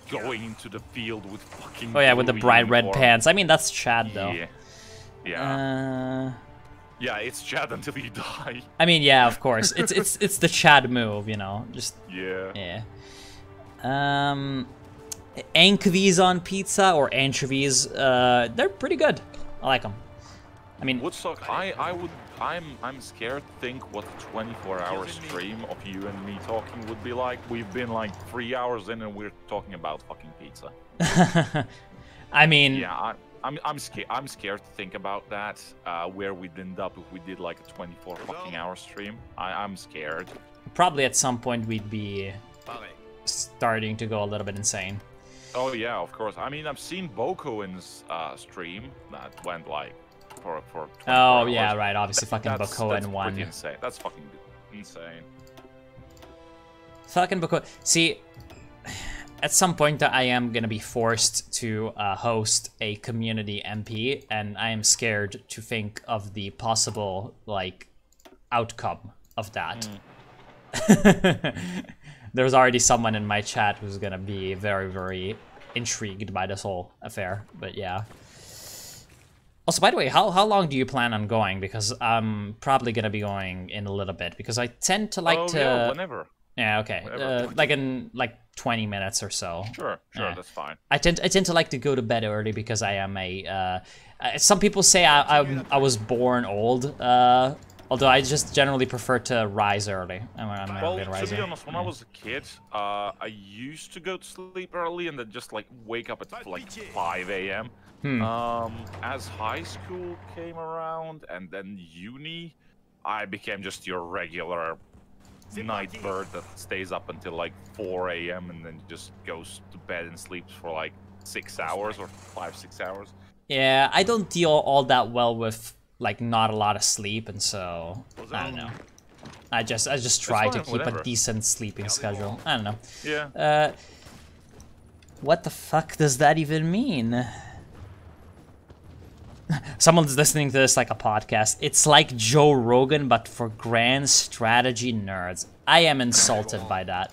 going into the field with fucking. Oh yeah, with the blue bright red uniform. pants. I mean, that's Chad though. Yeah. Yeah, it's Chad until you die. I mean, yeah, of course. It's the Chad move, you know. Just Yeah. Anchovies on pizza or anchovies, they're pretty good. I like them. I mean, Woodstock, I'm scared to think what a 24-hour stream of you and me talking would be like. We've been like 3 hours in and we're talking about fucking pizza. I mean, Yeah, I'm scared to think about that. Where we'd end up if we did like a 24 fucking hour stream. I'm scared. probably at some point we'd be starting to go a little bit insane. Oh yeah, of course. I mean, I've seen Bokoen's stream that went like for 24 Oh hours. yeah, right. Obviously, fucking Bakoen that's won. pretty insane. That's fucking insane. Fucking Bakoen. See, at some point I am gonna be forced to host a community MP, and I am scared to think of the possible like outcome of that. There's already someone in my chat who's gonna be very, very intrigued by this whole affair. But yeah. Also, by the way, how long do you plan on going? Because I'm probably gonna be going in a little bit because I tend to like to. Yeah, whenever. Yeah, okay. Like in like 20 minutes or so. Sure, Yeah. that's fine. I tend to like to go to bed early because I am a. Some people say I was born old. Although I just generally prefer to rise early. I'm an Well, early to riser. be honest, when I was a kid, I used to go to sleep early and then just like wake up at like 5 a.m. As high school came around and then uni, I became just your regular night bird that stays up until like 4 a.m. and then just goes to bed and sleeps for like 6 hours or 5-6 hours. Yeah, I don't deal all that well with like not a lot of sleep, and so I don't know. I just try to fine, keep whatever. a decent sleeping schedule. I don't know. Yeah. What the fuck does that even mean? Someone's listening to this like a podcast. It's like Joe Rogan, but for grand strategy nerds. I am insulted by that.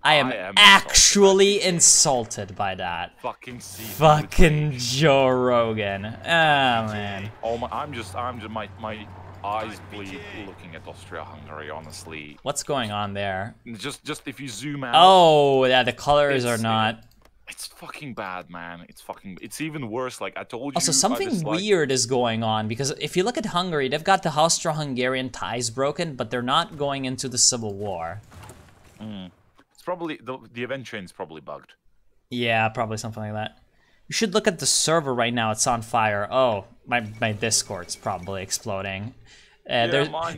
I am actually insulted by that. Fucking see. Fucking Joe Rogan. Oh man. Oh my! I'm just my eyes bleed looking at Austria-Hungary. Honestly, What's going on there? just if you zoom out. Oh yeah, the colors are It's- not. It's fucking bad, man. It's even worse. Like I told you. Also, something just, like, weird is going on because if you look at Hungary, they've got the Austro-Hungarian ties broken, but they're not going into the civil war. It's probably the event chain's probably bugged. Yeah, probably something like that. You should look at the server right now. It's on fire. Oh, my Discord's probably exploding. Yeah, mine.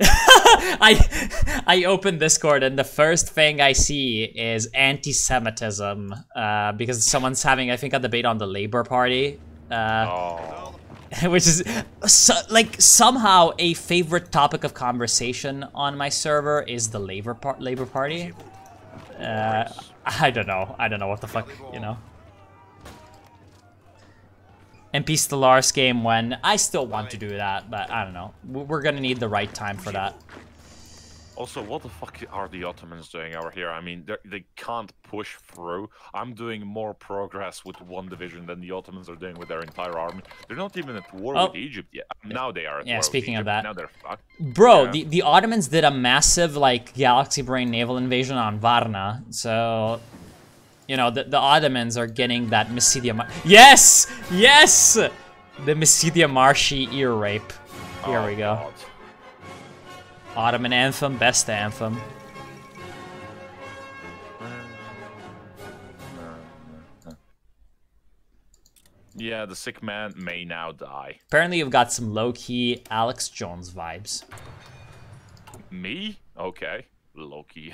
I opened Discord and the first thing I see is anti-Semitism because someone's having, I think, a debate on the Labour Party. Oh. Which is somehow a favorite topic of conversation on my server is the Labour Party. I don't know what the fuck, you know. MP Stellaris game when I still want to do that, but I don't know. We're gonna need the right time for that. Also, what the fuck are the Ottomans doing over here? I mean, they can't push through. I'm doing more progress with one division than the Ottomans are doing with their entire army. They're not even at war with Egypt yet. Now they are at war speaking with of Egypt. that. Now they're fucked. Bro, Yeah. the Ottomans did a massive, like, Galaxy Brain naval invasion on Varna, so... You know, the Ottomans are getting that Mysidia... Yes! Yes! The Mysidia Marshy ear rape. Here we go. God. Ottoman anthem, best anthem. Yeah, the sick man may now die. Apparently you've got some low-key Alex Jones vibes. Me? Okay. Loki.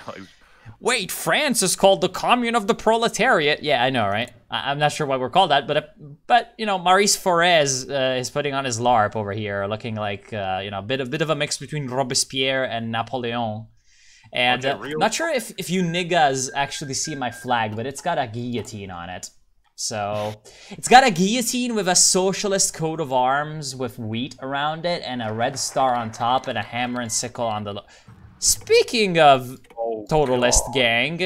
Wait, France is called the commune of the proletariat. Yeah, I know, right? I'm not sure why we're called that, but you know, Maurice Forez is putting on his LARP over here, looking like you know, a bit of a mix between Robespierre and Napoleon. And not sure if you niggas actually see my flag, but it's got a guillotine on it. So it's got a guillotine with a socialist coat of arms with wheat around it and a red star on top and a hammer and sickle on the. Speaking of Totalist gang,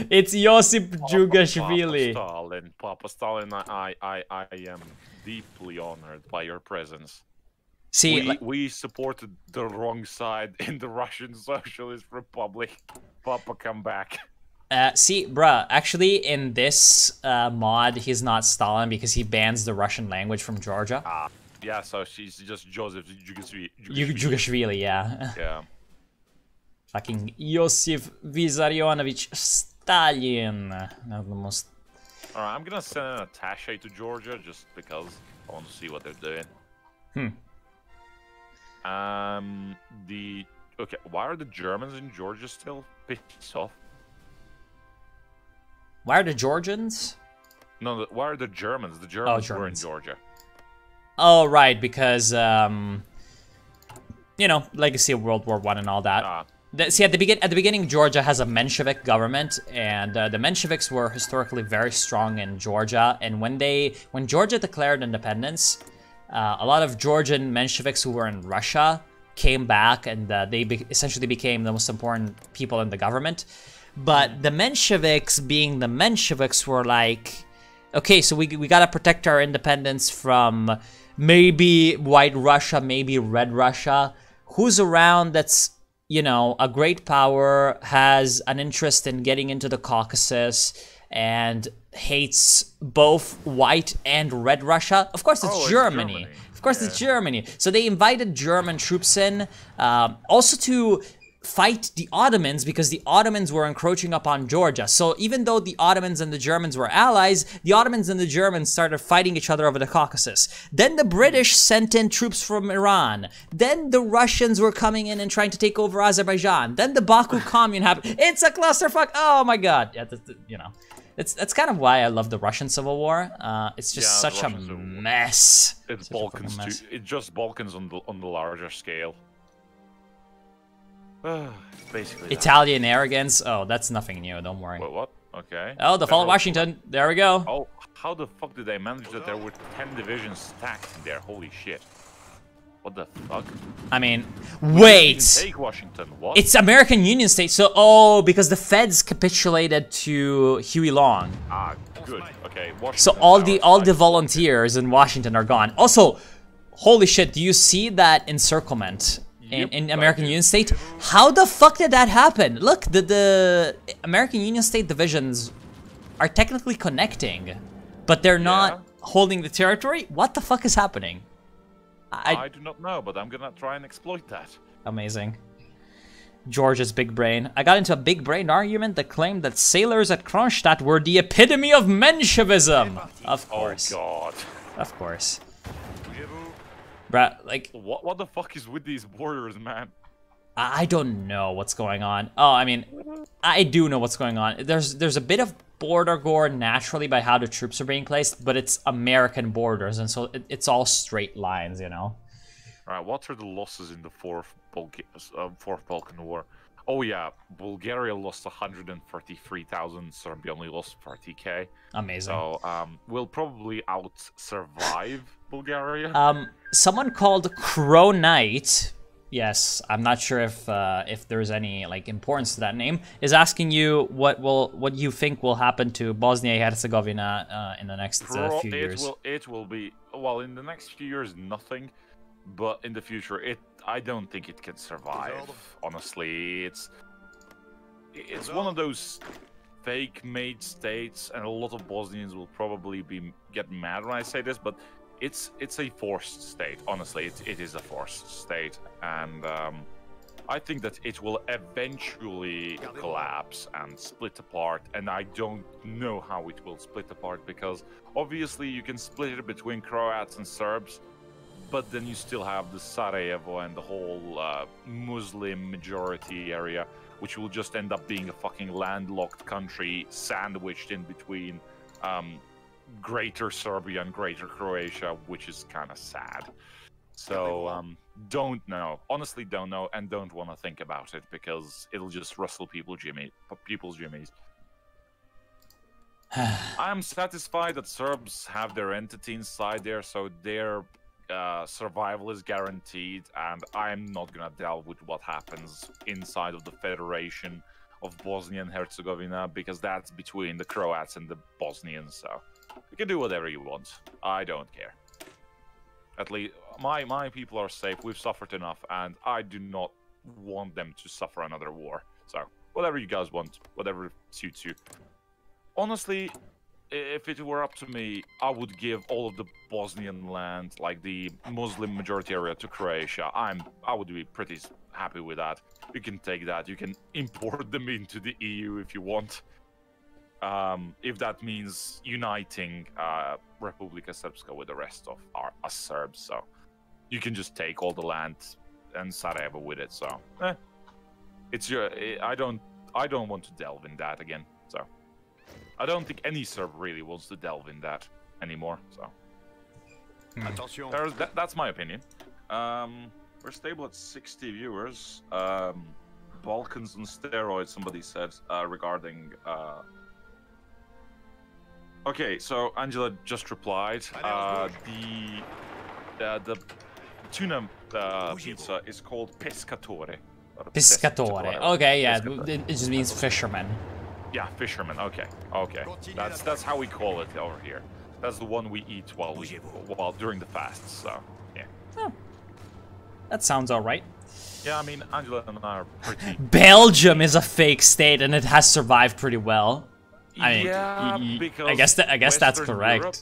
it's Josip Jugashvili. Papa Stalin, I am deeply honored by your presence. See, we supported the wrong side in the Russian Socialist Republic. Papa, come back. See, bruh, actually, in this mod, he's not Stalin because he bans the Russian language from Georgia. Yeah, so she's just Joseph Jugashvili. Jugashvili, yeah. Yeah. Fucking Josif Vissarionovich Stalin. Not the most... Alright, I'm gonna send an attaché to Georgia just because I want to see what they're doing. Okay, why are the Germans in Georgia still pissed off? Why are the Georgians? No, why are the Germans? The Germans were in Germans. Georgia. Oh, right, because, you know, legacy of World War I and all that. See, at the beginning, Georgia has a Menshevik government, and the Mensheviks were historically very strong in Georgia. And when Georgia declared independence, a lot of Georgian Mensheviks who were in Russia came back, and they essentially became the most important people in the government. But the Mensheviks, being the Mensheviks, were like, okay, so we gotta protect our independence from maybe White Russia, maybe Red Russia. Who's around that's, you know, a great power, has an interest in getting into the Caucasus, and hates both White and Red Russia? Of course, it's Germany. Of course, it's Germany. So they invited German troops in, also to fight the Ottomans, because the Ottomans were encroaching upon Georgia. So even though the Ottomans and the Germans were allies, the Ottomans and the Germans started fighting each other over the Caucasus. Then the British sent in troops from Iran. Then the Russians were coming in and trying to take over Azerbaijan. Then the Baku Commune happened. It's a clusterfuck. Oh my god. Yeah, you know. That's kind of why I love the Russian Civil War. It's just such a mess. It's Balkans too. It's just Balkans on the larger scale. Basically. Italian arrogance. Oh, that's nothing new. Don't worry. Wait, what? Okay. Oh, the fall of Washington. There we go. Oh, how the fuck did they manage that there were 10 divisions stacked in there? Holy shit. What the fuck? I mean, wait. Take Washington. What? It's American Union State. So, oh, because the feds capitulated to Huey Long. Ah, good. Okay. Washington, so all the volunteers in Washington are gone. Also, holy shit! Do you see that encirclement in American Union State? How the fuck did that happen? Look, the American Union State divisions are technically connecting, but they're not holding the territory. What the fuck is happening? I do not know, but I'm gonna try and exploit that. Amazing. George's big brain. I got into a big brain argument that claimed that sailors at Kronstadt were the epitome of Menshevism. Of course. Oh god. Of course. Bruh, like... What the fuck is with these borders, man? I don't know what's going on. Oh, I mean, I do know what's going on. There's a bit of border gore naturally by how the troops are being placed, but it's American borders, and so it's all straight lines, you know? Alright, what are the losses in the Fourth Balkan War? Oh yeah, Bulgaria lost 133,000, Serbia only lost 30k. Amazing. So, we'll probably out-survive Bulgaria. Someone called Crow Knight... Yes, I'm not sure if there's any like importance to that name. Is asking you what you think will happen to Bosnia and Herzegovina in the next few years. It will be well in the next few years nothing, but in the future I don't think it can survive. Honestly, it's one of those fake-made states, and a lot of Bosnians will probably get mad when I say this, but. It's a forced state. Honestly, it is a forced state, and I think that it will eventually collapse and split apart. And I don't know how it will split apart, because obviously you can split it between Croats and Serbs, but then you still have the Sarajevo and the whole Muslim majority area. which will just end up being a fucking landlocked country sandwiched in between Greater Serbia and Greater Croatia, which is kind of sad. So, don't know. Honestly, don't know, and don't want to think about it, because it'll just rustle people's jimmies. I'm satisfied that Serbs have their entity inside there, so their survival is guaranteed, and I'm not gonna delve with what happens inside of the Federation of Bosnia and Herzegovina, because that's between the Croats and the Bosnians, so you can do whatever you want. I don't care. At least my people are safe. We've suffered enough, and I do not want them to suffer another war. So whatever you guys want, whatever suits you. Honestly, if it were up to me, I would give all of the Bosnian land, like the Muslim majority area, to Croatia. I would be pretty happy with that. You can take that. You can import them into the EU if you want. If that means uniting Republika Srpska with the rest of us Serbs, so you can just take all the land and Sarajevo with it. So, it's your. I don't want to delve in that again. So, I don't think any Serb really wants to delve in that anymore. So, that's my opinion. We're stable at 60 viewers. Balkans on steroids. Somebody said regarding. Okay, so Angela just replied. The tuna pizza is called pescatore. Pescatore. Okay, yeah, it just means fisherman. Yeah, fisherman. Okay, okay. That's how we call it over here. That's the one we eat while during the fasts. So yeah. Oh, that sounds all right. Yeah, I mean Angela and I are pretty. Belgium is a fake state, and it has survived pretty well. I mean, yeah, because I guess that's correct. Europe,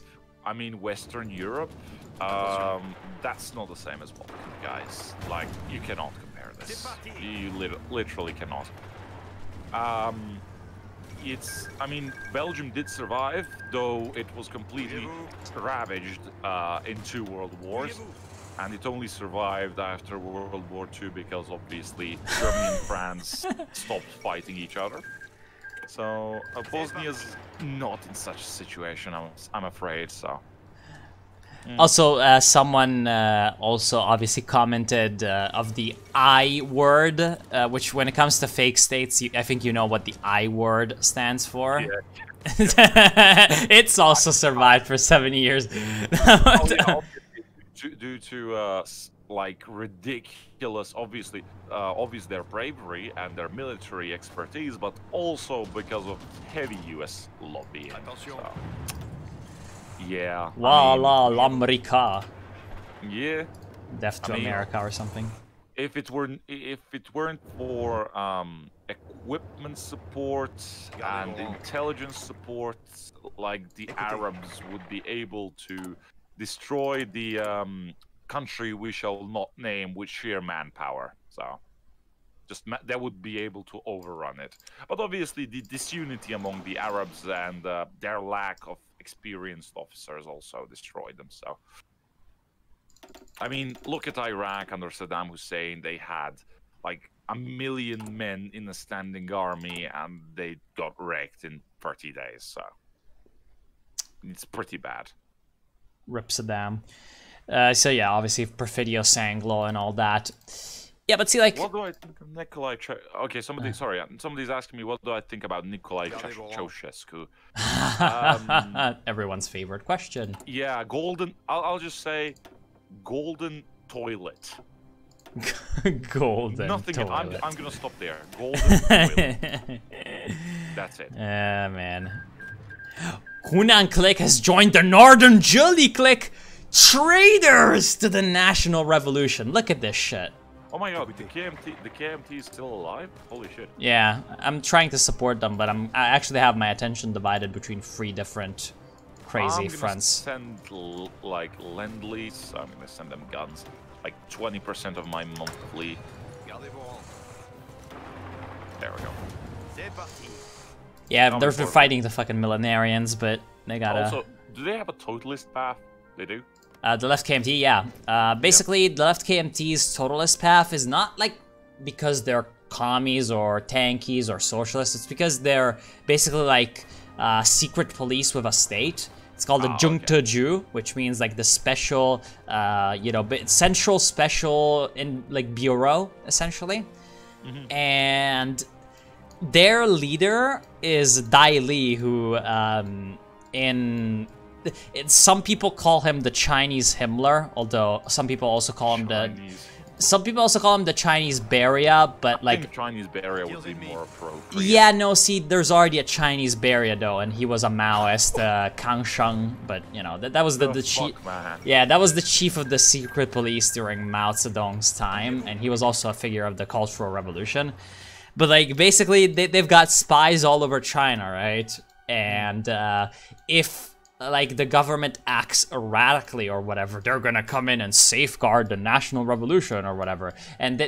I mean, Western Europe, that's not the same as Balkan, guys. Like, you cannot compare this. You literally cannot. I mean, Belgium did survive, though it was completely ravaged in 2 world wars. And it only survived after World War II because, obviously, Germany and France stopped fighting each other. So Bosnia's not in such a situation, I'm afraid. So. Also, someone also obviously commented of the I word, which when it comes to fake states, I think you know what the I word stands for. Yeah. It's also survived for 7 years. Due to like ridiculous, obviously their bravery and their military expertise, but also because of heavy U.S. lobbying. So, yeah. L'America. Yeah. Death to America or something. If it weren't for equipment support and intelligence support, like the Arabs would be able to destroy the country we shall not name with sheer manpower. So just they would be able to overrun it. But obviously the disunity among the Arabs and their lack of experienced officers also destroyed them. So I mean, look at Iraq under Saddam Hussein. They had like 1 million men in a standing army and they got wrecked in 30 days. So it's pretty bad. Rip Saddam. So yeah, obviously Perfidio Sanglo and all that. Yeah, but see, like, what do I think of Nikolai? Okay, somebody's asking me what do I think about Nikolai Ceausescu. Everyone's favorite question. Yeah, golden. I'll just say, golden toilet. Golden. Nothing. Toilet. I'm gonna stop there. Golden toilet. That's it. Man. Hunan Click has joined the Northern Jolly Click. Traitors to the National Revolution. Look at this shit. Oh my god, the KMT is still alive? Holy shit. Yeah, I'm trying to support them, but I actually have my attention divided between 3 different crazy fronts. I'm gonna send like Lend-Lease. I'm gonna send them guns. Like 20% of my monthly. There we go. Yeah, they're fighting the fucking millenarians, but they gotta... Also, do they have a totalist path? They do? The left KMT, yeah. Basically, the left KMT's totalist path is not, like, because they're commies or tankies or socialists. It's because they're basically like secret police with a state. It's called the Jungteju, which means like the special, central special in like bureau essentially. And their leader is Dai Li, who some people call him the Chinese Himmler, although some people also call him the Chinese Beria, but I think Chinese Beria would be more appropriate. Yeah, no, see, there's already a Chinese Beria though, and he was a Maoist, Kang Sheng, but you know that was the chief. Yeah, that was the chief of the secret police during Mao Zedong's time, and he was also a figure of the Cultural Revolution. But like basically, they've got spies all over China, right? And if like the government acts erratically or whatever, they're gonna come in and safeguard the national revolution or whatever. And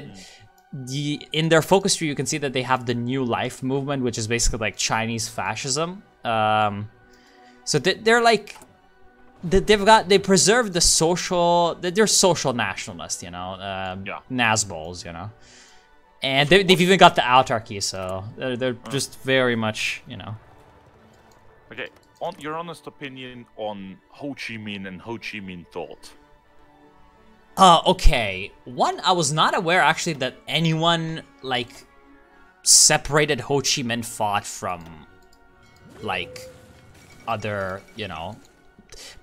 in their focus tree, you can see that they have the New Life movement, which is basically like Chinese fascism. So they're like, they preserve the social, they're social nationalists, you know, Nazbols, you know. And they've even got the autarky, so they're just very much, you know. Okay. On your honest opinion on Ho Chi Minh and Ho Chi Minh thought? Okay. One, I was not aware actually that anyone like separated Ho Chi Minh thought from like other, you know,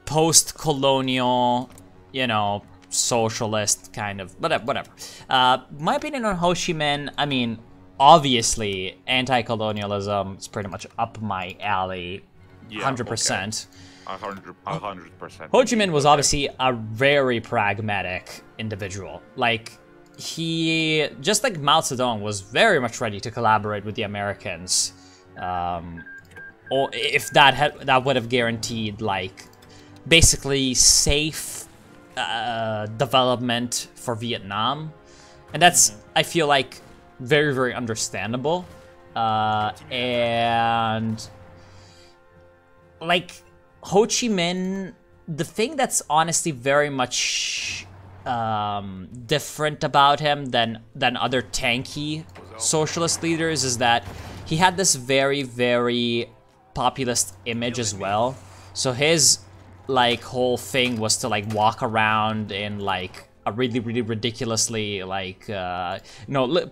post-colonial, you know, socialist kind of whatever. My opinion on Ho Chi Minh, I mean, obviously anti-colonialism is pretty much up my alley. 100%. 100%. Ho Chi Minh was obviously a very pragmatic individual. Like, he, just like Mao Zedong, was very much ready to collaborate with the Americans. Or if that would have guaranteed, like, basically safe development for Vietnam. And that's, I feel like, very, very understandable. And like Ho Chi Minh, the thing that's honestly very much different about him than other tanky socialist leaders is that he had this very, very populist image as well. So his like whole thing was to like walk around in like a really, really ridiculously like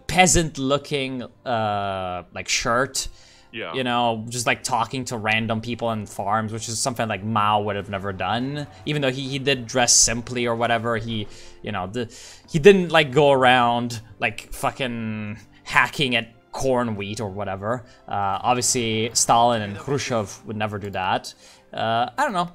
peasant looking like shirt. Yeah. You know, just like talking to random people on farms, which is something like Mao would have never done. Even though he did dress simply or whatever, he didn't like go around like fucking hacking at corn wheat or whatever. Obviously, Stalin and Khrushchev would never do that. I don't know.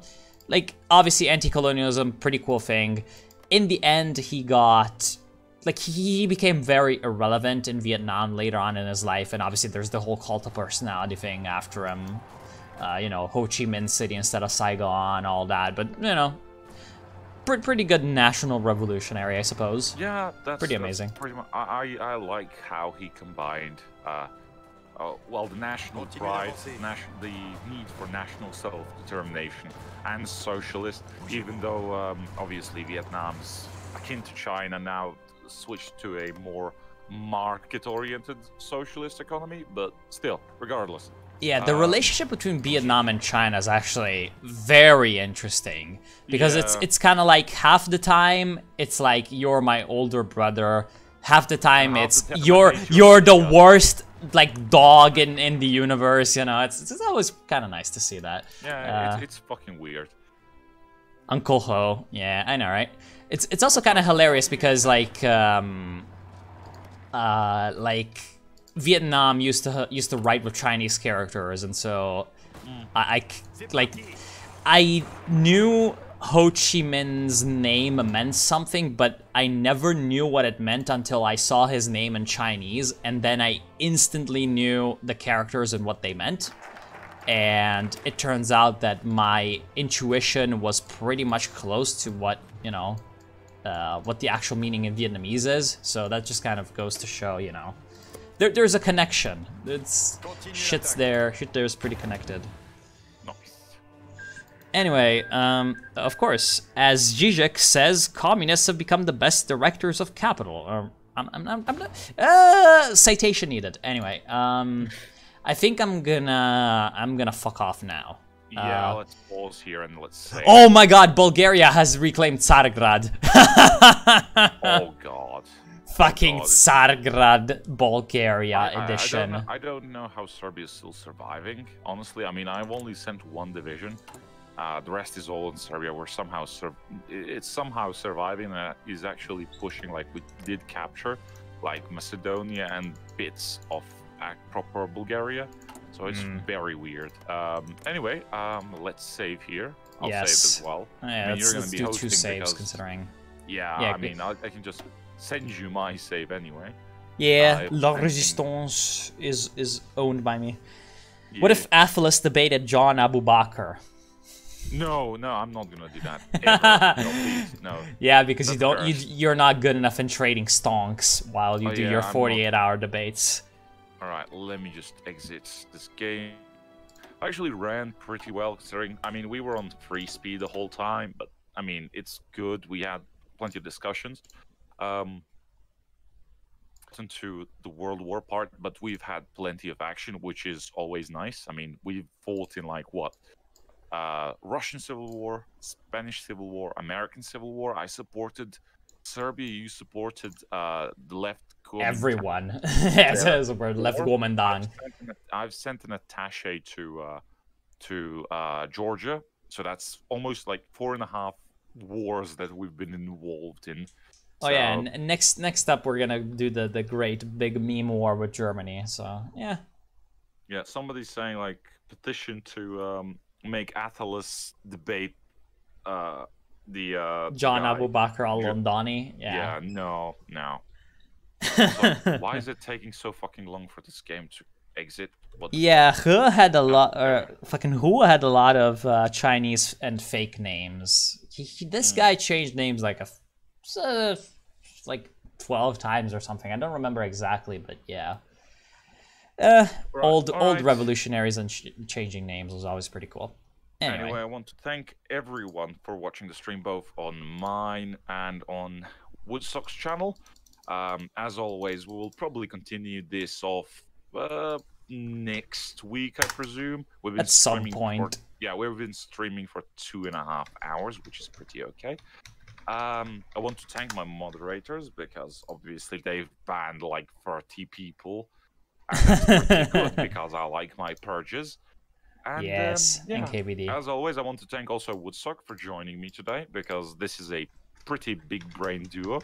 Like, obviously, anti-colonialism, pretty cool thing. In the end, he got... Like, he became very irrelevant in Vietnam later on in his life, and obviously there's the whole cult of personality thing after him. You know, Ho Chi Minh City instead of Saigon, all that, but, you know, pretty good national revolutionary, I suppose. Yeah, that's pretty amazing. Pretty much, I like how he combined, well, the national pride, the need for national self-determination, and socialist, even though, obviously, Vietnam's akin to China now, switched to a more market-oriented socialist economy, but still, regardless. Yeah, the relationship between Vietnam and China is actually very interesting because it's kind of like half the time it's like you're my older brother, half the time it's you're the worst like dog in the universe. You know, it's always kind of nice to see that. Yeah, it's fucking weird. Uncle Ho, yeah, I know, right? It's also kind of hilarious because like Vietnam used to write with Chinese characters, and so I knew Ho Chi Minh's name meant something, but I never knew what it meant until I saw his name in Chinese, and then I instantly knew the characters and what they meant. And it turns out that my intuition was pretty much close to what, you know, what the actual meaning in Vietnamese is. So that just kind of goes to show, you know, there's a connection. Shit there is pretty connected. Anyway, of course, as Zizek says, communists have become the best directors of capital. Citation needed. Anyway, I think I'm gonna fuck off now. Yeah, let's pause here and let's say. Oh my God, Bulgaria has reclaimed Tsargrad. Oh God. Fucking God. Tsargrad, Bulgaria edition. I don't know how Serbia is still surviving. Honestly, I mean, I've only sent one division. The rest is all in Serbia. We're somehow it's somehow surviving and is actually pushing. Like we did capture, like Macedonia and bits of proper Bulgaria. So it's very weird. Anyway, let's save here. I'll save as well. Yeah, I mean, you're let's be do hosting 2 saves because, considering. Yeah, I mean, I can just send you my save anyway. Yeah, La Resistance is owned by me. Yeah. What if Athelas debated John Abu Bakr? No, I'm not gonna do that. Ever. No, please, no. Yeah, because That's you're not good enough in trading stonks while you do your 48-hour debates. All right, let me just exit this game. I actually ran pretty well considering. I mean, we were on free speed the whole time, but I mean, it's good. We had plenty of discussions. Into the World War part, but we've had plenty of action, which is always nice. I mean, we've fought in like what? Russian Civil War, Spanish Civil War, American Civil War. I supported Serbia. You supported the left. Everyone. Yes, left Kuomintang. I've sent an attaché to Georgia, so that's almost like 4.5 wars that we've been involved in. Oh yeah, and next up we're gonna do the great big meme war with Germany. So yeah. Yeah, somebody's saying like petition to make Athelas debate the John guy. Abu Bakr al-Londani. Yeah, no. So, why is it taking so fucking long for this game to exit? Yeah, He had a lot, Hu had a lot of Chinese and fake names. This guy changed names like like 12 times or something. I don't remember exactly, but yeah. Old revolutionaries and changing names was always pretty cool. Anyway, I want to thank everyone for watching the stream, both on mine and on Woodstock's channel. As always, we will probably continue this off next week, I presume. We've been at some point. We've been streaming for 2.5 hours, which is pretty okay. I want to thank my moderators because obviously they've banned like 30 people. And that's pretty good because I like my purges. And, yes, NKVD. As always, I want to thank also Woodstock for joining me today because this is a pretty big brain duo.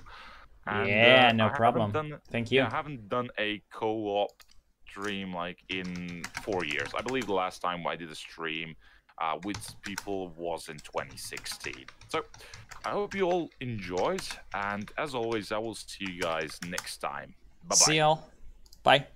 And, yeah, no problem. Thank you. I haven't done a co-op stream like in 4 years. I believe the last time I did a stream with people was in 2016. So I hope you all enjoyed, and as always, I will see you guys next time. Bye-bye. See y'all. Bye.